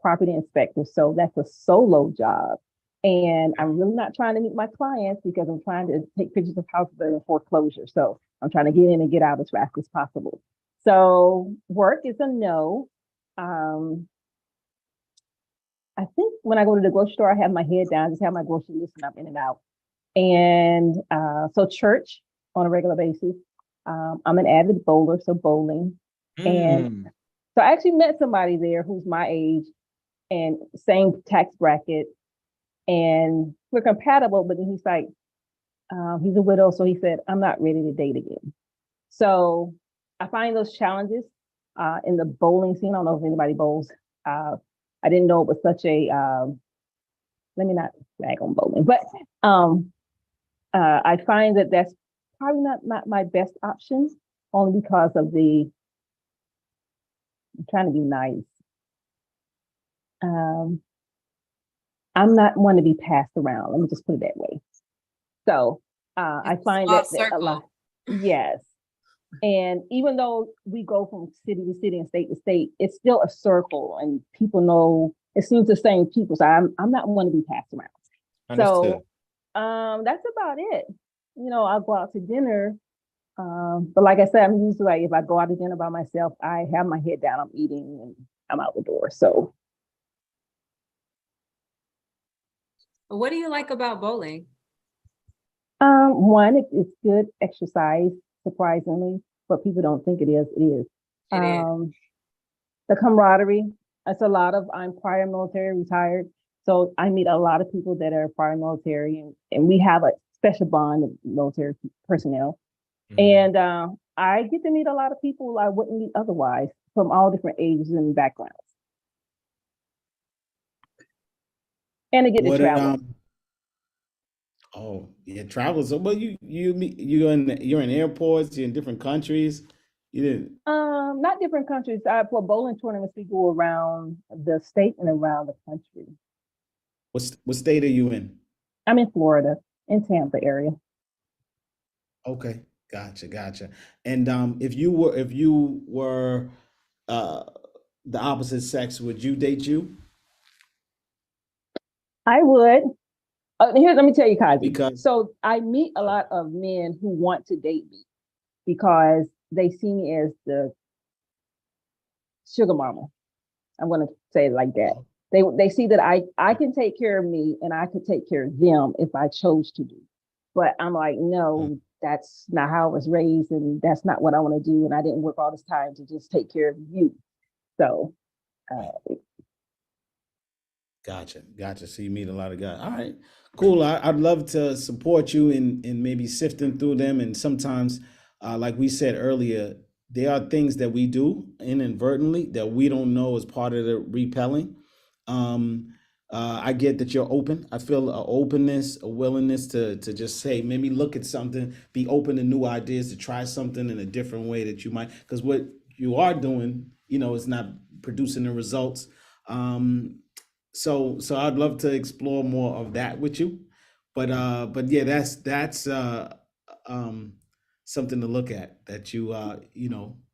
property inspector, so that's a solo job. And I'm really not trying to meet my clients because I'm trying to take pictures of houses that are in foreclosure. So I'm trying to get in and get out as fast as possible. So work is a no. I think when I go to the grocery store, I have my head down, just have my grocery list, and I'm in and out. And so church on a regular basis. I'm an avid bowler, so bowling. And so I actually met somebody there who's my age and same tax bracket, and we're compatible. But then he's like, he's a widow, so he said, I'm not ready to date again. So I find those challenges in the bowling scene. I don't know if anybody bowls. I didn't know it was such a, let me not rag on bowling, but I find that that's probably not my best option, only because of I'm trying to be nice. I'm not one to be passed around. Let me just put it that way. So I find that a lot. Yes. And even though we go from city to city and state to state, it's still a circle, and people know it seems the same people. So I'm not one to be passed around. Understood. So that's about it. I'll go out to dinner. But like I said, I'm usually like, if I go out to dinner by myself, I have my head down, I'm eating, and I'm out the door. So what do you like about bowling? One, it's good exercise, surprisingly, but people don't think it is. It is. The camaraderie. It's a lot of, I'm prior military, retired. So I meet a lot of people that are prior military, and we have a special bond of military personnel. And I get to meet a lot of people I wouldn't meet otherwise, from all different ages and backgrounds. And I get to travel. Oh yeah, travel. So, but you're in airports, you're in different countries. You didn't. Not different countries. For bowling tournaments, we go around the state and around the country. What state are you in? I'm in Florida, in Tampa area. Okay, gotcha. And if you were the opposite sex, would you date you? I would. Let me tell you, Kazi. Because So I meet a lot of men who want to date me because they see me as the sugar mama. I'm going to say it like that. They see that I can take care of me and I could take care of them if I chose to do. But I'm like, no, that's not how I was raised, and that's not what I want to do. And I didn't work all this time to just take care of you. So, Gotcha. So you meet a lot of guys. All right, cool. I'd love to support you in maybe sifting through them. And sometimes, like we said earlier, there are things that we do inadvertently that we don't know as part of the repelling. I get that you're open. I feel a openness, a willingness to just say, maybe look at something, be open to new ideas, to try something in a different way that you might, because what you are doing, is not producing the results. So I'd love to explore more of that with you, but yeah, that's something to look at. That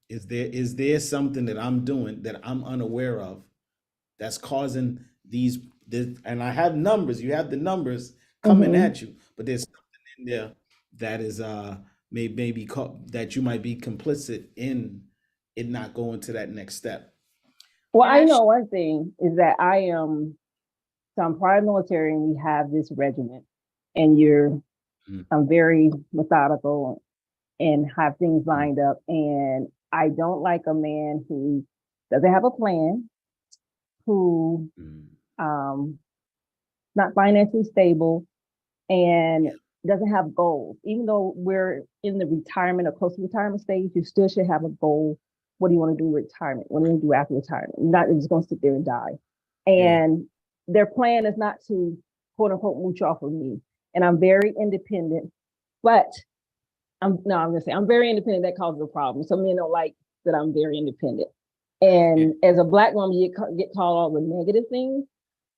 is there something that I'm doing that I'm unaware of that's causing this, and I have numbers. You have the numbers coming at you, but there's something in there that is maybe that you might be complicit in it not going to that next step. well, I know one thing is that I'm prior military, and we have this regiment, and I'm very methodical and have things lined up. And I don't like a man who doesn't have a plan, who not financially stable, and doesn't have goals. Even though we're in the retirement or close to retirement stage, you still should have a goal. What do you want to do in retirement? What do you want to do after retirement? You're not just going to sit there and die. And their plan is not to, quote unquote, mooch off of me. And I'm very independent, but I'm going to say I'm very independent. That causes a problem. Some men don't like that I'm very independent. And as a Black woman, you get called all the negative things.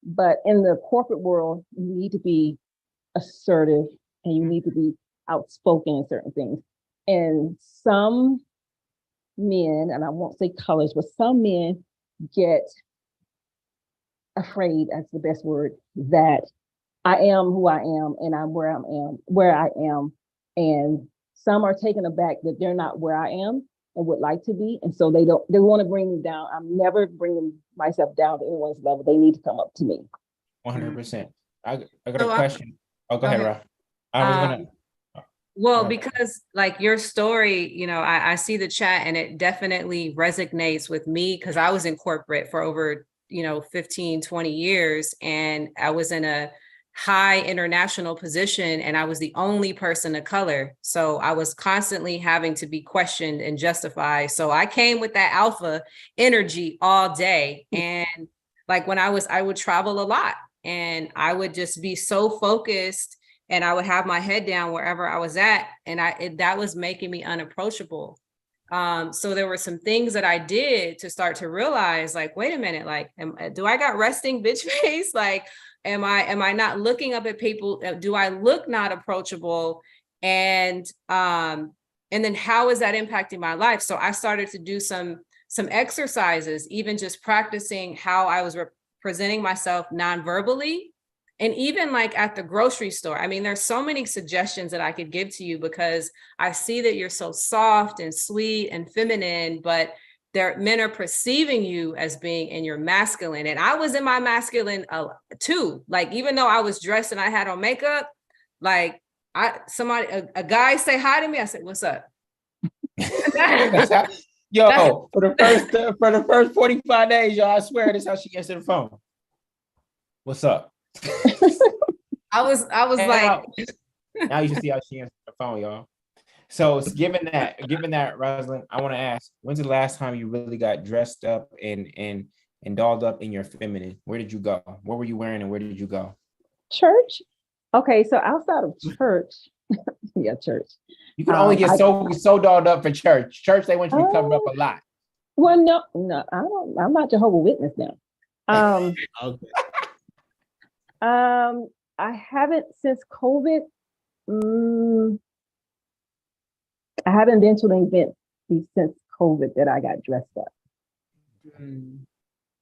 But in the corporate world, you need to be assertive and you need to be outspoken in certain things. And some men, and I won't say colors, but some men get afraid, that's the best word, that I am who I am and I'm where I am. And some are taken aback that they're not where I am and would like to be. And so they want to bring me down. I'm never bringing myself down to anyone's level. They need to come up to me. 100%. I got a question. Go ahead, Ra. I was gonna. Well, because like your story, I see the chat and it definitely resonates with me because I was in corporate for over, 15, 20 years. And I was in a high international position and I was the only person of color. So I was constantly having to be questioned and justified. So I came with that alpha energy all day. And like when I would travel a lot and I would just be so focused and I would have my head down wherever I was at. And that was making me unapproachable. So there were some things that I did to start to realize, like, wait a minute, like, do I got resting bitch face? Like, am I not looking up at people? Do I look not approachable? And then how is that impacting my life? So I started to do some exercises, even just practicing how I was presenting myself non-verbally. And even like at the grocery store, I mean, there's so many suggestions that I could give to you because I see that you're so soft and sweet and feminine, but men are perceiving you as being in your masculine. And I was in my masculine too. Like, even though I was dressed and I had on makeup, like a guy say hi to me, I said, "What's up?" Yo, for the first 45 days, y'all, I swear this is how she answered the phone. What's up? I was like, now you should see how she answered the phone, y'all. So given that, Rosalind, I want to ask, when's the last time you really got dressed up and dolled up in your feminine? Where did you go? What were you wearing and where did you go? Church. Okay, so outside of church, yeah, church. You can only get so dolled up for church. Church, they want you to be covered up a lot. Well, no, I'm not Jehovah's Witness now. Okay. I haven't since COVID. I haven't been to an event since COVID that I got dressed up.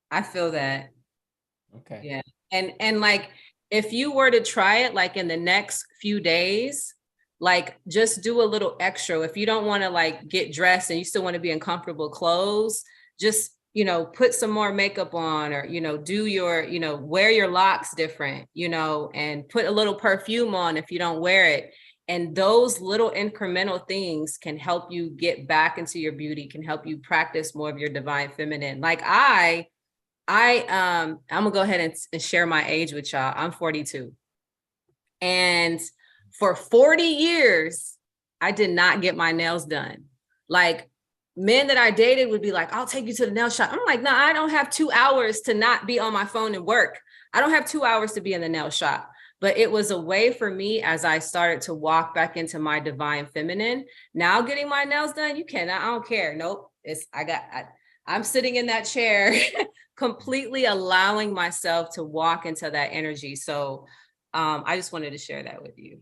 I feel that. Okay. Yeah. And like, if you were to try it like in the next few days, like just do a little extra. If you don't want to like get dressed and you still want to be in comfortable clothes, just, you know, put some more makeup on, or, you know, do your, you know, wear your locks different, you know, and put a little perfume on if you don't wear it. And those little incremental things can help you get back into your beauty, can help you practice more of your divine feminine. Like I'm gonna go ahead and share my age with y'all. I'm 42. And for 40 years, I did not get my nails done. Like, men that I dated would be like, I'll take you to the nail shop. I'm like, no, I don't have 2 hours to not be on my phone and work. I don't have 2 hours to be in the nail shop. But it was a way for me as I started to walk back into my divine feminine. Now getting my nails done, you cannot, I don't care. Nope. I'm sitting in that chair completely allowing myself to walk into that energy. So I just wanted to share that with you.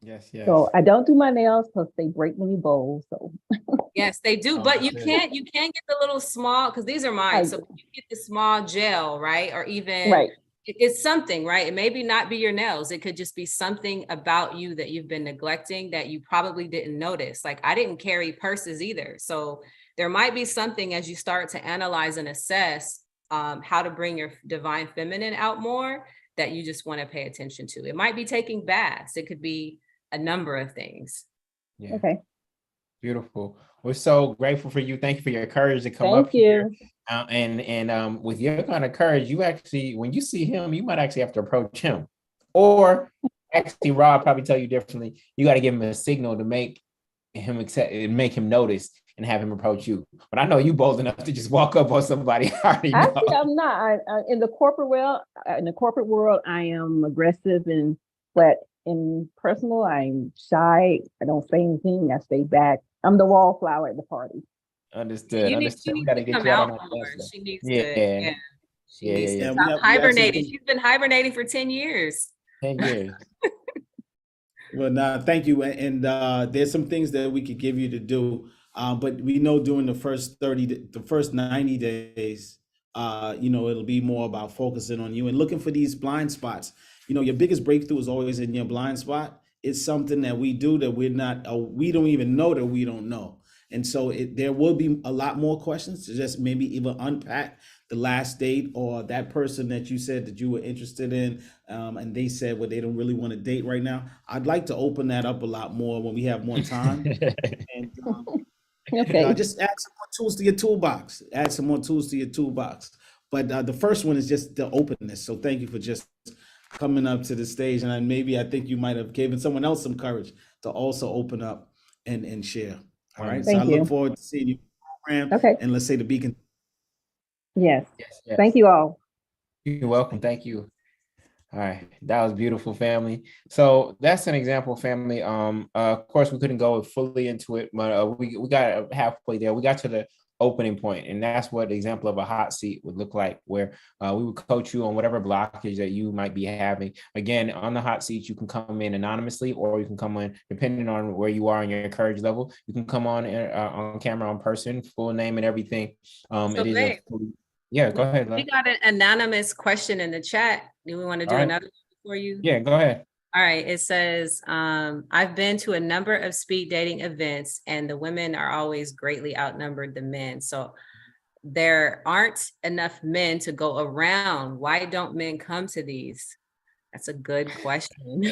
Yes, yes. So I don't do my nails because they break when you bowl. So yes, they do. But you can't get the little small, because these are mine. So you get the small gel, right? Or even right. It's something, right? It maybe not be your nails. It could just be something about you that you've been neglecting that you probably didn't notice. Like, I didn't carry purses either. So there might be something as you start to analyze and assess how to bring your divine feminine out more that you just want to pay attention to. It might be taking baths. It could be a number of things. Yeah. Okay. Beautiful. We're so grateful for you. Thank you for your courage to come Thank up you. here. And with your kind of courage, you actually, when you see him, you might actually have to approach him. Or actually, Rob probably tell you differently. You got to give him a signal to make him make him notice and have him approach you. But I know you bold enough to just walk up on somebody. Actually, I'm not. In the corporate world, I am aggressive, but in personal, I'm shy. I don't say anything. I stay back. I'm the wallflower at the party. Understood. She We needs got to to get come you out out on more. that. She needs Yeah. to. She needs to stop hibernating. She's been hibernating for 10 years. 10 years. Well, thank you. And there's some things that we could give you to do. But we know during the first 90 days, it'll be more about focusing on you and looking for these blind spots. Your biggest breakthrough is always in your blind spot. It's something that we do that we don't even know that we don't know. And so there will be a lot more questions to just maybe even unpack the last date or that person that you said that you were interested in. And they said, well, they don't really want to date right now. I'd like to open that up a lot more when we have more time. And okay. Just add some more tools to your toolbox. But the first one is just the openness. So thank you for just coming up to the stage. And I think you might have given someone else some courage to also open up and share. All right. Thank so you. I look forward to seeing you in the program. Okay. And let's say the beacon. Yes. Thank you all. You're welcome. Thank you. All right. That was beautiful, family. So that's an example, family. Of course, we couldn't go fully into it, but we got halfway there. We got to the opening point, and that's what the example of a hot seat would look like, where we would coach you on whatever blockage that you might be having. Again, on the hot seat, you can come in anonymously, or you can come in, depending on where you are in your courage level, you can come on camera, on person, full name and everything. Yeah, go ahead. We got an anonymous question in the chat. Do we want to do another one for you? Yeah, go ahead. All right. It says, I've been to a number of speed dating events and the women are always greatly outnumbered the men. So there aren't enough men to go around. Why don't men come to these? That's a good question.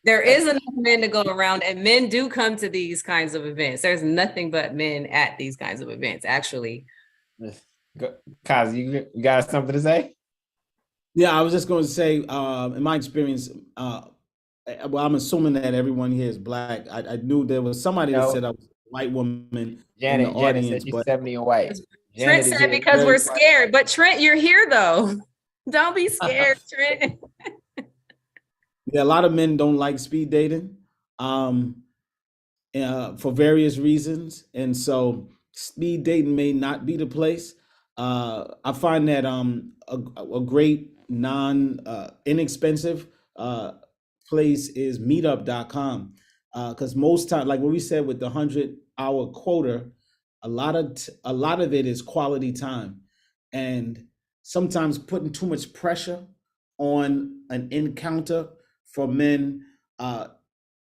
There is enough men to go around, and men do come to these kinds of events. There's nothing but men at these kinds of events, actually. Kazi, you got something to say? Yeah, I was just going to say, in my experience, well, I'm assuming that everyone here is Black. I knew there was somebody that said I was a white woman in the audience. Said she's 70 and white. Trent said because we're scared. But Trent, you're here though. Don't be scared, Trent. Yeah, a lot of men don't like speed dating for various reasons. And so speed dating may not be the place. I find that a great inexpensive place is meetup.com, because most time, like what we said with the 100-hour quota, a lot of it is quality time, and sometimes putting too much pressure on an encounter for men,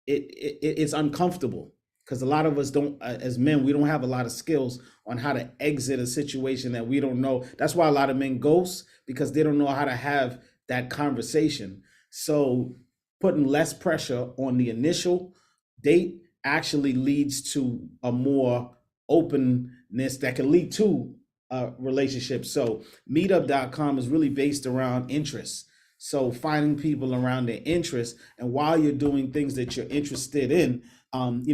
it's uncomfortable because a lot of us don't, as men, we don't have a lot of skills on how to exit a situation that we don't know. That's why a lot of men ghost, because they don't know how to have that conversation. So putting less pressure on the initial date actually leads to a more openness that can lead to a relationship. So meetup.com is really based around interests. So finding people around their interests, and while you're doing things that you're interested in, I've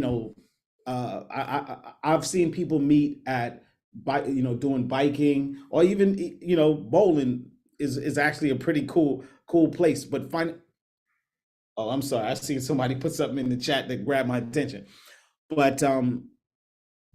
seen people meet at doing biking, or even bowling is actually a pretty cool place. But oh, I'm sorry, I seen somebody put something in the chat that grabbed my attention.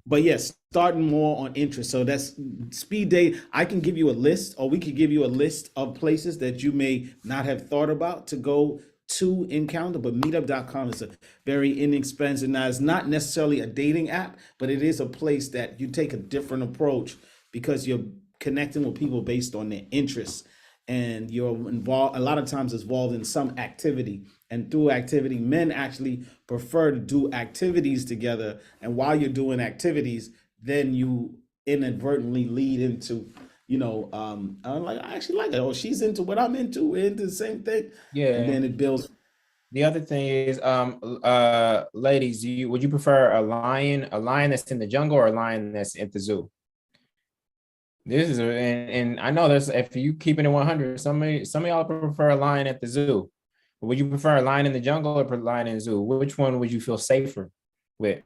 But yes, starting more on interest. So that's speed date. I can give you a list, or we could give you a list of places that you may not have thought about to go to encounter. But meetup.com is a very inexpensive. Now, it's not necessarily a dating app, but it is a place that you take a different approach because you're connecting with people based on their interests. And you're involved, a lot of times involved in some activity. And through activity, men actually prefer to do activities together. And while you're doing activities, then you inadvertently lead into, I'm like, I actually like it. Oh, she's into what I'm into. We're into the same thing. Yeah. And then it builds. The other thing is, ladies, would you prefer a lion that's in the jungle, or a lion that's at the zoo? This is and I know there's, if you keeping it 100, some of y'all prefer a lion at the zoo. Would you prefer a lion in the jungle or a lion in the zoo? Which one would you feel safer with?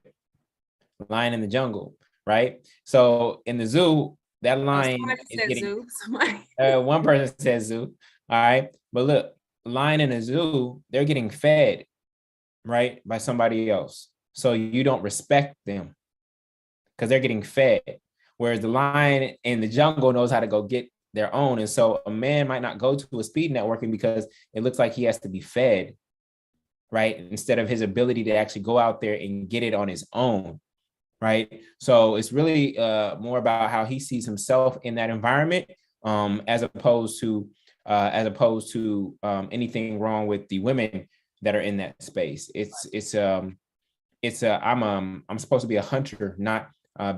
Lion in the jungle, right? So in the zoo, that lion is getting zoo. one person says zoo. All right. But look, lion in the zoo, they're getting fed, right, by somebody else. So you don't respect them because they're getting fed. Whereas the lion in the jungle knows how to go get their own. And so a man might not go to a speed networking because it looks like he has to be fed, right? Instead of his ability to actually go out there and get it on his own, right? So it's really more about how he sees himself in that environment, as opposed to anything wrong with the women that are in that space. I'm supposed to be a hunter, not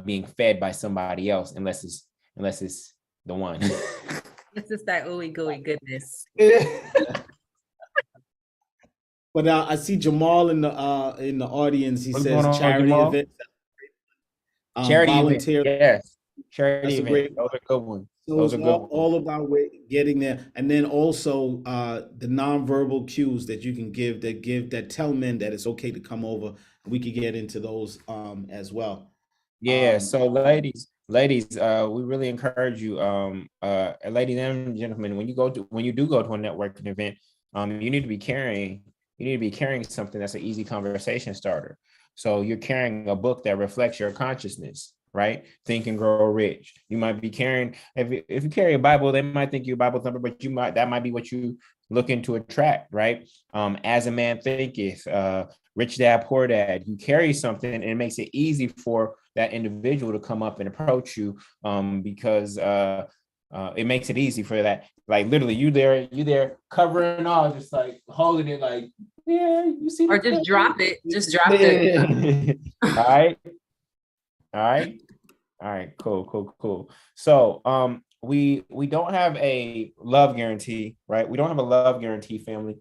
being fed by somebody else, unless it's the one. It's just that ooey gooey goodness. But I see Jamal in the audience. He What's says going on, charity Jamal? event, Charity volunteer. event, yes. Charity That's a event. great. Those are good ones. So Those it's are good ones. all about getting there, and then also the nonverbal cues that you can give that tell men that it's okay to come over. We could get into those as well. Yeah. So ladies, we really encourage you, ladies and gentlemen, when you do go to a networking event, you need to be carrying something that's an easy conversation starter. So you're carrying a book that reflects your consciousness, right? Think and Grow Rich. You might be carrying, if you carry a Bible, they might think you're a Bible thumper, but that might be what you looking to attract, right? As a Man Thinketh, Rich Dad Poor Dad. You carry something, and it makes it easy for that individual to come up and approach you, because it makes it easy for that. Like literally, you there covering all, just like holding it, like, yeah, you see, or just drop it. All right, cool. So we don't have a love guarantee, right? We don't have a love guarantee, family.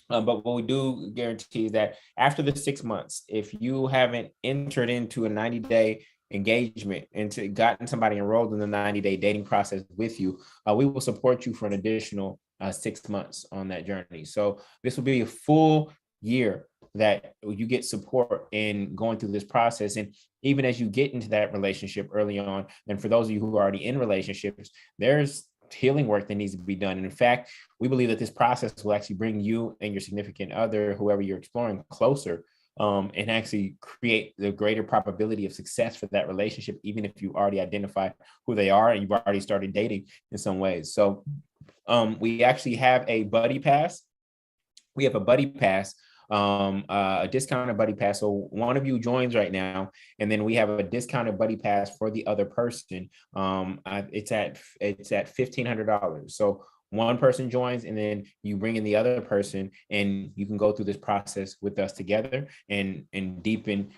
But what we do guarantee is that after the 6 months, if you haven't entered into a 90-day engagement and gotten somebody enrolled in the 90-day dating process with you, we will support you for an additional 6 months on that journey. So this will be a full year that you get support in going through this process. And even as you get into that relationship early on, and for those of you who are already in relationships, there's healing work that needs to be done. And in fact, we believe that this process will actually bring you and your significant other, whoever you're exploring, closer, and actually create the greater probability of success for that relationship, even if you already identify who they are and you've already started dating in some ways. So we actually have a buddy pass. We have a buddy pass, a discounted buddy pass. So one of you joins right now, and then we have a discounted buddy pass for the other person. It's at $1,500. So one person joins and then you bring in the other person, and you can go through this process with us together and deepen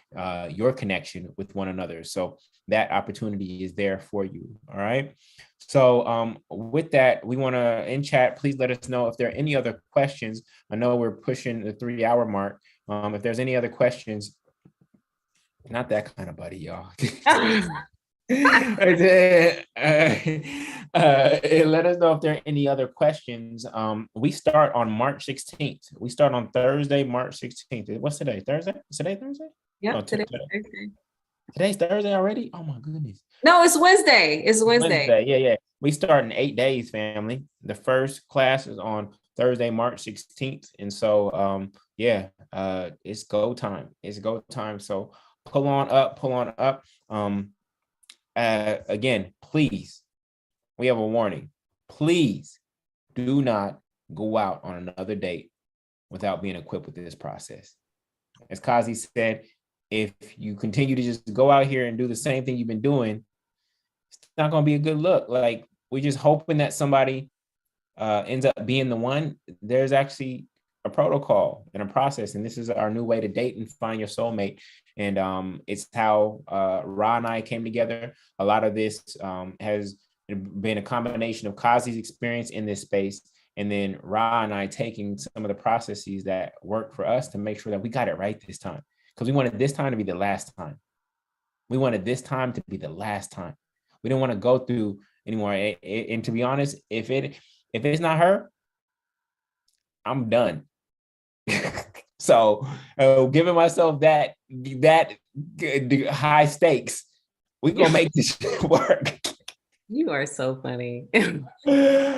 your connection with one another. So that opportunity is there for you. All right. So with that, we want to, in chat, please let us know if there are any other questions. I know we're pushing the 3-hour mark. If there's any other questions, not that kind of buddy, y'all. Let us know if there are any other questions. We start on March 16th. We start on Thursday, March 16th. What's today? Thursday? Is today Thursday? Yeah, No, today's Thursday. Today's Thursday already? Oh my goodness. No, it's Wednesday. It's Wednesday. Yeah. We start in 8 days, family. The first class is on Thursday, March 16th. And so it's go time. It's go time. So pull on up. Again, please, we have a warning. Please do not go out on another date without being equipped with this process. As Kazi said, if you continue to just go out here and do the same thing you've been doing, it's not going to be a good look. Like, we're just hoping that somebody ends up being the one. There's actually a protocol and a process, and this is our new way to date and find your soulmate. And it's how Ra and I came together. A lot of this has been a combination of Kazi's experience in this space, and then Ra and I taking some of the processes that work for us to make sure that we got it right this time, because we wanted this time to be the last time. We wanted this time to be the last time. We didn't want to go through anymore. And to be honest, if it's not her, I'm done. So giving myself that high stakes, we're gonna make this work. You are so funny. We're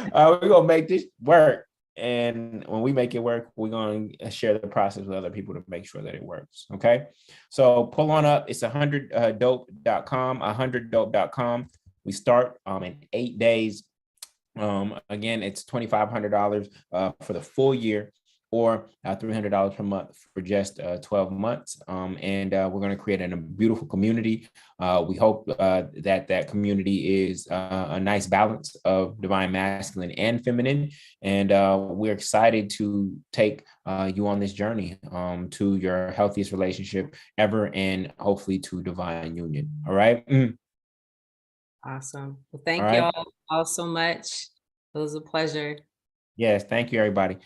gonna make this work. And when we make it work, we're going to share the process with other people to make sure that it works. Okay. So pull on up. It's 100dope.com, 100dope.com. We start in 8 days. Again, it's $2,500 for the full year, or $300 per month for just 12 months. And we're going to create a beautiful community. We hope that community is a nice balance of divine masculine and feminine. And we're excited to take you on this journey to your healthiest relationship ever, and hopefully to divine union. All right. Awesome. Well, thank you all so much. It was a pleasure. Yes. Thank you, everybody.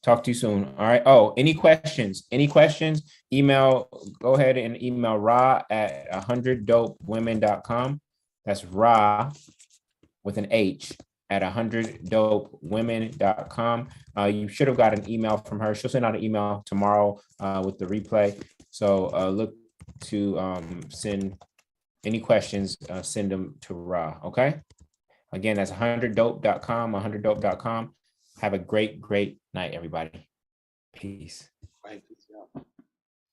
Talk to you soon. All right. Oh, any questions? Email, go ahead and email Ra at 100dopewomen.com. That's Ra with an H at 100dopewomen.com. You should have got an email from her. She'll send out an email tomorrow with the replay. So look to send any questions, send them to Ra. Okay. Again, that's 100dope.com, 100dope.com. Have a great night, everybody. Peace.